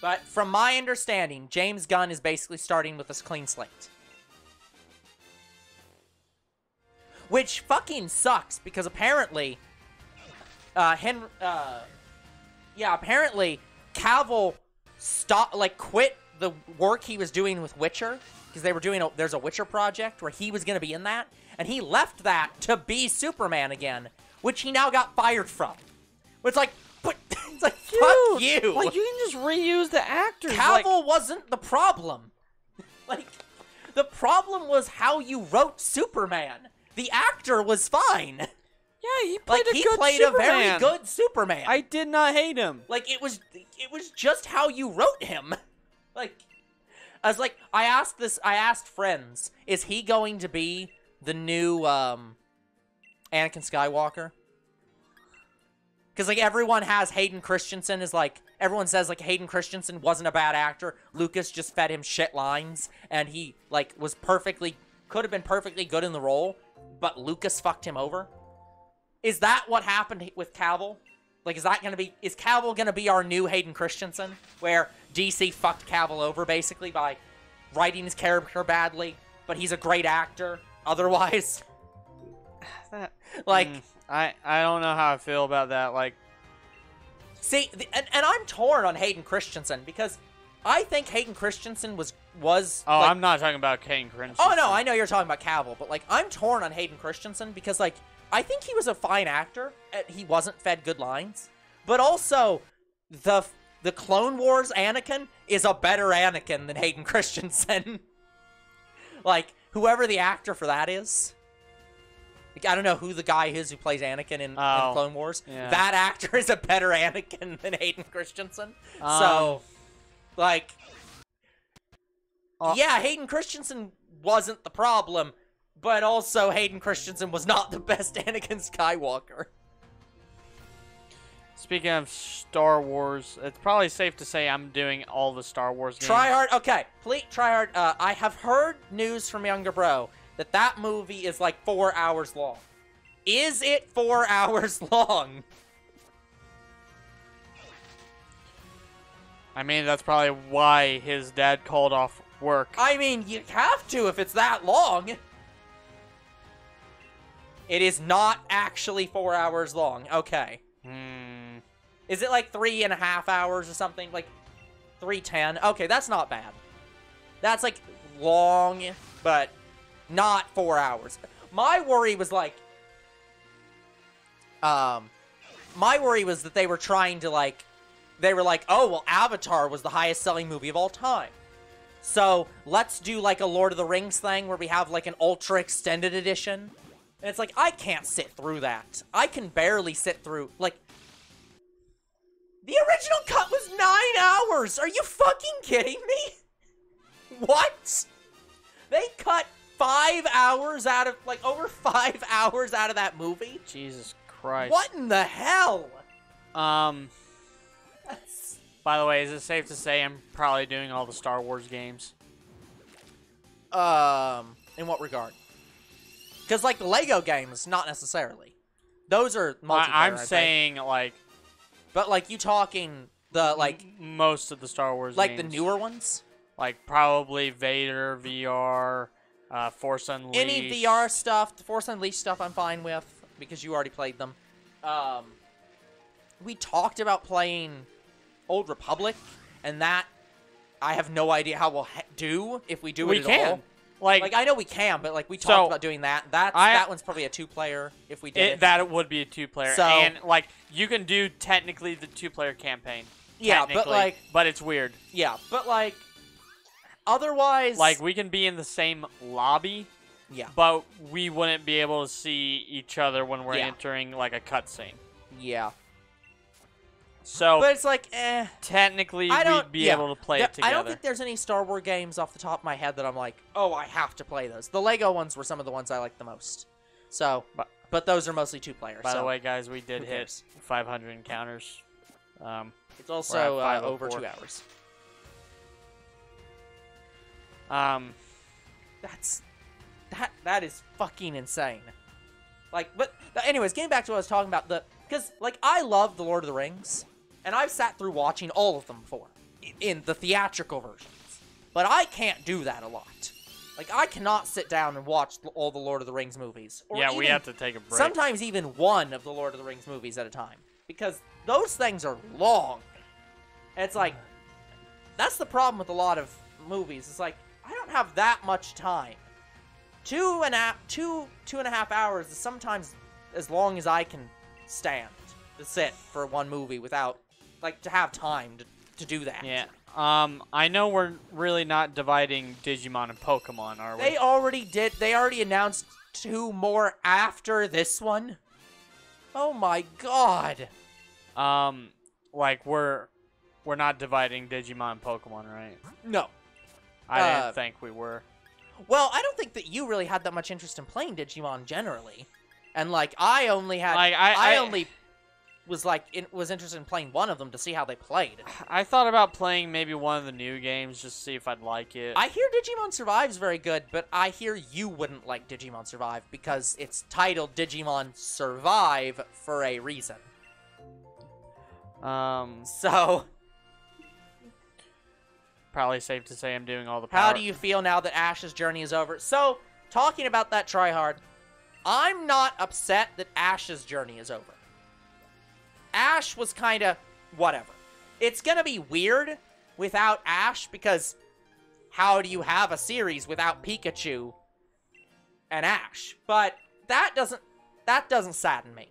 But from my understanding, James Gunn is basically starting with a clean slate. Which fucking sucks, because apparently, apparently Cavill quit the work he was doing with Witcher, because they were doing there's a Witcher project where he was going to be in that, and he left that to be Superman again, which he now got fired from. It's like, but it's like, dude, fuck you. Like, you can just reuse the actors. Cavill wasn't the problem. Like, The problem was how you wrote Superman. The actor was fine. Yeah, he played a good played Superman. a very good Superman. I did not hate him. Like, it was just how you wrote him. Like, I was like, I asked friends, is he going to be the new, Anakin Skywalker? Because, like, everyone has Hayden Christensen as, like, everyone says, like, Hayden Christensen wasn't a bad actor. Lucas just fed him shit lines, and he, like, could have been perfectly good in the role, but Lucas fucked him over. Is that what happened with Cavill? Like, is Cavill gonna be our new Hayden Christensen? Where DC fucked Cavill over, basically, by writing his character badly, but he's a great actor otherwise? I don't know how I feel about that, like... See, and I'm torn on Hayden Christensen, because I think Hayden Christensen was Oh, like, I'm not talking about Hayden Christensen. Oh, no, I know you're talking about Cavill, but, like, I'm torn on Hayden Christensen, because, like, I think he was a fine actor, and he wasn't fed good lines, but also, the Clone Wars Anakin is a better Anakin than Hayden Christensen. Like, whoever the actor for that is. Like, I don't know who the guy is who plays Anakin in Clone Wars. Yeah. That actor is a better Anakin than Hayden Christensen. So, like, yeah, Hayden Christensen wasn't the problem, but also Hayden Christensen was not the best Anakin Skywalker. Speaking of Star Wars, it's probably safe to say I'm doing all the Star Wars games. Tryhard, okay. Tryhard, I have heard news from Younger Bro that movie is like 4 hours long. Is it 4 hours long? I mean, that's probably why his dad called off work. I mean, you have to if it's that long. It is not actually 4 hours long. Okay. Is it like 3.5 hours or something? Like 3:10? Okay, that's not bad. That's like long, but not 4 hours. My worry was like, my worry was that they were trying to like, they were like, oh, well, Avatar was the highest selling movie of all time. So let's do like a Lord of the Rings thing where we have like an ultra extended edition. And it's like, I can't sit through that. I can barely sit through, like, the original cut was 9 hours! Are you fucking kidding me? What? They cut 5 hours out of, like, over 5 hours out of that movie? Jesus Christ. What in the hell? That's... By the way, is it safe to say I'm probably doing all the Star Wars games? In what regard? Because, like, the Lego games, not necessarily. Those are multiplayer, I'm saying, like... But, like, you talking the, like... Most of the Star Wars like, games. the newer ones? Like, probably Vader, VR, Force Unleashed. Any VR stuff, the Force Unleashed stuff I'm fine with, because you already played them. We talked about playing Old Republic, and that, I have no idea how we'll do, if we do it at all. Like, I know we can, but, like, we talked about doing that. That one's probably a 2-player, if we did it. That would be a 2-player. So, and, like, you can do, technically, the 2-player campaign. Yeah, but, like... But it's weird. Yeah, but, like, otherwise... Like, we can be in the same lobby. Yeah. But we wouldn't be able to see each other when we're entering, like, a cutscene. Yeah. So, but it's like, eh. Technically, we'd be able to play it together. I don't think there's any Star Wars games off the top of my head that I'm like, oh, I have to play those. The Lego ones were some of the ones I liked the most. So, but those are mostly 2-player. By the way, guys, we did hit 500 encounters. It's also over 2 hours. That is fucking insane. Like, but anyways, getting back to what I was talking about, because, like, I love The Lord of the Rings, and I've sat through watching all of them before, in the theatrical versions. But I can't do that a lot. Like, I cannot sit down and watch all the Lord of the Rings movies. Or yeah, we have to take a break. Sometimes even one of the Lord of the Rings movies at a time. Because those things are long. And it's like, that's the problem with a lot of movies. It's like, I don't have that much time. 2.5 hours is sometimes as long as I can stand to sit for one movie without, like, to have time to do that. Yeah. I know we're really not dividing Digimon and Pokemon, are we? They already did. They already announced 2 more after this one. Oh my god. Like we're not dividing Digimon and Pokemon, right? No. I didn't think we were. Well, I don't think that you really had that much interest in playing Digimon generally. And like I only had Like, I only was like was interested in playing one of them to see how they played. I thought about playing maybe one of the new games just to see if I'd like it. I hear Digimon Survive's very good, but I hear you wouldn't like Digimon Survive because it's titled Digimon Survive for a reason. So probably safe to say I'm doing all the how do you feel now that Ash's journey is over? So, talking about that Tryhard, I'm not upset that Ash's journey is over. Ash was kind of whatever. It's going to be weird without Ash because how do you have a series without Pikachu and Ash? But that doesn't sadden me.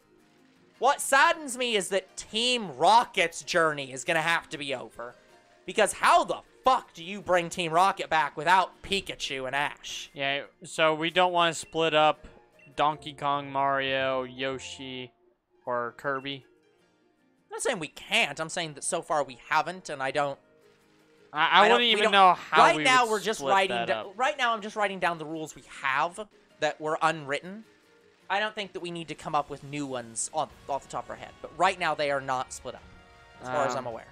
What saddens me is that Team Rocket's journey is going to have to be over. Because how the fuck do you bring Team Rocket back without Pikachu and Ash? Yeah, so we don't want to split up Donkey Kong, Mario, Yoshi, or Kirby. I'm not saying we can't. I'm saying that so far we haven't, and I don't. I wouldn't even know how right we now would we're just split writing. that up. Right now, I'm just writing down the rules we have that were unwritten. I don't think that we need to come up with new ones off the top of our head. But right now, they are not split up, as far as I'm aware.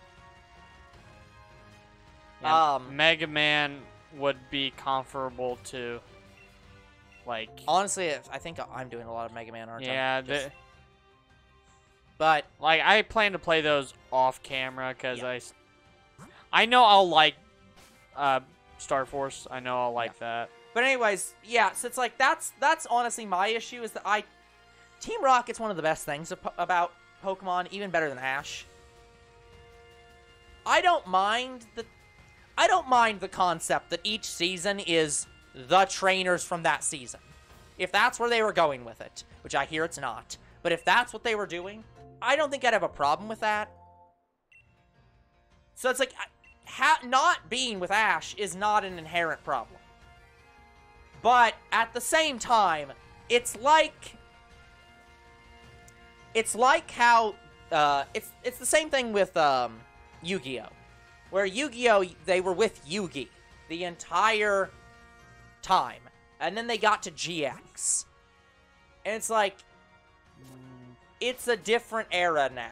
Yeah, Mega Man would be comparable to, like. Honestly, I think I'm doing a lot of Mega Man, aren't I? Yeah, but like I plan to play those off camera because I know I'll like Star Force. I know I'll like that. But anyways, yeah. So it's like that's honestly my issue is that Team Rocket's one of the best things about Pokemon, even better than Ash. I don't mind the concept that each season is the trainers from that season. If that's where they were going with it, which I hear it's not. But if that's what they were doing, I don't think I'd have a problem with that. So it's like, not being with Ash is not an inherent problem. But at the same time, it's like how, it's the same thing with, Yu-Gi-Oh! Where Yu-Gi-Oh! They were with Yugi the entire time. And then they got to GX. And it's like, it's a different era now.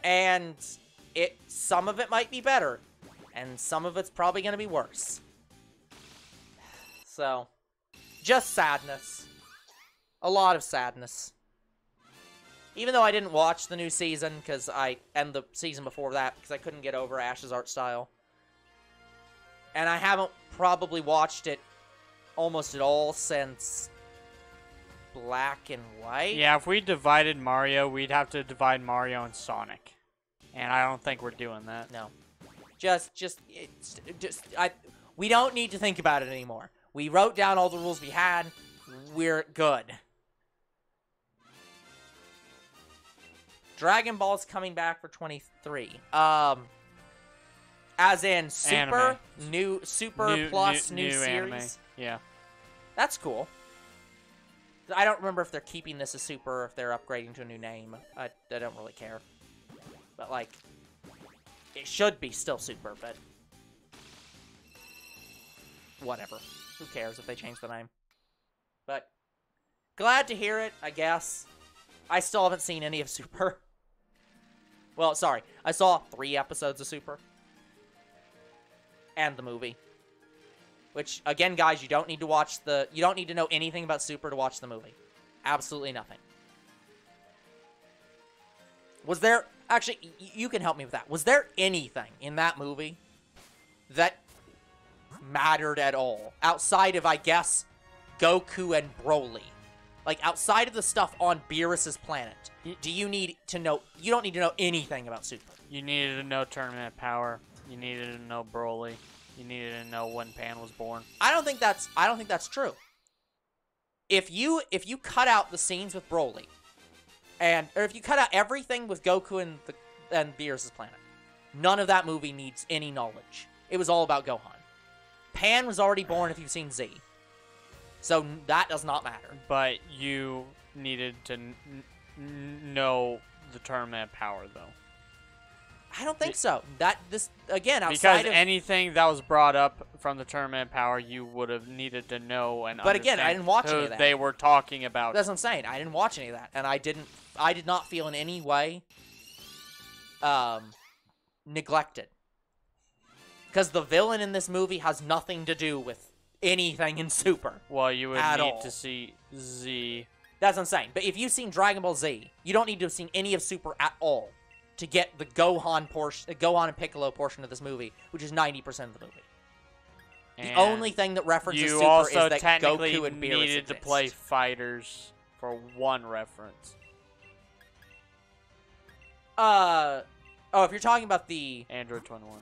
And some of it might be better. And some of it's probably going to be worse. So, just sadness. A lot of sadness. Even though I didn't watch the new season, and the season before that, because I couldn't get over Ash's art style. And I haven't probably watched it almost at all since Black and White. Yeah, if we divided Mario, we'd have to divide Mario and Sonic. And I don't think we're doing that. No. We don't need to think about it anymore. We wrote down all the rules we had. We're good. Dragon Ball's coming back for 23. As in Super, anime. Super plus new series. Anime. Yeah. That's cool. I don't remember if they're keeping this as Super or if they're upgrading to a new name. I don't really care. But, like, it should be still Super, but whatever. Who cares if they change the name? But glad to hear it, I guess. I still haven't seen any of Super. Well, sorry. I saw 3 episodes of Super. And the movie. Which, again, guys, you don't need to watch you don't need to know anything about Super to watch the movie. Absolutely nothing. Was there... Actually, you can help me with that. Was there anything in that movie that mattered at all? Outside of, I guess, Goku and Broly. Like, outside of the stuff on Beerus's planet, do you need to know... You don't need to know anything about Super. You needed to know Tournament Power. You needed to know Broly. You needed to know when Pan was born. I don't think that's true. If you cut out the scenes with Broly or if you cut out everything with Goku and Beerus' planet, none of that movie needs any knowledge. It was all about Gohan. Pan was already born if you've seen Z. So that does not matter. But you needed to know the tournament power, though. I don't think so. Again, outside because of... anything that was brought up from the tournament power, you would have needed to know and But again, I didn't watch any of that. They were talking about. That's what I'm saying. I didn't watch any of that, and I did not feel in any way neglected. Because the villain in this movie has nothing to do with anything in Super. Well, you would need to see Z. That's what I'm saying. But if you've seen Dragon Ball Z, you don't need to have seen any of Super at all to get the Gohan portion, the Gohan and Piccolo portion of this movie, which is 90% of the movie. And the only thing that references Super also is that technically Goku and Beerus needed exist. to play fighters for one reference. Oh, if you're talking about the Android 21.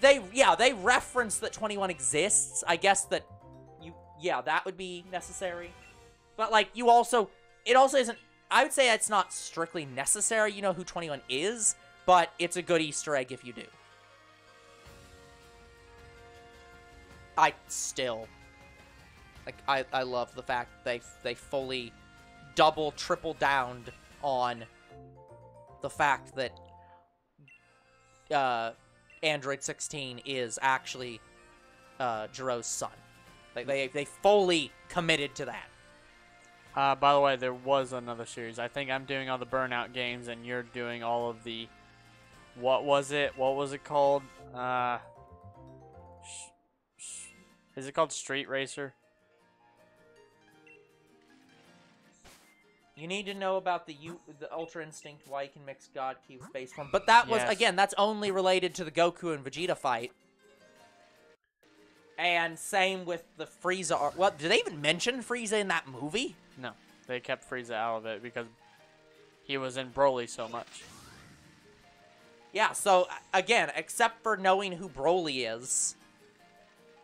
They reference that 21 exists. I guess that that would be necessary. But like it also isn't. I would say it's not strictly necessary. You know who 21 is, but it's a good Easter egg if you do. I love the fact they fully double, triple downed on the fact that Android 16 is actually Jiro's son. They fully committed to that. By the way, there was another series. I think I'm doing all the Burnout games, and you're doing all of the... What was it? What was it called? Is it called Street Racer? You need to know about the Ultra Instinct, why you can mix God Key with base form. But that was, again, that's only related to the Goku and Vegeta fight. And same with the Frieza. Well, did they even mention Frieza in that movie? No. They kept Frieza out of it because he was in Broly so much. Yeah, so, again, except for knowing who Broly is,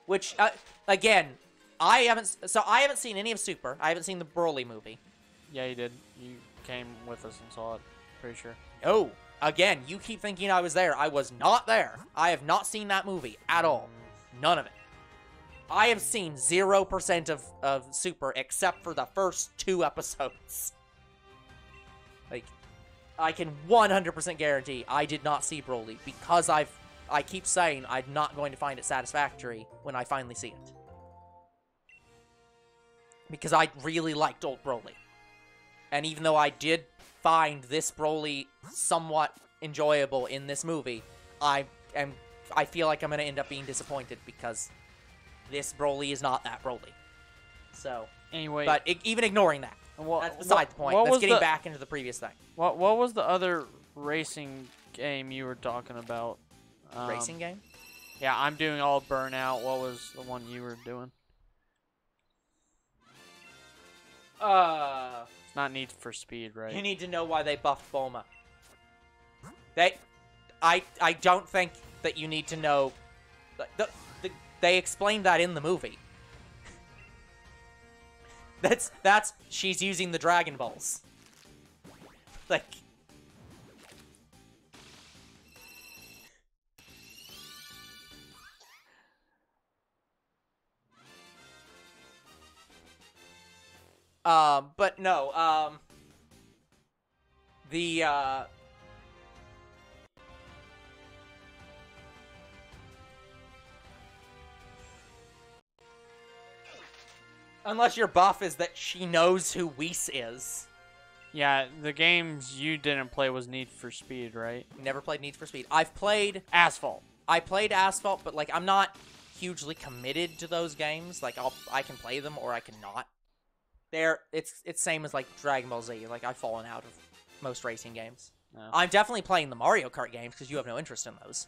which, again, I haven't seen any of Super. I haven't seen the Broly movie. Yeah, you did. You came with us and saw it. Pretty sure. Oh, again, you keep thinking I was there. I was not there. I have not seen that movie at all. None of it. I have seen 0% of Super except for the first 2 episodes. Like, I can 100% guarantee I did not see Broly because I keep saying I'm not going to find it satisfactory when I finally see it. Because I really liked old Broly. And even though I did find this Broly somewhat enjoyable in this movie, I feel like I'm going to end up being disappointed because this Broly is not that Broly. So, anyway, but even ignoring that, that's beside the point. That's getting back into the previous thing. What was the other racing game you were talking about? Racing game? Yeah, I'm doing all Burnout. What was the one you were doing? It's not Need for Speed, right? You need to know why they buffed Bulma. I don't think that you need to know. They explained that in the movie. That's she's using the Dragon Balls. Like. But no, unless your buff is that she knows who Whis is. Yeah, the games you didn't play was Need for Speed, right? Never played Need for Speed. I've played Asphalt. I played Asphalt, but like I'm not hugely committed to those games. Like I can play them or I can not. It's same as like Dragon Ball Z. Like I've fallen out of most racing games. No. I'm definitely playing the Mario Kart games because you have no interest in those.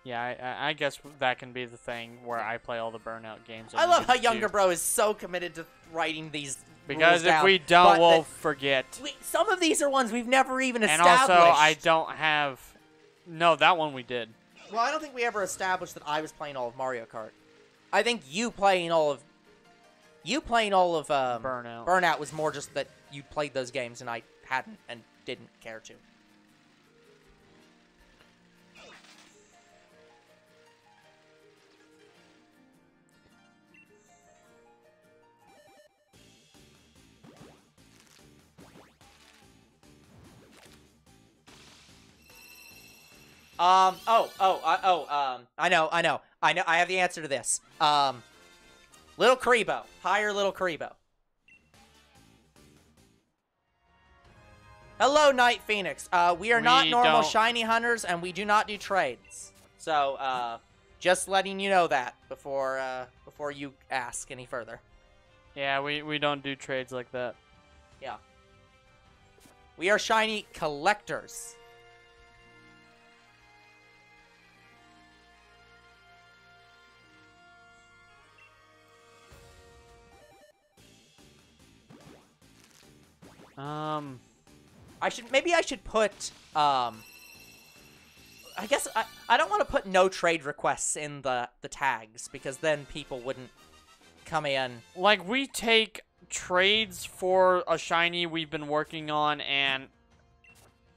Yeah, I guess that can be the thing where I play all the Burnout games. I love how Younger Bro is so committed to writing these because rules down, if we don't, we'll forget. Some of these are ones we've never even and established. And also, I don't have... No, that one we did. Well, I don't think we ever established that I was playing all of Mario Kart. I think you playing all of You playing all of Burnout. Burnout was more just that you played those games and I hadn't and didn't care to. I know. I have the answer to this. Little Karibo. Hire Little Karibo. Hello, Night Phoenix. We are not normal shiny hunters, and we do not do trades. So, just letting you know that before you ask any further. Yeah, we don't do trades like that. Yeah. We are shiny collectors. Maybe I should put, I guess I don't want to put no trade requests in the tags, because then people wouldn't come in. Like, we take trades for a shiny we've been working on and,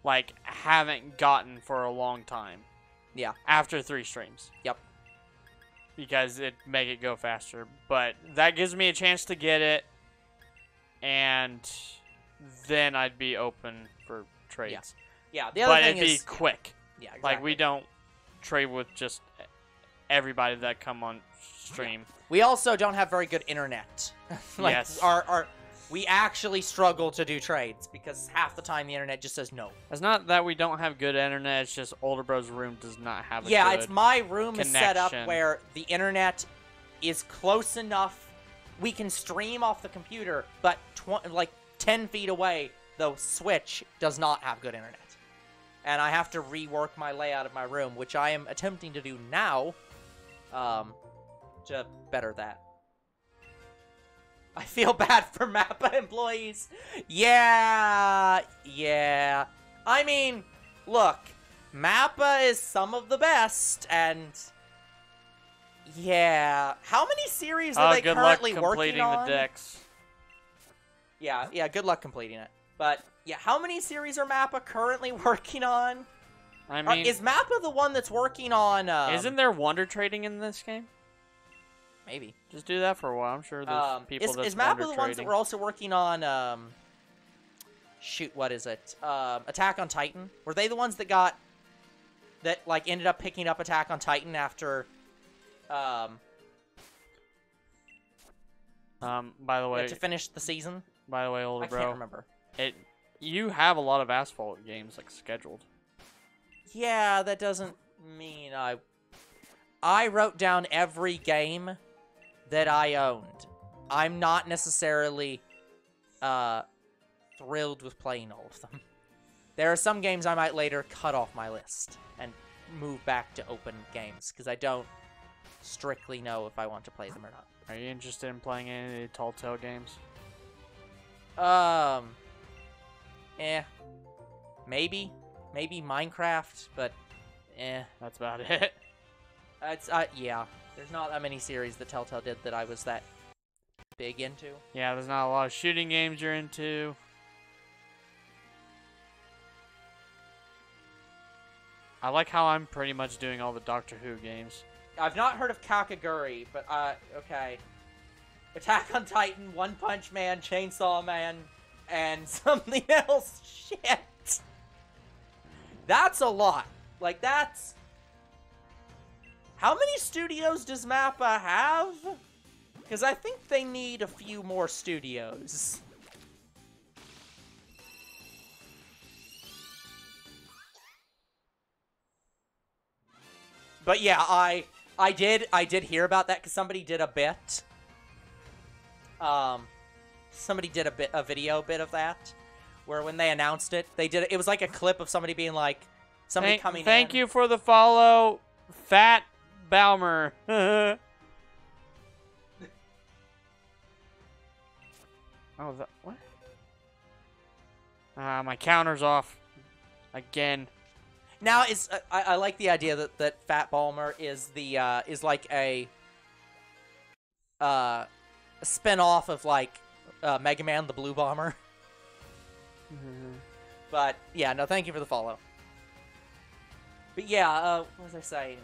like, haven't gotten for a long time. Yeah. After 3 streams. Yep. Because it'd make it go faster. But that gives me a chance to get it, and then I'd be open for trades. Yeah. The other thing it'd be quick. Yeah, exactly. Like, we don't trade with just everybody that come on stream. Yeah. We also don't have very good internet. Like, yes. We actually struggle to do trades because half the time the internet just says no. It's not that we don't have good internet, it's just Older Bro's room does not have a good it's my room connection. Is set up where the internet is close enough. We can stream off the computer, but like 10 feet away, the Switch does not have good internet. And I have to rework my layout of my room, which I am attempting to do now, to better that. I feel bad for MAPPA employees. Yeah. I mean, look, MAPPA is some of the best, and yeah. How many series are they currently working on? Good luck completing the decks. Yeah, good luck completing it. But, yeah, how many series are MAPPA currently working on? I mean, is MAPPA the one that's working on, isn't there wonder trading in this game? Maybe. Just do that for a while. I'm sure there's people that's Is MAPPA the trading. ones that were also working on, shoot, what is it? Attack on Titan? Were they the ones that ended up picking up Attack on Titan after, by the way, to finish the season? By the way, Older Bro. I can't remember. You have a lot of Asphalt games, like, scheduled. Yeah, that doesn't mean I wrote down every game that I owned. I'm not necessarily thrilled with playing all of them. There are some games I might later cut off my list and move back to open games, because I don't strictly know if I want to play them or not. Are you interested in playing any of the Telltale games? Maybe Minecraft, but That's about it. Yeah. There's not that many series that Telltale did that I was that big into. Yeah, there's not a lot of shooting games you're into. I like how I'm pretty much doing all the Doctor Who games. I've not heard of Kakaguri, but okay. Attack on Titan, One Punch Man, Chainsaw Man, and something else. Shit. That's a lot. Like, that's... How many studios does MAPPA have? Because I think they need a few more studios. But yeah, I did hear about that because somebody did a bit. Somebody did a video bit of that, where when they announced it, it was like a clip of somebody being like, coming in. Thank you for the follow, Fat Balmer. Oh, what? My counter's off again. Now I like the idea that Fat Balmer is the is like a spin-off of, like, Mega Man the Blue Bomber. But, yeah, no, thank you for the follow. But, yeah, what was I saying?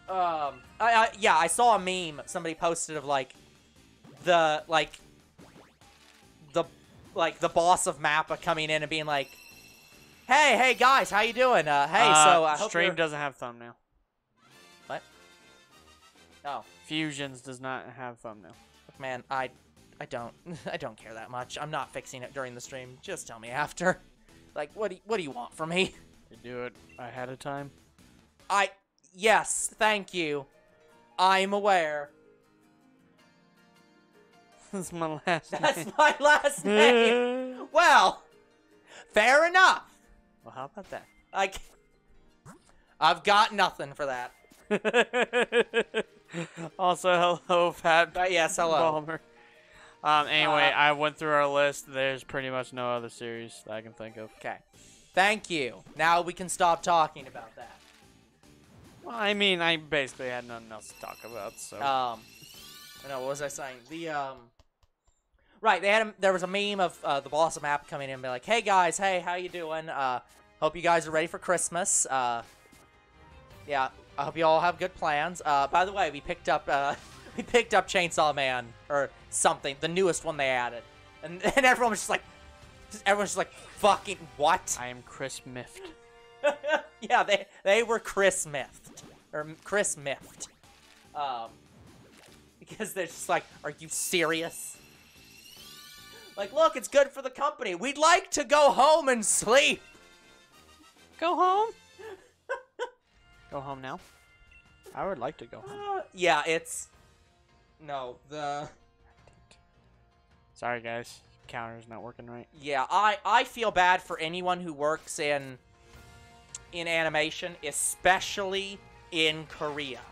Yeah, I saw a meme somebody posted of, like, the boss of Mappa coming in and being like, hey, guys, how you doing? So I hope stream doesn't have thumbnail. What? Oh. Fusions does not have thumbnail. Look, man, I don't care that much. I'm not fixing it during the stream. Just tell me after. Like, what do you want from me? You do it ahead of time. Yes, thank you. I'm aware. That's my last name. That's my last name. Well, fair enough. Well, how about that? I've got nothing for that. Also, hello, Fat. Yes, hello. Balmer. Anyway, I went through our list. There's pretty much no other series that I can think of. Okay. Thank you. Now we can stop talking about that. Well, I mean, I basically had nothing else to talk about, so. No, what was I saying? Right, there was a meme of the boss of Map coming in and be like, hey guys, hey, how you doing? Hope you guys are ready for Christmas. Yeah, I hope you all have good plans. By the way, we picked up Chainsaw Man or something, the newest one they added, and everyone was just like, fucking what? I am Chris Miffed. Yeah, they were Chris Miffed or Chris Miffed, because they're just like, are you serious? Like, look, it's good for the company. We'd like to go home and sleep. Go home? Go home now? I would like to go home. Yeah, it's... No, Sorry, guys. Counter's not working right. Yeah, I feel bad for anyone who works in animation, especially in Korea.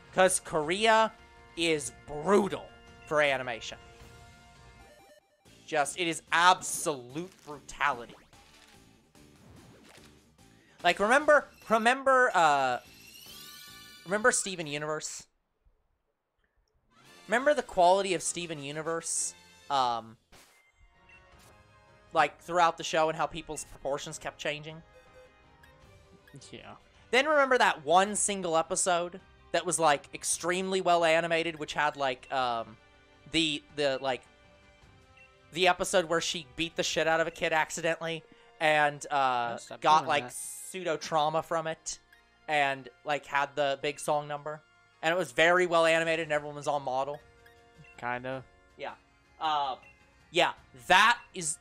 Because Korea is brutal for animation. It is absolute brutality. Like, remember Steven Universe? Remember the quality of Steven Universe, like, throughout the show and how people's proportions kept changing? Yeah. Then remember that one single episode that was, like, extremely well animated, which had, like, the episode where she beat the shit out of a kid accidentally and got, like, pseudo-trauma from it and, like, had the big song number. And it was very well animated and everyone was on model. Kind of. Yeah. Yeah,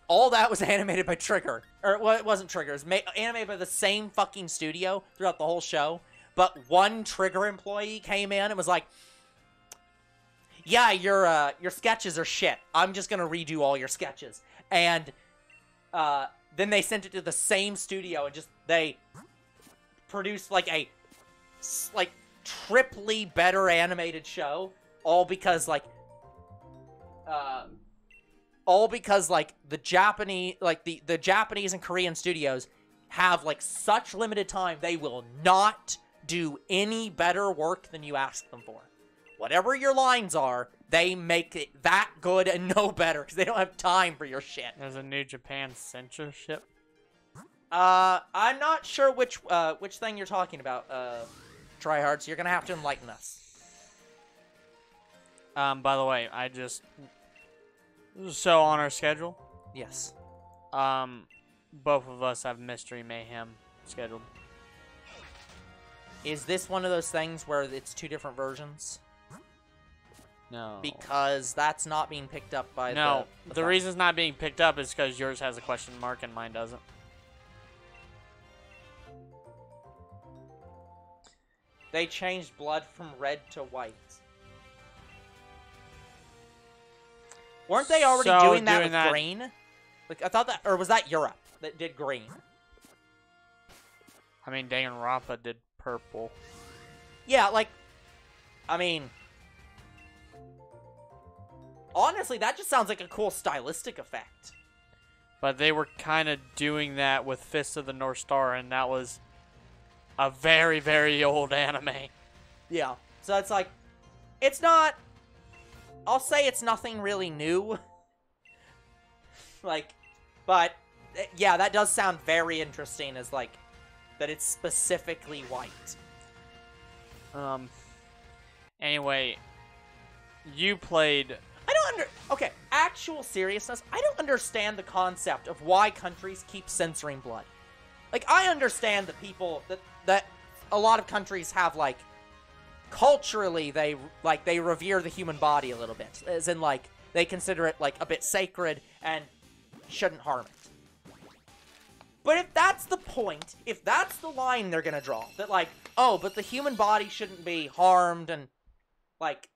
all that was animated by Trigger. Or, well, it wasn't Trigger. It was animated by the same fucking studio throughout the whole show. But one Trigger employee came in and was like, yeah, your sketches are shit. I'm just gonna redo all your sketches. And then they sent it to the same studio and they produced like a triply better animated show, all because the Japanese the Japanese and Korean studios have like such limited time, they will not do any better work than you ask them for. Whatever your lines are, they make it that good and no better because they don't have time for your shit. There's a new Japan censorship. I'm not sure which thing you're talking about, Tryhard, so you're gonna have to enlighten us. By the way, so on our schedule, yes. Both of us have Mystery Mayhem scheduled. Is this one of those things where it's two different versions? No. Because that's not being picked up by the reason it's not being picked up is because yours has a question mark and mine doesn't. They changed blood from red to white. Weren't they already doing that with green? Like, I thought that, or was that Europe that did green? I mean, Danganronpa did purple. Yeah, like, I mean, honestly, that just sounds like a cool stylistic effect. But they were kind of doing that with Fist of the North Star, and that was a very, very old anime. Yeah. So it's like, it's not I'll say it's nothing really new. Like, but yeah, that does sound very interesting. As like that it's specifically white. Anyway, you played. Okay, actual seriousness, I don't understand the concept of why countries keep censoring blood. Like, I understand that people, that a lot of countries have, like, culturally, they revere the human body a little bit. As in, like, they consider it, like, a bit sacred and shouldn't harm it. But if that's the point, if that's the line they're gonna draw, that, like, oh, but the human body shouldn't be harmed and, like,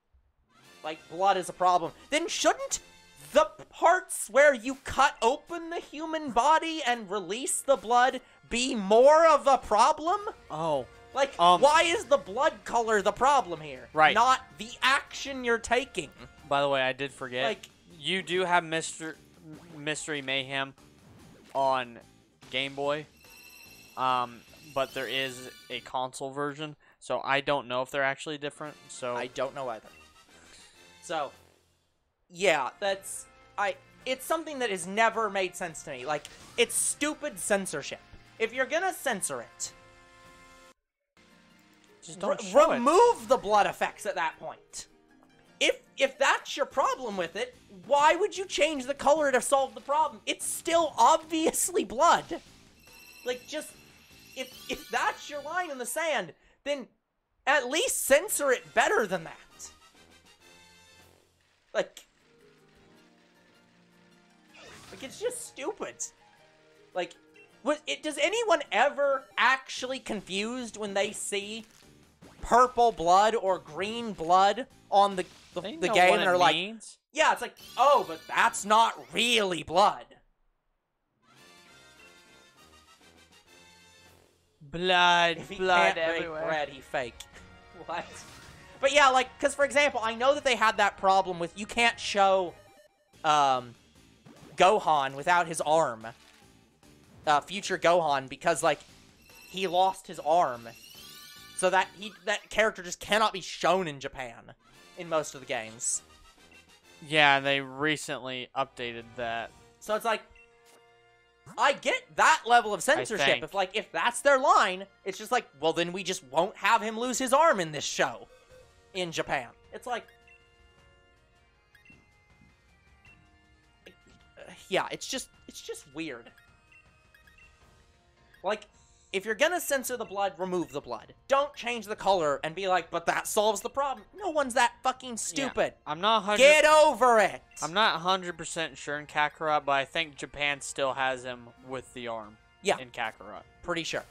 blood is a problem, then shouldn't the parts where you cut open the human body and release the blood be more of a problem? Oh. Like, why is the blood color the problem here? Right. Not the action you're taking. By the way, I did forget. Like, you do have Mystery Mayhem on Game Boy. But there is a console version, so I don't know if they're actually different. So I don't know either. So, yeah, it's something that has never made sense to me. Like, it's stupid censorship. If you're gonna censor it, just don't show remove the blood effects at that point. If that's your problem with it, why would you change the color to solve the problem? It's still obviously blood. Like, just, if that's your line in the sand, then at least censor it better than that. Like, it's just stupid. Like, does anyone ever actually confused when they see purple blood or green blood on the game and are like, yeah, it's like, oh, but that's not really blood. Blood Can't everywhere. Make bread, he fake. What? But yeah, like, because for example, I know that they had that problem with you can't show Gohan without his arm. Future Gohan, because, like, he lost his arm. So that character just cannot be shown in Japan in most of the games. Yeah, they recently updated that. So it's like, I get that level of censorship. If that's their line, it's just like, well, then we just won't have him lose his arm in this show in Japan. It's like, yeah, it's just weird. Like, if you're gonna censor the blood, remove the blood. Don't change the color and be like, but that solves the problem. No one's that fucking stupid. Yeah, I'm not 100. Get over it. I'm not 100% sure in Kakarot, but I think Japan still has him with the arm. Yeah. In Kakarot. Pretty sure.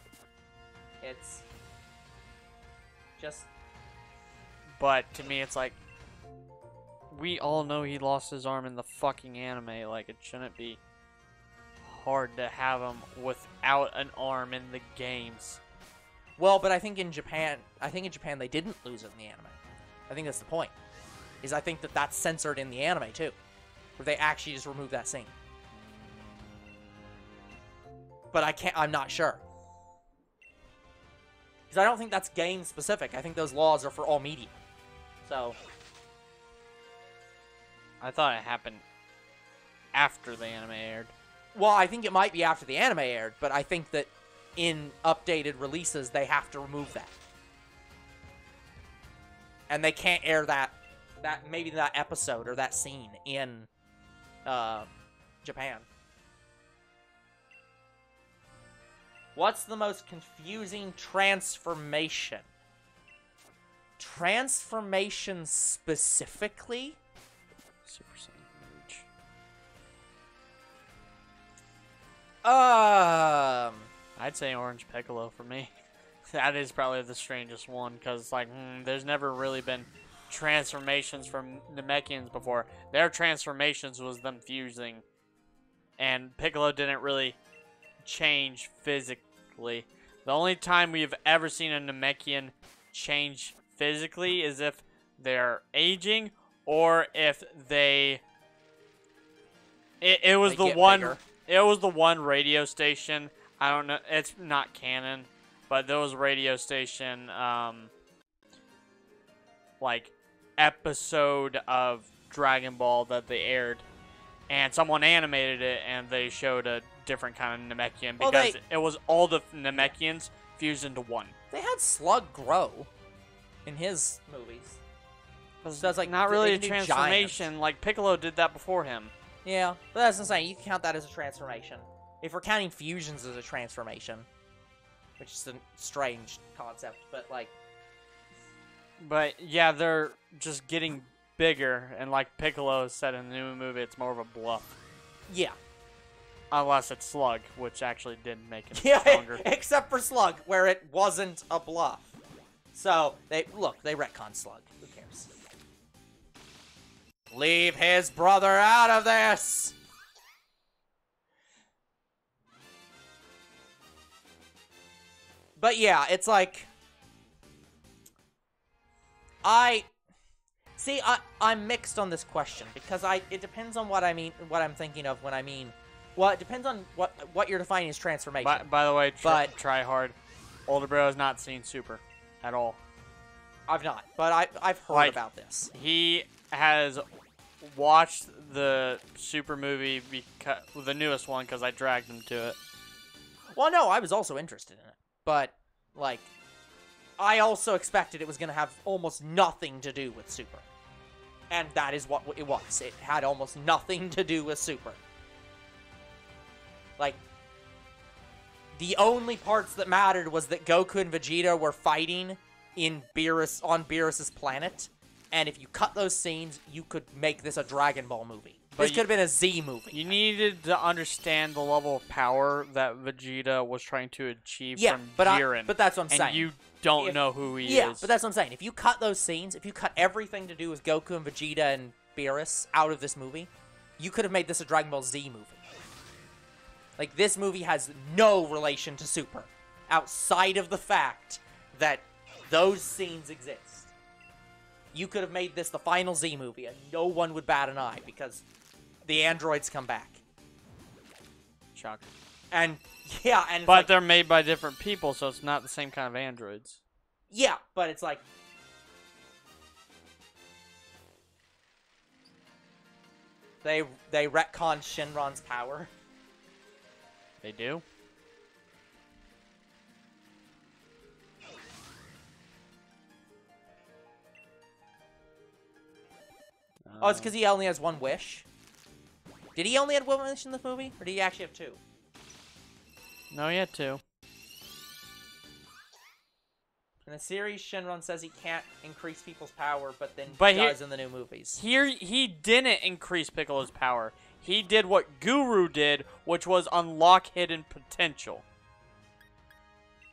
It's just. But to me, it's like, we all know he lost his arm in the fucking anime. Like, it shouldn't be hard to have him without an arm in the games. Well, but I think in Japan they didn't lose it in the anime. I think that's the point. I think that that's censored in the anime too, where they actually just remove that scene. But I'm not sure. Because I don't think that's game specific. I think those laws are for all media. So, I thought it happened after the anime aired. Well, I think it might be after the anime aired, but I think that in updated releases, they have to remove that. And they can't air that episode or that scene in Japan. What's the most confusing transformation? Transformation specifically? Super Saiyan Rage. I'd say Orange Piccolo for me. That is probably the strangest one, because, like, there's never really been transformations from Namekians before. Their transformations was them fusing, and Piccolo didn't really change physically. The only time we've ever seen a Namekian change physically is if they're aging, or if they... It was the one... Bigger. It was the one radio station. I don't know. It's not canon, but there was a radio station, like, episode of Dragon Ball that they aired, and someone animated it, and they showed a different kind of Namekian because it was all the Namekians fused into one. They had Slug grow in his movies. So it's like not really a transformation. Like Piccolo did that before him. Yeah, but that's insane. You can count that as a transformation. If we're counting fusions as a transformation, which is a strange concept, but like... But yeah, they're just getting bigger, and like Piccolo said in the new movie, it's more of a bluff. Yeah. Unless it's Slug, which actually did make him stronger. Except for Slug, where it wasn't a bluff. So, they retconned Slug. Who cares? Leave his brother out of this! But yeah, it's like... I'm mixed on this question, because it depends on what I mean, what I'm thinking of when I mean... Well, it depends on what you're defining as transformation. By the way, Tryhard, older bro has not seen Super at all. I've not, but I've heard about this. He has watched the Super movie, the newest one, because I dragged him to it. Well, no, I was also interested in it, but, like, I also expected it was going to have almost nothing to do with Super. And that is what it was. It had almost nothing to do with Super. Like, the only parts that mattered was that Goku and Vegeta were fighting on Beerus's planet, and if you cut those scenes, you could make this a Dragon Ball movie. This could have been a Z movie. You needed to understand the level of power that Vegeta was trying to achieve from Jiren. But that's what I'm saying. And you don't know who he is. Yeah, but that's what I'm saying. If you cut those scenes, if you cut everything to do with Goku and Vegeta and Beerus out of this movie, you could have made this a Dragon Ball Z movie. Like, this movie has no relation to Super, outside of the fact that those scenes exist. You could have made this the final Z movie, and no one would bat an eye, because the androids come back. Shocker. And, yeah, and... But they're made by different people, so it's not the same kind of androids. Yeah, but it's like... They retconned Shenron's power. They do? Oh, it's because he only has one wish? Did he only have one wish in this movie? Or did he actually have two? No, he had two. In the series, Shenron says he can't increase people's power, but then does in the new movies. Here, he didn't increase Piccolo's power. He did what Guru did, which was unlock hidden potential.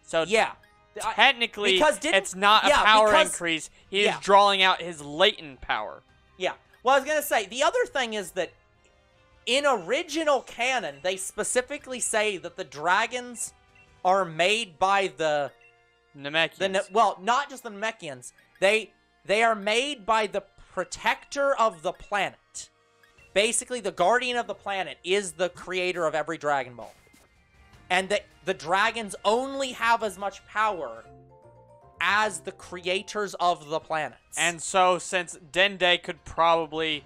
So yeah, technically, it's not a power increase. He is drawing out his latent power. Yeah. Well, I was going to say, the other thing is that in original canon, they specifically say that the dragons are made by the... Namekians. Well, not just the Namekians. They are made by the protector of the planet. Basically, the guardian of the planet is the creator of every Dragon Ball. And that the dragons only have as much power as the creators of the planets. And so, since Dende could probably,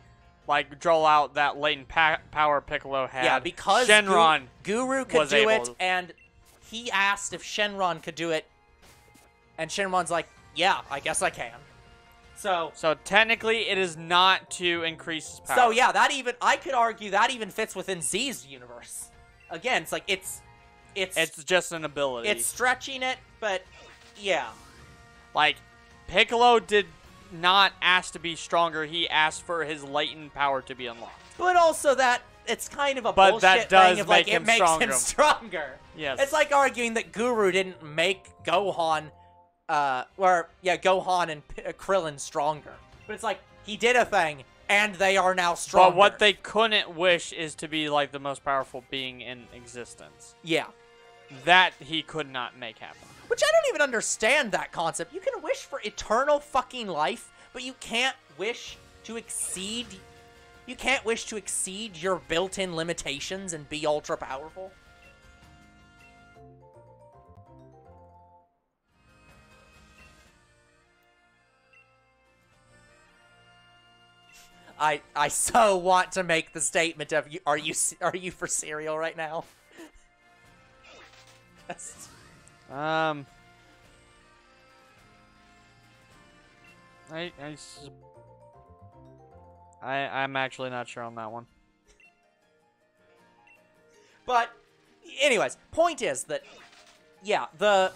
like, draw out that latent power Piccolo had, yeah, because Shenron Guru could do it, and he asked if Shenron could do it, and Shenron's like, yeah, I guess I can. So technically, it is not to increase his power. So yeah, I could argue that even fits within Z's universe. Again, it's like it's just an ability. It's stretching it, but yeah. Like, Piccolo did not ask to be stronger. He asked for his latent power to be unlocked. But also that it's kind of a bullshit thing of like it makes him stronger. Yes. It's like arguing that Guru didn't make Gohan Gohan and Krillin stronger. But it's like, he did a thing, and they are now stronger. But what they couldn't wish is to be, like, the most powerful being in existence. Yeah. That he could not make happen. Which I don't even understand that concept. You can wish for eternal fucking life, but you can't wish to exceed... You can't wish to exceed your built-in limitations and be ultra-powerful. I so want to make the statement of are you for cereal right now? I'm actually not sure on that one. But, anyways, point is that, yeah, so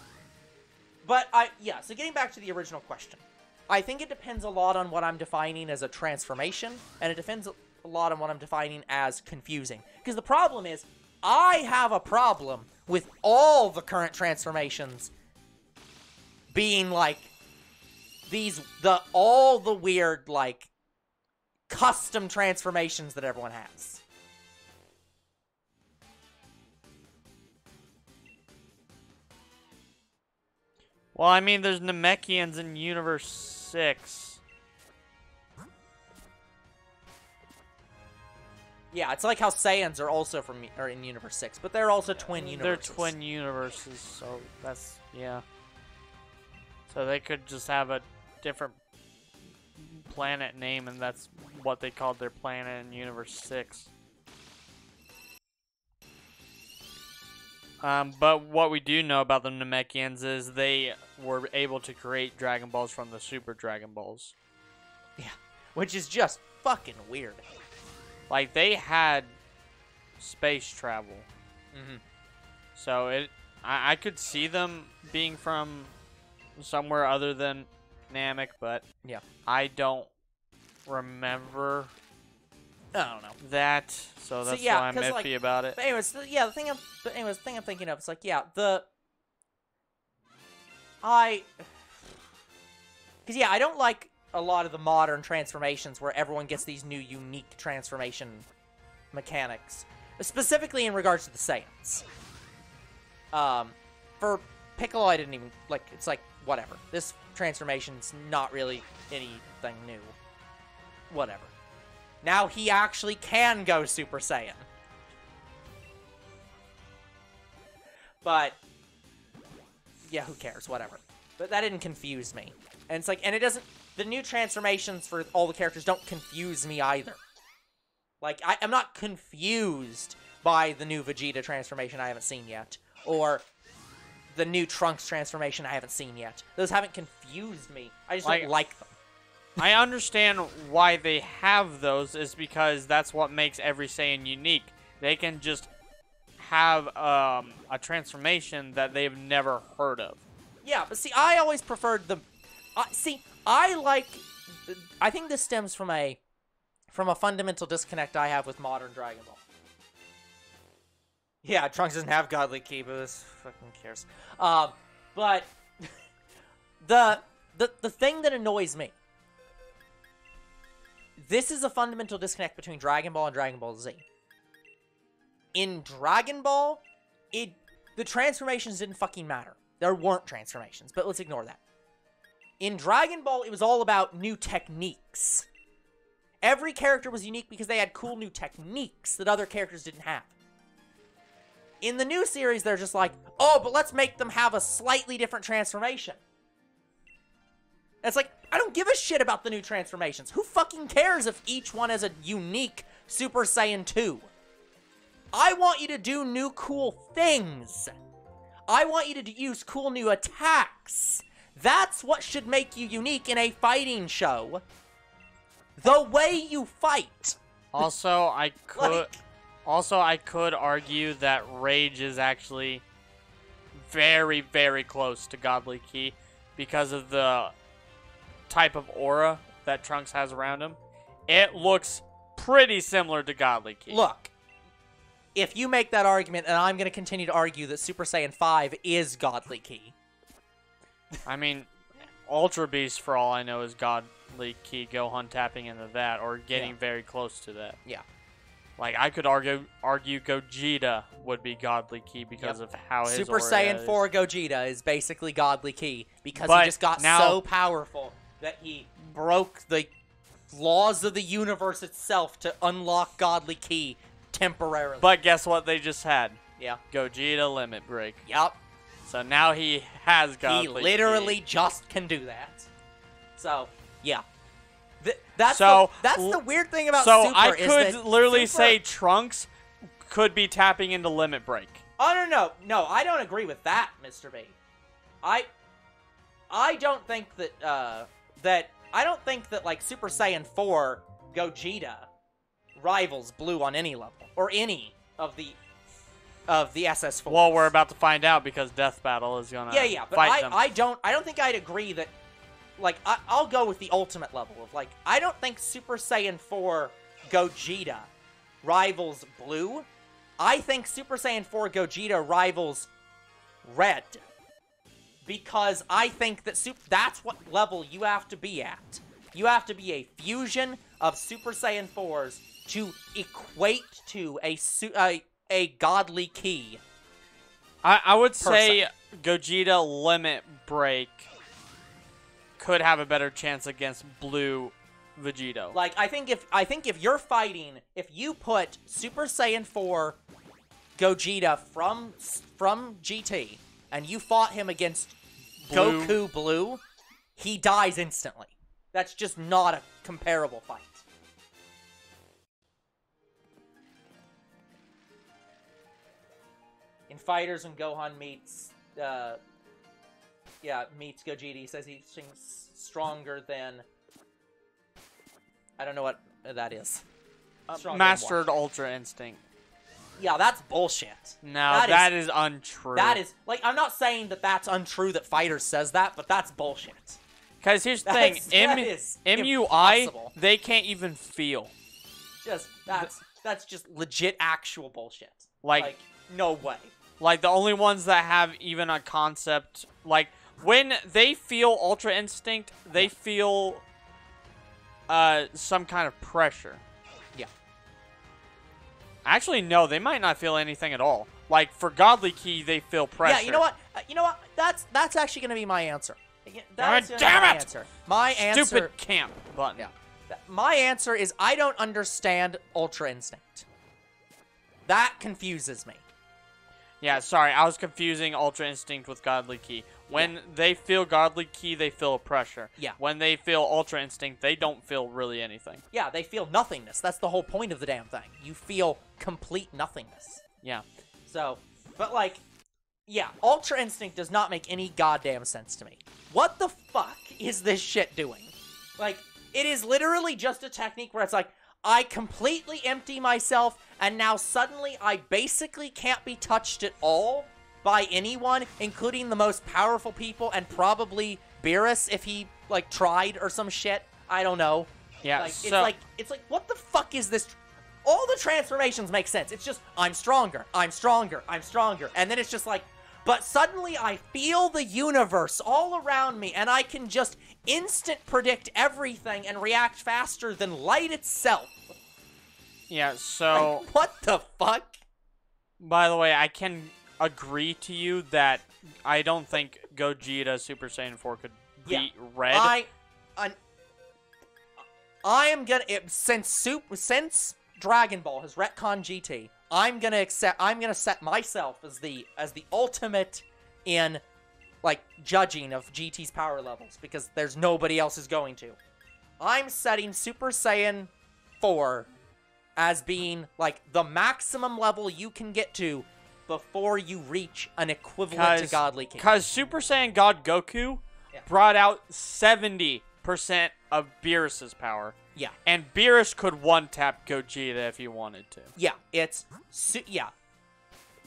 getting back to the original question, I think it depends a lot on what I'm defining as a transformation, and it depends a lot on what I'm defining as confusing. Because the problem is, I have a problem with all the current transformations being, like, all the weird, like, custom transformations that everyone has. Well, I mean, there's Namekians in Universe 6. Yeah, it's like how Saiyans are also in Universe 6, but they're also twin universes. They're twin universes, so that's, yeah. So they could just have a different planet name, and that's what they called their planet in Universe 6. But what we do know about the Namekians is they were able to create Dragon Balls from the Super Dragon Balls. Yeah, which is just fucking weird. Like, they had space travel. Mm-hmm. So I could see them being from somewhere other than Namek, but yeah, I don't remember. I don't know that, so that's why I'm iffy about it. But anyways, yeah, the thing I'm thinking of is like, yeah, because I don't like a lot of the modern transformations where everyone gets these new unique transformation mechanics, specifically in regards to the Saiyans. For Piccolo, I didn't even like. It's like whatever. This transformation's not really anything new. Whatever. Now he actually can go Super Saiyan. But, yeah, who cares? Whatever. But that didn't confuse me. And it's like, and it doesn't, the new transformations for all the characters don't confuse me either. Like, I'm not confused by the new Vegeta transformation I haven't seen yet. Or the new Trunks transformation I haven't seen yet. Those haven't confused me. I just don't like them. I understand why they have those is because that's what makes every Saiyan unique. They can just have a transformation that they've never heard of. Yeah, but see, I always preferred the... I think this stems from a fundamental disconnect I have with modern Dragon Ball. Yeah, Trunks doesn't have Godly Ki, but this fucking cares. But the thing that annoys me, this is a fundamental disconnect between Dragon Ball and Dragon Ball Z. In Dragon Ball, the transformations didn't fucking matter. There weren't transformations, but let's ignore that. In Dragon Ball, it was all about new techniques. Every character was unique because they had cool new techniques that other characters didn't have. In the new series, they're just like, oh, but let's make them have a slightly different transformation. And it's like, I don't give a shit about the new transformations. Who fucking cares if each one has a unique Super Saiyan 2? I want you to do new cool things. I want you to use cool new attacks. That's what should make you unique in a fighting show. The way you fight. Also, I could argue that Rage is actually very, very close to Godly Ki because of the type of aura that Trunks has around him. It looks pretty similar to Godly Ki. Look, if you make that argument, and I'm going to continue to argue that Super Saiyan 5 is Godly Ki. I mean, Ultra Beast, for all I know, is Godly Ki. Gohan tapping into that, or getting very close to that. Yeah. Like, I could argue Gogeta would be Godly Ki because of how his Super aura Saiyan is. 4 Gogeta is basically Godly Ki because he just got so powerful that he broke the laws of the universe itself to unlock Godly Ki temporarily. But guess what they just had? Yeah. Gogeta Limit Break. Yep. So now he has Godly Ki. He literally just can do that. So, yeah. That's So, the weird thing about So Super. I is could that literally Super- say Trunks could be tapping into Limit Break. Oh no, I don't agree with that, Mr. B. I don't think that I don't think that like Super Saiyan 4 Gogeta rivals Blue on any level or any of the SS4. Well, we're about to find out because Death Battle is gonna but fight them. I don't think I'd agree that like I'll go with the ultimate level of like I don't think Super Saiyan 4 Gogeta rivals Blue. I think Super Saiyan 4 Gogeta rivals Red. Because I think that that's what level you have to be at. You have to be a fusion of Super Saiyan 4s to equate to a godly key. I would say Gogeta Limit Break could have a better chance against Blue Vegito. Like I think if you're fighting, if you put Super Saiyan 4 Gogeta from GT and you fought him against Goku Blue, he dies instantly. That's just not a comparable fight. In Fighters, when Gohan meets Gogeta, he says he's stronger than... I don't know what that is. Mastered Ultra Instinct. Yeah, that's bullshit. No, that is untrue. That is, like, I'm not saying that that's untrue that Fighters says that, but that's bullshit. Because here's the thing, MUI, impossible. they can't even feel. That's just legit actual bullshit. Like, no way. Like, the only ones that have even a concept, like, when they feel Ultra Instinct, they feel some kind of pressure. Yeah. Actually, no, they might not feel anything at all. Like, for Godly Key, they feel pressure. Yeah, you know what? That's actually going to be my answer. Damn it! My answer. Stupid camp button. Yeah. My answer is I don't understand Ultra Instinct. That confuses me. Yeah, sorry, I was confusing Ultra Instinct with Godly Key. When they feel Godly Key, they feel a pressure. Yeah. When they feel Ultra Instinct, they don't feel really anything. Yeah, they feel nothingness. That's the whole point of the damn thing. You feel complete nothingness. Yeah. So, but like, yeah, Ultra Instinct does not make any goddamn sense to me. What the fuck is this shit doing? Like, it is literally just a technique where it's like, I completely empty myself, and now suddenly I basically can't be touched at all by anyone, including the most powerful people, and probably Beerus if he, like, tried or some shit. I don't know. Yeah, like, it's like, what the fuck is this? All the transformations make sense. It's just, I'm stronger, I'm stronger, I'm stronger. And then it's just like, but suddenly I feel the universe all around me, and I can just instant predict everything and react faster than light itself. Yeah, so... Like, what the fuck? By the way, I can agree to you that I don't think Gogeta Super Saiyan 4 could beat Red. I am gonna... Since Dragon Ball has retconned GT, I'm gonna set myself as the ultimate in, like, judging of GT's power levels, because there's nobody else who's going to. I'm setting Super Saiyan 4 as being, like, the maximum level you can get to before you reach an equivalent to Godly King. Because Super Saiyan God Goku brought out 70% of Beerus's power. Yeah. And Beerus could one-tap Gogeta if he wanted to. Yeah,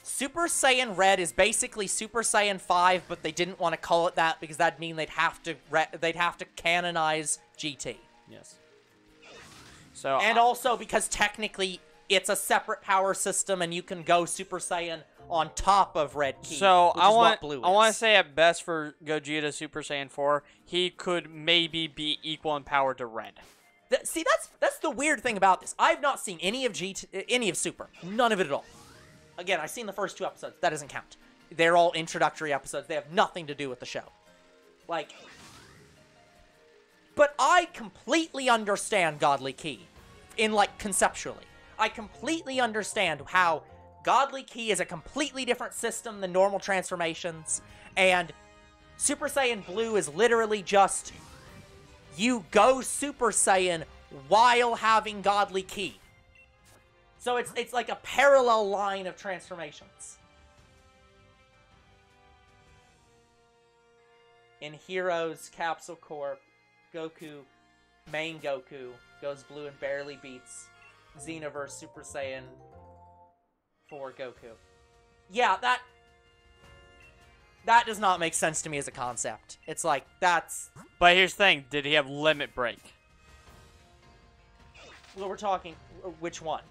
Super Saiyan Red is basically Super Saiyan 5, but they didn't want to call it that because that'd mean they'd have to canonize GT. Yes. So and also because technically it's a separate power system and you can go Super Saiyan on top of Red Key. So I want to say at best for Gogeta Super Saiyan 4, he could maybe be equal in power to Red. See, that's the weird thing about this. I've not seen any of Super. None of it at all. Again, I've seen the first 2 episodes. That doesn't count. They're all introductory episodes. They have nothing to do with the show. Like, but I completely understand Godly Key conceptually. I completely understand how Godly Key is a completely different system than normal transformations, and Super Saiyan Blue is literally just you go Super Saiyan while having Godly Ki. So it's like a parallel line of transformations. In Heroes Capsule Corp, Goku, main Goku, goes blue and barely beats Xenoverse Super Saiyan 4 Goku. Yeah, that does not make sense to me as a concept. It's like, that's... But here's the thing, did he have Limit Break? Well, we're talking... Which one?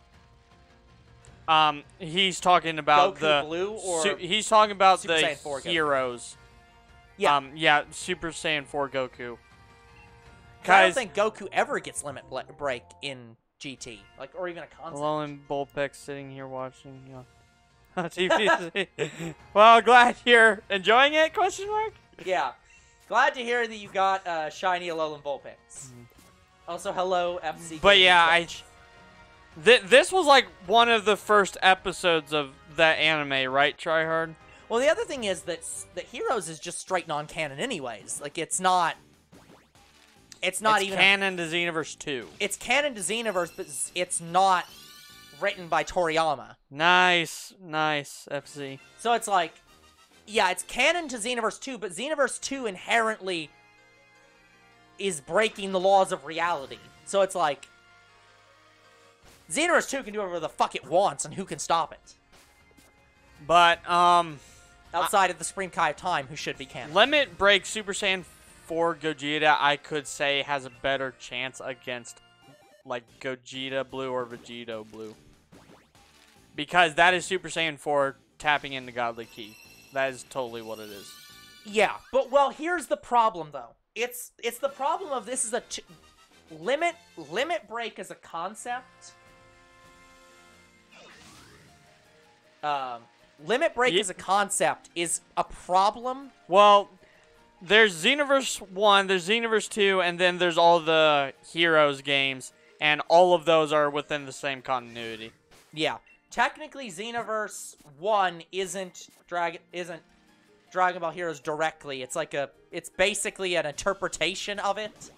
He's talking about Goku Blue or he's talking about Super the Saiyan 4 Goku? heroes. Yeah. Yeah, Super Saiyan 4 Goku. I don't think Goku ever gets Limit Break in GT, like, or even a concept. Alolan Bullpeck sitting here watching, TBC. Well, glad you're enjoying it, question mark? Yeah. Glad to hear that you got shiny Alolan Vulpix. Also, hello, FC. But yeah, this was like one of the first episodes of that anime, right, Tryhard? Well, the other thing is that Heroes is just straight non-canon anyways. Like, it's not even canon to Xenoverse 2. It's canon to Xenoverse, but it's not written by Toriyama. Nice, FC. So it's like, yeah, it's canon to Xenoverse 2, but Xenoverse 2 inherently is breaking the laws of reality. So it's like, Xenoverse 2 can do whatever the fuck it wants, and who can stop it? But, outside of the Supreme Kai of Time, who should be canon. Limit Break Super Saiyan 4 Gogeta, I could say, has a better chance against, like, Gogeta Blue or Vegito Blue. Because that is Super Saiyan 4 tapping into Godly Ki. That is totally what it is. Yeah, but, well, here's the problem, though. It's the problem of this is a... Limit Break as a concept... Limit Break as a concept is a problem. Well, there's Xenoverse 1, there's Xenoverse 2, and then there's all the Heroes games, and all of those are within the same continuity. Yeah. Technically, Xenoverse 1 isn't Dragon Ball Heroes directly. It's basically an interpretation of it.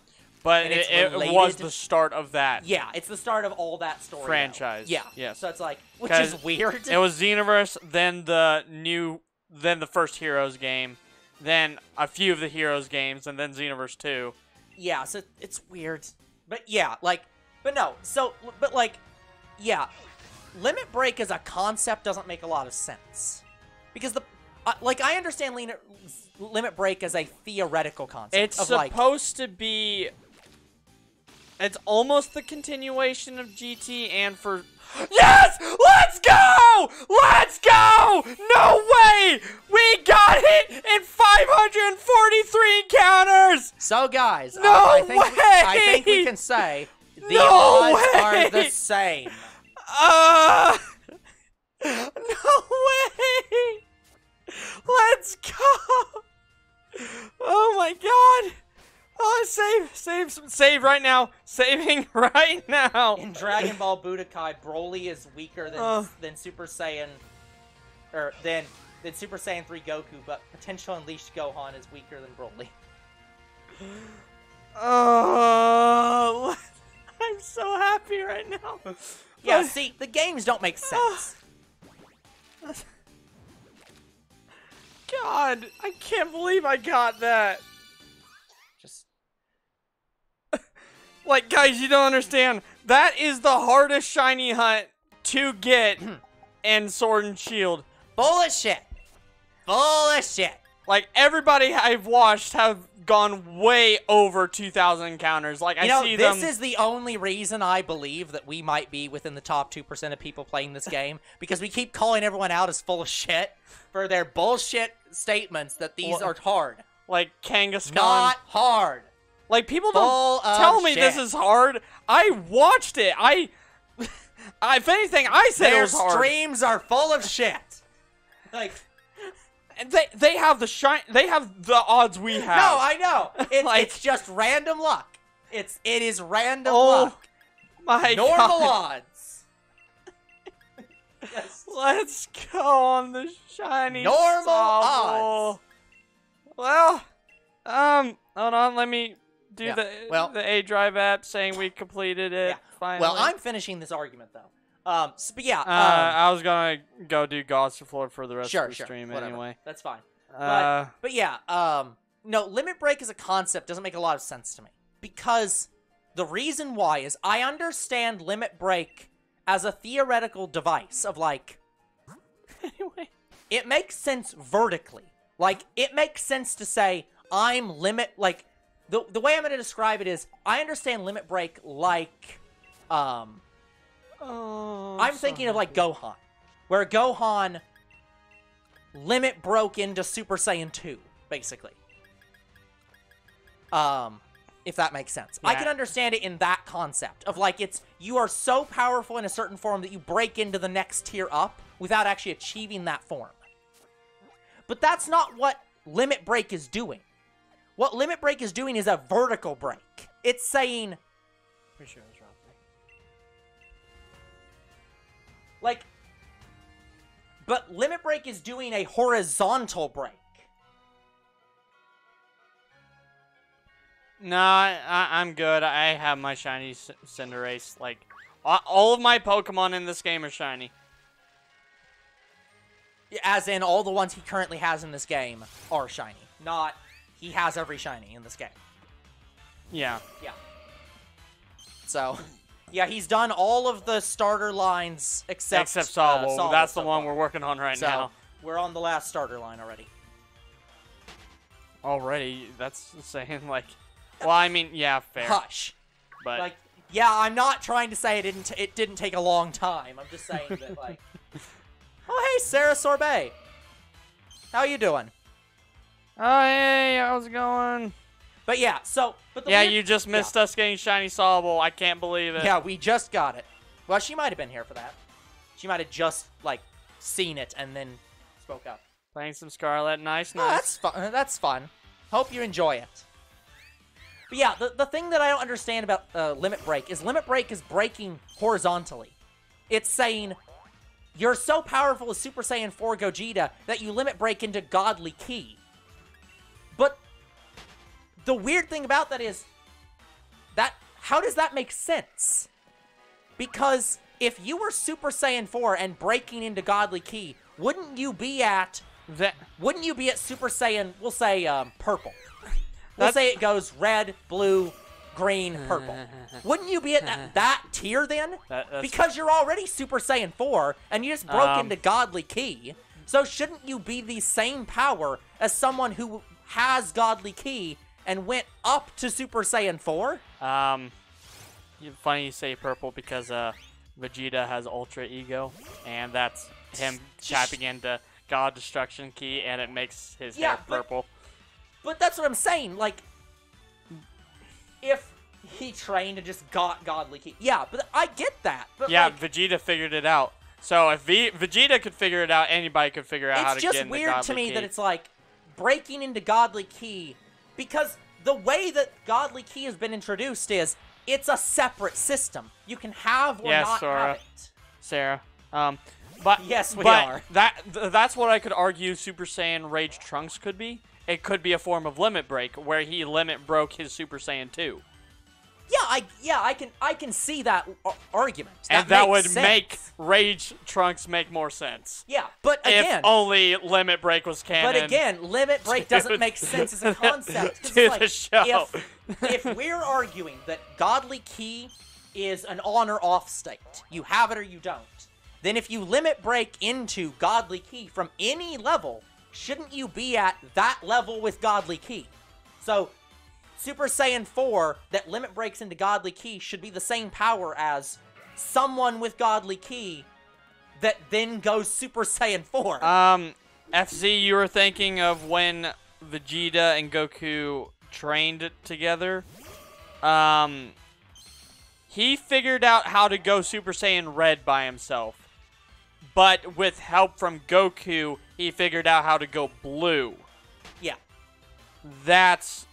But it was the start of that. Yeah, it's the start of all that story. Franchise. Yeah. Yes. So it's like, which is weird. It was Xenoverse, then the first Heroes game, then a few of the Heroes games, and then Xenoverse 2. Yeah, so it's weird. But yeah, yeah, Limit Break as a concept doesn't make a lot of sense. Because I understand Limit Break as a theoretical concept. It's supposed to be... It's almost the continuation of GT and for... Yes! Let's go! Let's go! No way! We got it in 543 encounters! So, guys, no I think we can say the odds are the same. No way! Let's go! Oh my god! Oh, save right now. Saving right now. In Dragon Ball Budokai, Broly is weaker than Super Saiyan, or than Super Saiyan 3 Goku, but Potential Unleashed Gohan is weaker than Broly. Oh, I'm so happy right now. Yeah, see, the games don't make sense. God, I can't believe I got that. Like, guys, you don't understand. That is the hardest shiny hunt to get in Sword and Shield. Bullshit. Bullshit. Like, everybody I've watched have gone way over 2,000 encounters. Like, I see them... This is the only reason I believe that we might be within the top 2% of people playing this game. Because we keep calling everyone out as full of shit for their bullshit statements that these are hard. Like, Kangaskhan. Not hard. Like, people don't tell me this is hard. I watched it. If anything, I said it was hard. Their streams are full of shit. Like, they have the odds we have. No, I know. It's just random luck. It is random luck. My Normal God. odds. Yes. Let's go on the shiny Normal Sobble. odds. Well, hold on. Let me do Yeah. the A Drive app saying we completed it. Yeah. Finally. Well, I'm finishing this argument though. But yeah. I was gonna go do God's Floor for the rest of the stream whatever. anyway. That's fine. But yeah. No, limit break as a concept doesn't make a lot of sense to me because the reason why is I understand limit break as a theoretical device of like. Anyway, it makes sense vertically. Like it makes sense to say I'm limit like. The way I'm going to describe it is, I understand limit break like, I'm thinking of like Gohan, where Gohan limit broke into Super Saiyan 2, basically. If that makes sense. Yeah. I can understand it in that concept of like, you are so powerful in a certain form that you break into the next tier up without actually achieving that form. But that's not what limit break is doing. What limit break is doing is a vertical break. It's saying, pretty sure I was wrong. like, but limit break is doing a horizontal break. No, I'm good. I have my shiny Cinderace. Like, all of my Pokemon in this game are shiny. As in, all the ones he currently has in this game are shiny. Not, he has every shiny in this game. Yeah. Yeah. So, yeah, he's done all of the starter lines except Sobble. Sobble That's so the one far. we're working on right So, now. we're on the last starter line already. Already? That's saying, like... Well, I mean, yeah, fair. Hush. But... Like, yeah, I'm not trying to say it didn't take a long time. I'm just saying that, like... Oh, hey, Sarah Sorbet. How you doing? Oh, hey, how's it going? But yeah, so... But the Yeah, weird- you just missed us getting Shiny Sobble. I can't believe it. Yeah, we just got it. Well, she might have been here for that. She might have just, like, seen it and then spoke up. Playing some Scarlet. Nice, Oh, nice. that's fun. That's fun. Hope you enjoy it. But yeah, the thing that I don't understand about Limit Break is breaking horizontally. It's saying, you're so powerful as Super Saiyan 4 Gogeta that you Limit Break into Godly Ki. But the weird thing about that is, how does that make sense? Because if you were Super Saiyan 4 and breaking into Godly Ki, wouldn't you be at Super Saiyan, we'll say, purple? We'll say it goes red, blue, green, purple. Wouldn't you be at that tier then? Because you're already Super Saiyan 4, and you just broke into Godly Ki. So shouldn't you be the same power as someone who has Godly Ki and went up to Super Saiyan 4? Funny you say purple because Vegeta has Ultra Ego, and that's him tapping into God Destruction Ki, and it makes his hair purple. But that's what I'm saying, like, if he trained and just got Godly Ki. Yeah, but I get that. But yeah, like, Vegeta figured it out. So if Vegeta could figure it out, anybody could figure out how to get into Godly Ki. It's just weird to me that it's like, breaking into Godly Ki, because the way that Godly Ki has been introduced is, it's a separate system. You can have or not have it. Sarah. But yes, we are. That's what I could argue Super Saiyan Rage Trunks could be. It could be a form of limit break where he limit broke his Super Saiyan 2. Yeah, I can see that argument. That would make Rage Trunks make more sense. Yeah, but again, if only limit break was canon. But again, limit break doesn't make sense as a concept. To the show. If we're arguing that Godly Ki is an on or off state, you have it or you don't, then if you limit break into Godly Ki from any level, shouldn't you be at that level with Godly Ki? So, Super Saiyan 4 that limit breaks into Godly Ki should be the same power as someone with Godly Ki that then goes Super Saiyan 4. FZ, you were thinking of when Vegeta and Goku trained together. He figured out how to go Super Saiyan Red by himself. But with help from Goku, he figured out how to go blue. Yeah. That's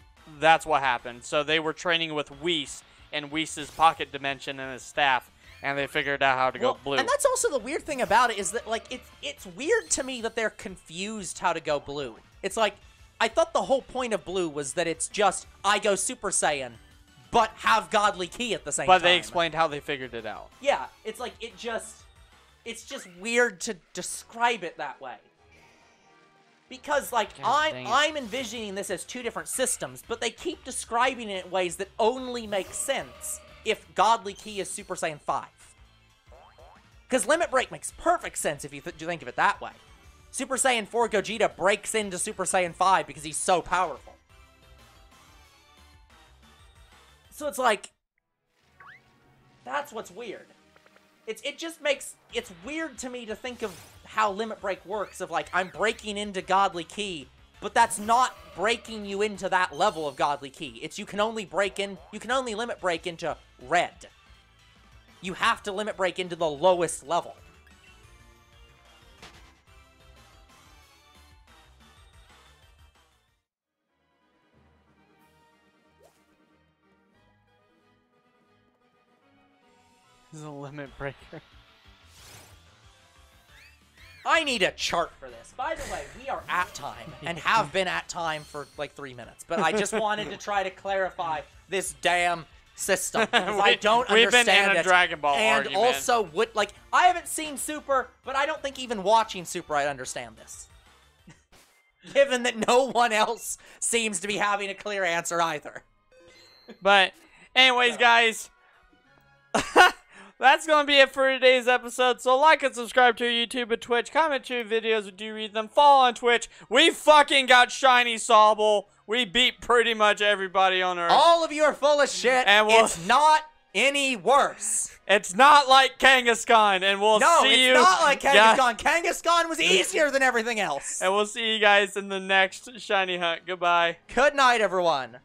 what happened. So they were training with Whis and Whis' pocket dimension and his staff, and they figured out how to go blue. And that's also the weird thing about it is that, like, it's weird to me that they're confused how to go blue. It's like, I thought the whole point of Blue was that it's just, I go Super Saiyan, but have Godly Ki at the same time. But they explained how they figured it out. Yeah, it's like, it's just weird to describe it that way. Because, like, I'm envisioning this as two different systems, but they keep describing it in ways that only make sense if Godly Ki is Super Saiyan 5. Because Limit Break makes perfect sense if you think of it that way. Super Saiyan 4 Gogeta breaks into Super Saiyan 5 because he's so powerful. So it's like, that's what's weird. It just makes, it's weird to me to think of how Limit Break works, of like, I'm breaking into Godly Ki, but that's not breaking you into that level of Godly Ki. It's you can only Limit Break into Red. You have to Limit Break into the lowest level. This is a limit breaker. I need a chart for this. By the way, we are at time, and have been at time for like 3 minutes. But I just wanted to try to clarify this damn system, because I don't understand it. We've been in a Dragon Ball and argument. also, I haven't seen Super, but I don't think even watching Super I understand this. Given that no one else seems to be having a clear answer either. But, anyways, guys. That's going to be it for today's episode. So like and subscribe to our YouTube and Twitch. Comment to your videos if you read them. Follow on Twitch. We fucking got Shiny Sobble. We beat pretty much everybody on Earth. All of you are full of shit. And it's not any worse. It's not like Kangaskhan. And we'll see you. No, it's not like Kangaskhan. Kangaskhan was easier than everything else. And we'll see you guys in the next Shiny Hunt. Goodbye. Good night, everyone.